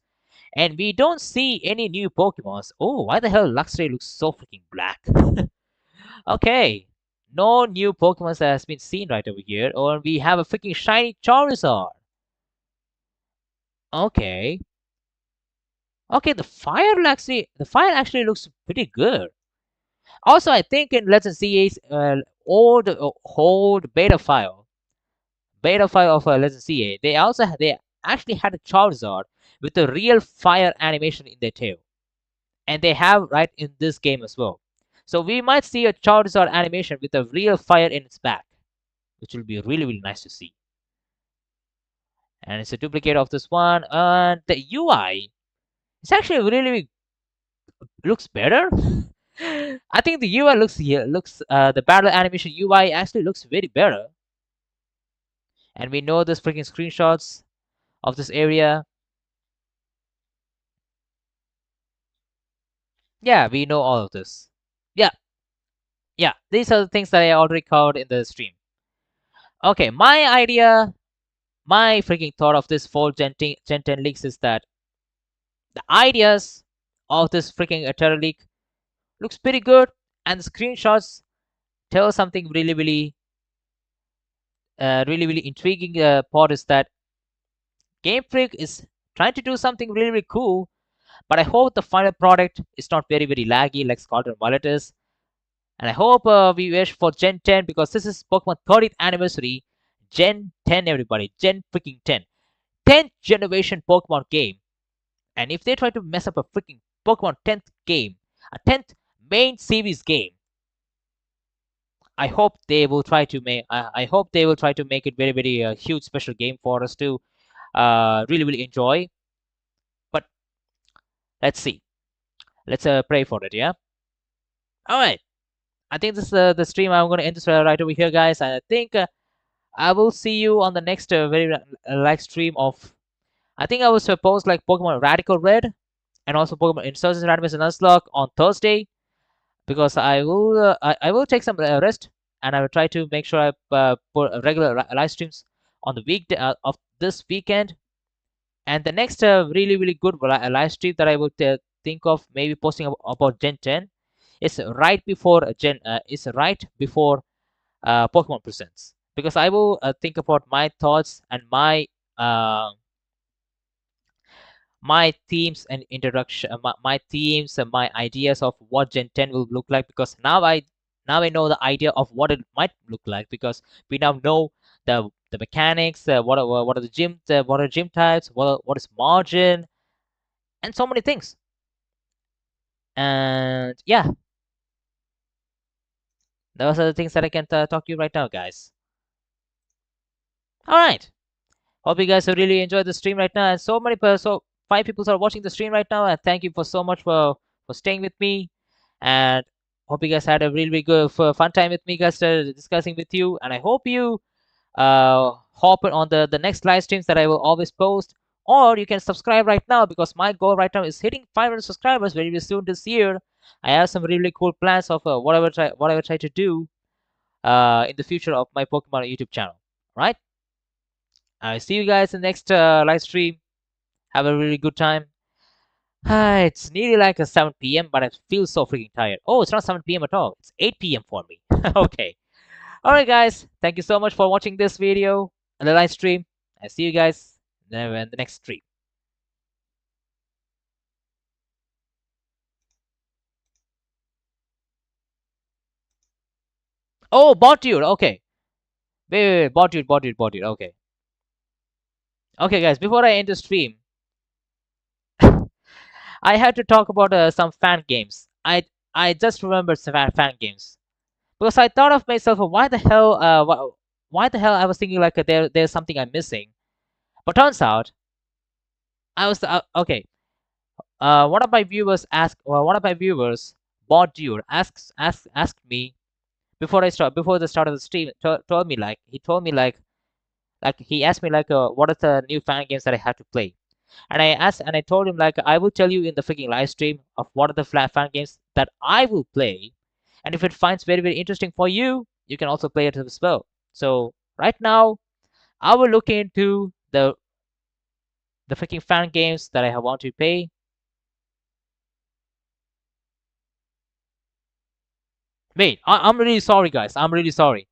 Speaker 1: and we don't see any new Pokemons. Oh, why the hell Luxray looks so freaking black? Okay, no new Pokemon has been seen right over here, or we have a freaking shiny Charizard. Okay. Okay, the fire actually looks pretty good. Also, I think in Legend CA's old beta file of Legend CA, they actually had a Charizard with a real fire animation in their tail, and they have right in this game as well. So we might see a Charizard animation with a real fire in its back, which will be really nice to see. And it's a duplicate of this one, and the UI is actually really looks better. I think the UI looks the battle animation UI actually looks very better. And we know this freaking screenshots of this area. Yeah, we know all of this. Yeah, yeah. These are the things that I already covered in the stream. Okay, my freaking thought of this full Gen 10 leaks is that the ideas of this freaking Terra leak looks pretty good, and the screenshots tell something really intriguing part is that Game Freak is trying to do something really cool, but I hope the final product is not very laggy like Scarlet and Violet is. And I hope we wish for Gen 10 because this is Pokemon 30th anniversary. Gen 10, everybody. Gen freaking 10. 10th generation Pokemon game. And if they try to mess up a freaking Pokemon 10th game, a 10th main series game, I hope they will try to make. I hope they will try to make it very huge special game for us to really enjoy. But let's see. Let's pray for it. Yeah. All right. I think this is the stream. I'm going to end this right over here, guys. And I think I will see you on the next live stream of. I think I will suppose like Pokemon Radical Red and also Pokemon Insurgence Randomizer Nuzlocke on Thursday, because I will take some rest, and I will try to make sure I put regular live streams on the week of this weekend. And the next really good live stream that I would think of maybe posting about Gen 10 is right before Pokemon Presents, because I will think about my thoughts and uh, my themes and introduction, my themes and my ideas of what Gen 10 will look like, because now I know the idea of what it might look like, because we now know the mechanics, what are the what are gym types, what is margin, and so many things. And yeah, those are the things that I can talk to you right now, guys. All right. Hope you guys have really enjoyed the stream right now, and so many so 5 people are watching the stream right now, and thank you for so much for staying with me, and hope you guys had a really good fun time with me, guys, discussing with you, and I hope you hop on the next live streams that I will always post, or you can subscribe right now, because my goal right now is hitting 500 subscribers very soon this year. I have some really cool plans of whatever try to do in the future of my Pokemon YouTube channel. Right? I'll see you guys in the next live stream. Have a really good time. It's nearly like a 7 p.m., but I feel so freaking tired. Oh, it's not 7 p.m. at all. It's 8 p.m. for me. Okay. Alright, guys. Thank you so much for watching this video and the live stream. I'll see you guys in the next stream. Oh, bot dude. Okay. Wait. Bot dude. Okay. Okay, guys. Before I end the stream, I had to talk about some fan games. I just remembered some fan games, because I thought of myself, why the hell I was thinking like there's something I'm missing. But turns out I was okay. One of my viewers, Bot Dude, asked me before the start of the stream. Told me like he asked me like what are the new fan games that I have to play, and I told him like I will tell you in the freaking live stream of what are the fan games that I will play, and if it finds very interesting for you, you can also play it as well. So right now, I will look into the freaking fan games that I want to play. Wait, I'm really sorry, guys. I'm really sorry.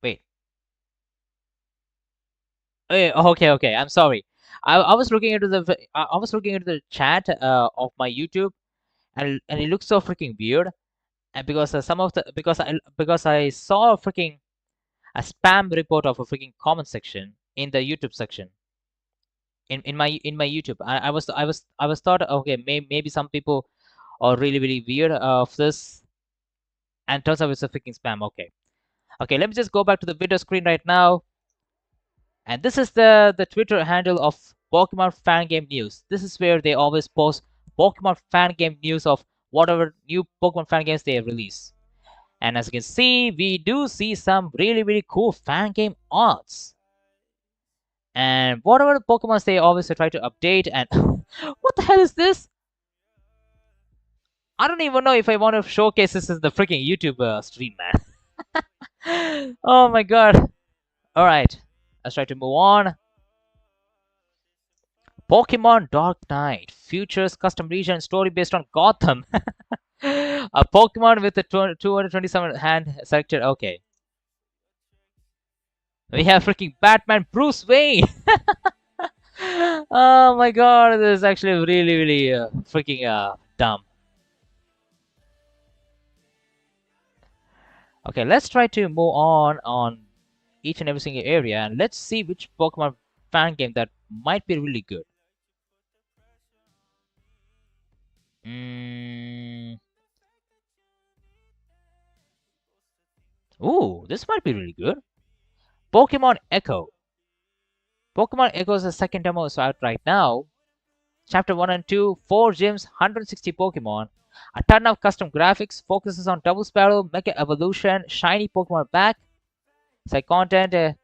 Speaker 1: Wait. Okay. I'm sorry. I was looking into I was looking into the chat of my YouTube, and it looks so freaking weird. And because some of the because I saw a spam report of a freaking comment section in the YouTube section in my YouTube. I was thought, okay, maybe some people are really weird of this, and turns out it's a freaking spam. Okay, let me just go back to the video screen right now. And this is the Twitter handle of Pokemon Fan Game News. This is where they always post Pokemon Fan Game News of whatever new Pokemon fan games they release. And as you can see, we do see some really cool fan game arts. And whatever the Pokemon they always try to update. And what the hell is this? I don't even know if I want to showcase this in the freaking YouTube stream, man. Oh my god. Alright, let's try to move on. Pokemon Dark Knight features custom region story based on Gotham. A Pokemon with a 227 hand selected. Okay. We have freaking Batman Bruce Wayne. Oh my god, this is actually really freaking dumb. Okay, let's try to move on each and every single area, and let's see which Pokemon fan game that might be really good. Ooh, this might be really good. Pokemon Echo. Pokemon Echo is the second demo is out right now. Chapter 1 and 2, 4 gyms, 160 Pokemon, a ton of custom graphics, focuses on Double Sparrow, Mega Evolution, Shiny Pokemon back, side content,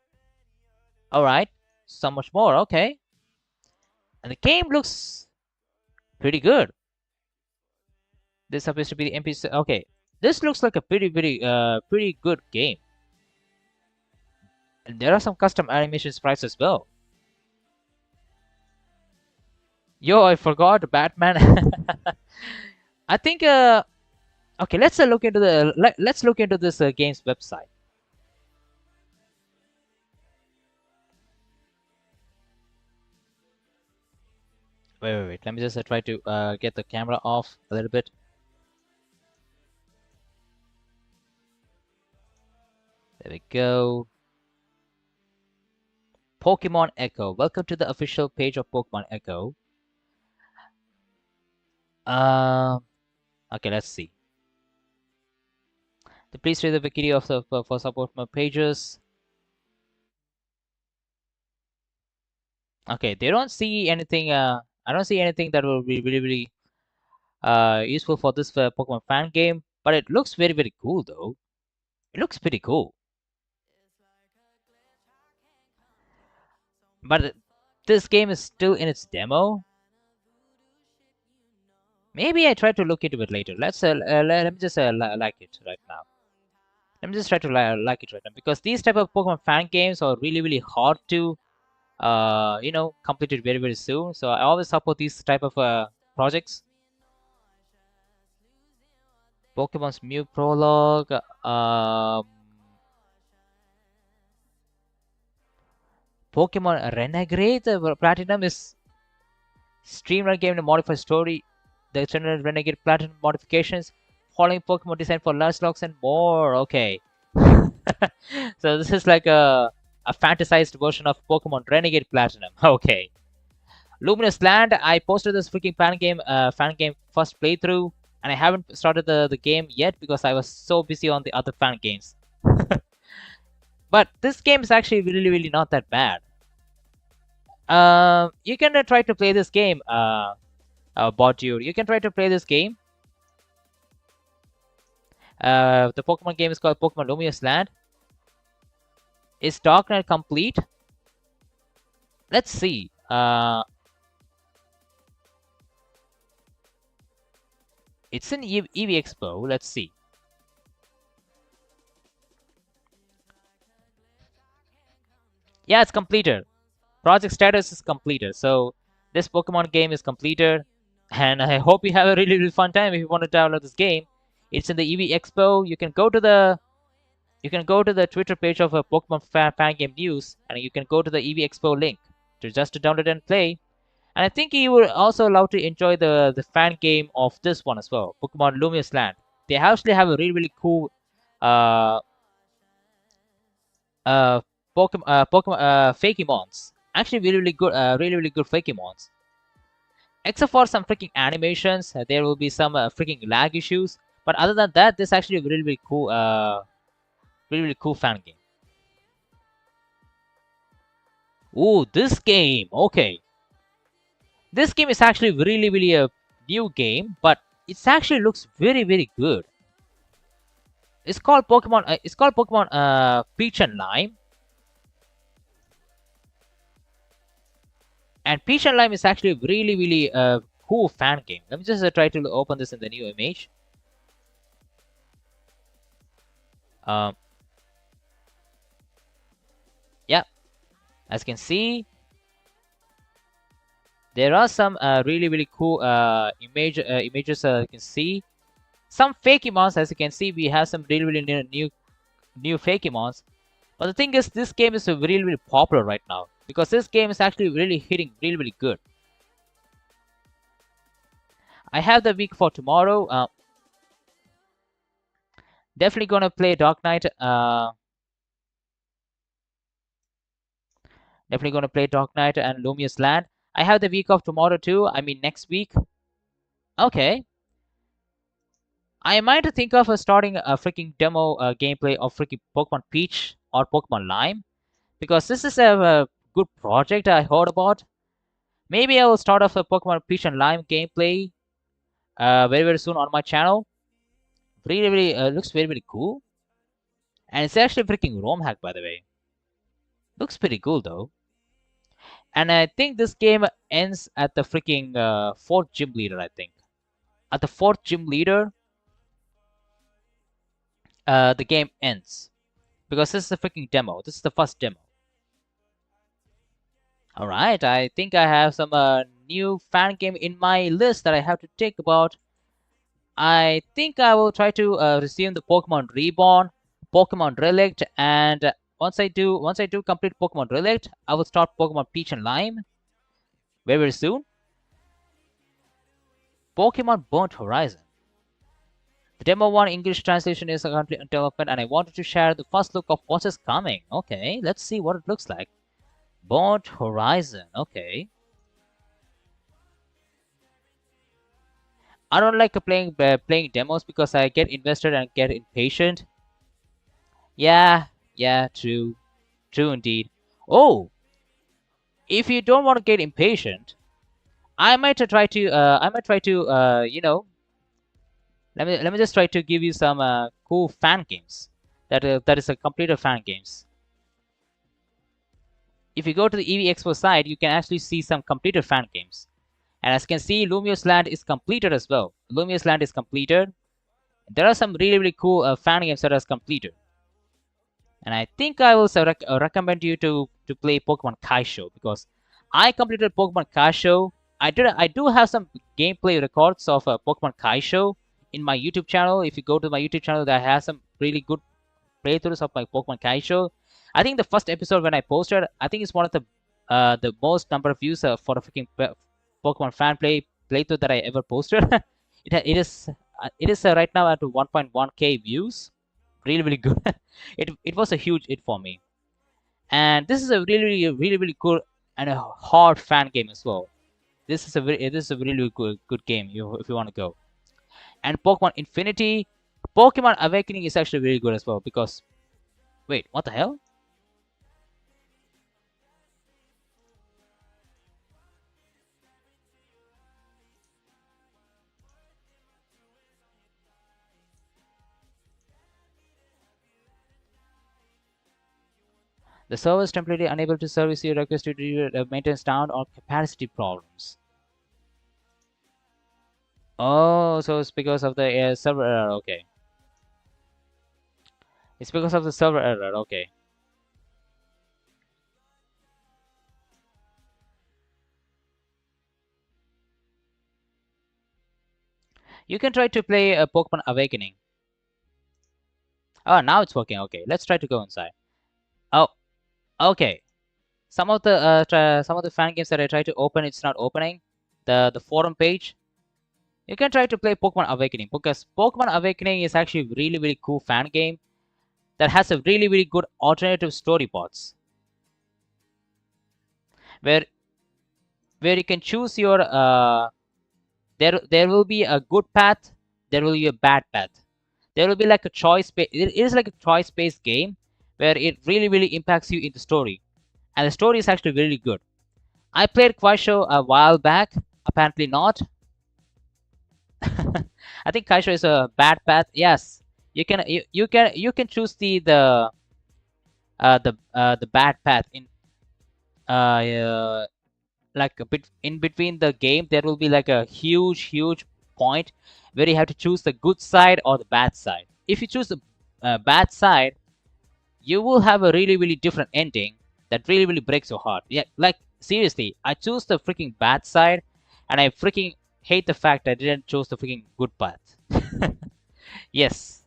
Speaker 1: alright, so much more, okay. And the game looks pretty good. This appears to be the NPC, okay. This looks like a pretty good game. And there are some custom animation sprites as well. Yo, I forgot Batman. I think okay, let's look into let's look into this game's website. Wait. Let me just try to get the camera off a little bit. There we go. Pokemon Echo. Welcome to the official page of Pokemon Echo. Okay, let's see. Please read the wiki of the for support my pages. Okay, they don't see anything. I don't see anything that will be really useful for this Pokemon fan game. But it looks very cool though. It looks pretty cool. But this game is still in its demo. Maybe I try to look into it later. Let me just like it right now. Let me just try to like it right now because these type of Pokemon fan games are really hard to you know, complete it very soon. So I always support these type of projects. Pokemon's Mew Prologue. Pokemon Renegade Platinum is streamlined game to modify story. The extended Renegade Platinum modifications, following Pokemon design for Nuzlocke and more. Okay. So this is like a fantasized version of Pokemon Renegade Platinum. Okay. Luminous Land. I posted this freaking fan game first playthrough, and I haven't started the game yet because I was so busy on the other fan games. But this game is actually really not that bad. You can try to play this game, Botdude. You can try to play this game. The Pokemon game is called Pokemon Luminous Land. Is Dark Knight complete? Let's see. It's in EV Expo. Let's see. Yeah, it's completed. Project status is completed. So this Pokemon game is completed. And I hope you have a really fun time if you want to download this game. It's in the EV Expo. You can go to the Twitter page of a Pokemon fan game news, and you can go to the EV Expo link to download and play. And I think you will also allow to enjoy the fan game of this one as well, Pokemon Luminous Land. They actually have a really cool Pokemon Fakemons. Actually, really good, really good Fakemons. Except for some freaking animations, there will be some freaking lag issues. But other than that, this is actually a really cool, really cool fan game. Ooh, this game. Okay. This game is actually really a new game, but it actually looks very good. It's called Pokemon. It's called Pokemon Peach and Lime. And Peach and Lime is actually a really cool fan game. Let me just try to open this in the new image. Yeah, as you can see, there are some really cool images. You can see some Fakemons. As you can see, we have some really new Fakemons. But the thing is, this game is really popular right now because this game is actually really hitting really good. I have the week for tomorrow. Definitely gonna play Dark Knight. Definitely gonna play Dark Knight and Luminous Land. I have the week of tomorrow too. I mean next week. Okay. I might think of starting a freaking demo gameplay of freaking Pokemon Peach or Pokemon Lime, because this is a good project I heard about. Maybe I will start off a Pokemon Peach and Lime gameplay very soon on my channel. Really looks very cool. And it's actually a freaking ROM hack, by the way. Looks pretty cool though. And I think this game ends at the freaking fourth gym leader, I think. At the fourth gym leader, the game ends. Because this is a freaking demo. This is the first demo. Alright, I think I have some new fan game in my list that I have to take about. I think I will try to resume the Pokemon Reborn, Pokemon Relict, and once I do complete Pokemon Relict, I will start Pokemon Peach and Lime very soon. Pokemon Burnt Horizon. The Demo 1 English translation is currently in development, and I wanted to share the first look of what is coming. Okay, let's see what it looks like. Burnt Horizon. Okay. I don't like playing demos because I get invested and get impatient. Yeah, true indeed. Oh, if you don't want to get impatient, I might try to you know, let me just try to give you some cool fan games that is a completed fan games. If you go to the EV Expo site, you can actually see some completed fan games. And as you can see, Lumiose Land is completed as well. Lumiose Land is completed. There are some really cool fan games that are completed. And I think I will recommend you to play Pokemon Kaisho because I completed Pokemon Kaisho. I do have some gameplay records of Pokemon Kaisho in my YouTube channel. If you go to my YouTube channel, I have some really good playthroughs of my Pokemon Kaisho. I think the first episode when I posted, I think it's one of the most number of views for a freaking Pokemon fan playthrough that I ever posted. it is right now at 1.1k views. Really good. It was a huge hit for me, and this is a really cool and a hard fan game as well. This is a really good game if you want to go. And Pokemon Infinity, Pokemon Awakening is actually really good as well because wait, what the hell? The server is temporarily unable to service your request due to maintenance down or capacity problems. Oh, so it's because of the server error. Okay. It's because of the server error. Okay. You can try to play a Pokemon Awakening. Oh, now it's working. Okay, let's try to go inside. Oh, okay. Some of the fan games that I try to open, it's not opening. The forum page. You can try to play Pokemon Awakening because Pokemon Awakening is actually a really cool fan game that has a really good alternative story paths where you can choose your there will be a good path, there will be a bad path. There will be like a choice. It is like a choice-based game where it really impacts you in the story, and the story is actually really good. I played Kaisho a while back. Apparently not. I think Kaisho is a bad path. Yes, you can choose the bad path in like a bit in between the game. There will be like a huge point where you have to choose the good side or the bad side. If you choose the bad side, you will have a really different ending that really breaks your heart. Yeah, like seriously, I choose the freaking bad side, and I freaking hate the fact I didn't choose the freaking good path. Yes.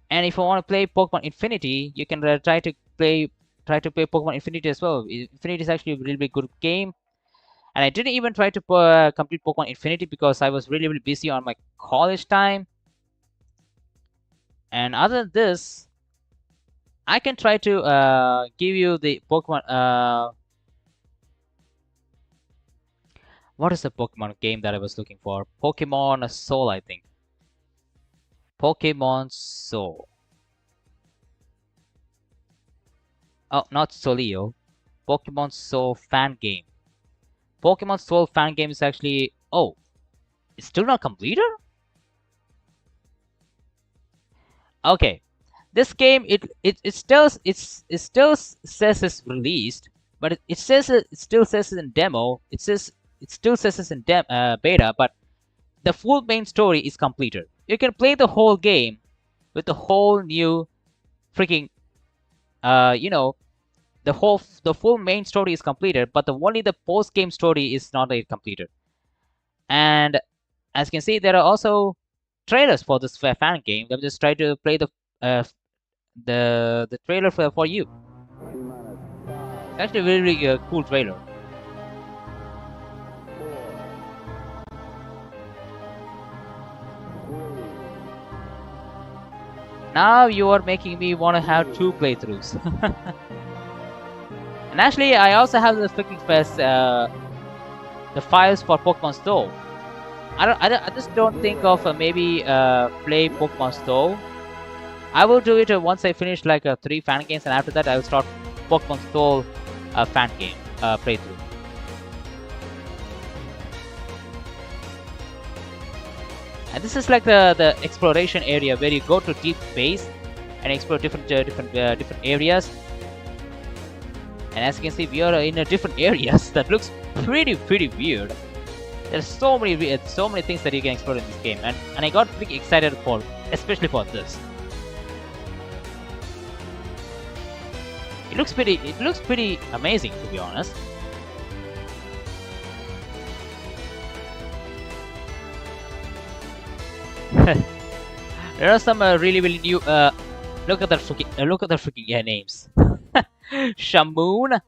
Speaker 1: And if you want to play Pokemon Infinity, you can try to play Pokemon Infinity as well. Infinity is actually a really good game. And I didn't even try to complete Pokemon Infinity because I was really busy on my college time. And other than this, I can try to give you the Pokemon. What is the Pokemon game that I was looking for? Pokemon Soul, I think. Pokemon Soul. Oh, not Solio. Pokemon Soul fan game. Pokemon Soul fan game is actually. Oh, it's still not completed? Okay. This game it still says it's released, but it says it still says it's in demo. It still says it's in beta, but the full main story is completed. You can play the whole game with the whole new freaking you know the full main story is completed, but only the post game story is not yet completed. And as you can see, there are also trailers for this fan game. Let me just try to play uh, the trailer for you. It's actually a really, really cool trailer. Now you are making me want to have 2 playthroughs. And actually, I also have the freaking the files for Pokemon Store. I just don't think of maybe play Pokemon Store. I will do it once I finish like 3 fan games, and after that I will start Pokemon Store fan game playthrough. And this is like the exploration area where you go to deep space and explore different areas. And as you can see, we are in different areas that looks pretty weird. There's so many things that you can explore in this game, and I got pretty excited for, especially for this. It looks pretty amazing, to be honest. There are some really new. Look at the freaking names. Shamoon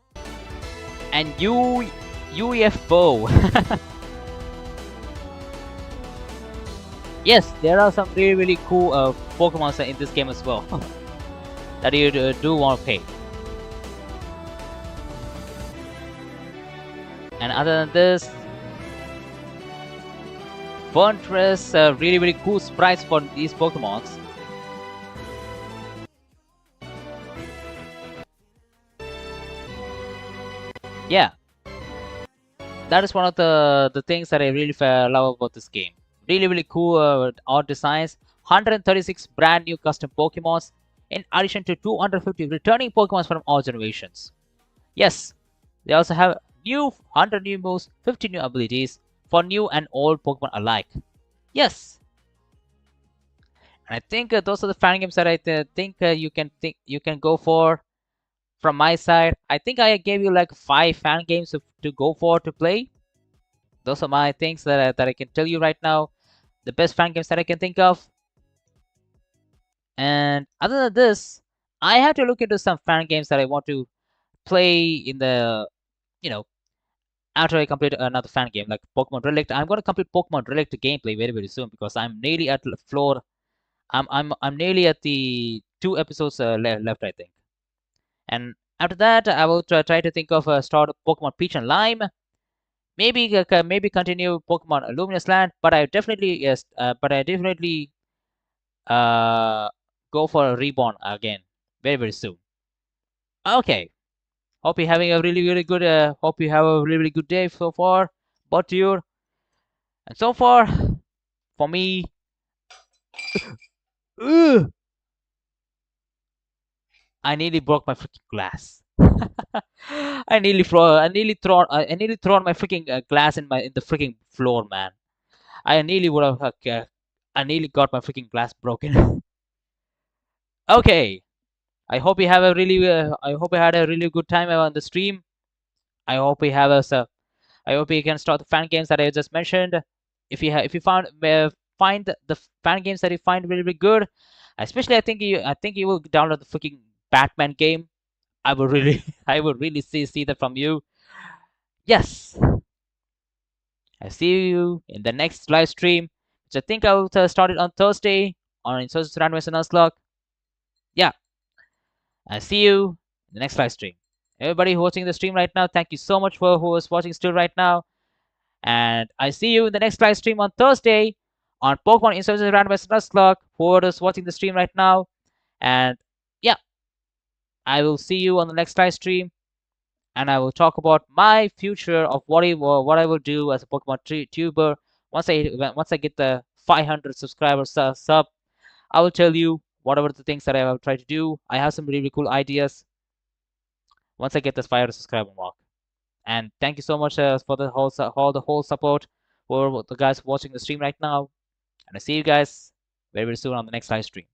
Speaker 1: and UFO. Yes, there are some really cool Pokemon in this game as well that you do want to pay. And other than this, Fortress, really cool sprites for these Pokemons. Yeah, that is one of the things that I really love about this game. Really cool art designs. 136 brand new custom Pokemons, in addition to 250 returning Pokemons from all generations. Yes, they also have 100 new moves, 50 new abilities for new and old Pokemon alike. Yes, and I think those are the fan games that I think you can go for. From my side, I think I gave you like 5 fan games to go for to play. Those are my things that I can tell you right now. The best fan games that I can think of. And other than this, I have to look into some fan games that I want to play in the, after I complete another fan game like Pokemon Relic. I'm going to complete Pokemon Relic gameplay very soon because I'm nearly at the floor. I'm nearly at the 2 episodes left, I think. And after that, I will try to think of start Pokemon Peach and Lime. Maybe continue Pokemon Luminous Land, but I definitely go for a Reborn again very soon. Okay, hope you're having a really good hope you have a really good day so far, but you and so far for me. I nearly broke my freaking glass. I nearly thrown my freaking glass in the freaking floor, man. I nearly would have I nearly got my freaking glass broken. Okay, I hope you have a really I hope you had a really good time on the stream. I hope we have I hope you can start the fan games that I just mentioned. If you find the fan games that you find really good, especially I think you will download the freaking Batman game. I would really I would really see that from you. Yes. I see you in the next live stream, which I think I will start it on Thursday on Insurgent Randomness and Nuzlocke. Yeah. I see you in the next live stream. Everybody who's watching the stream right now, thank you so much for who is watching still right now. And I see you in the next live stream on Thursday on Pokemon Insurgent Randomness and Nuzlocke, who is watching the stream right now. And yeah. I will see you on the next live stream, and I will talk about my future of what I will do as a Pokemon tuber once I get the 500 subscribers sub. I will tell you whatever the things that I will try to do. I have some really cool ideas once I get this 500 subscriber mark. And thank you so much for the whole support for the guys watching the stream right now. And I see you guys very, very soon on the next live stream.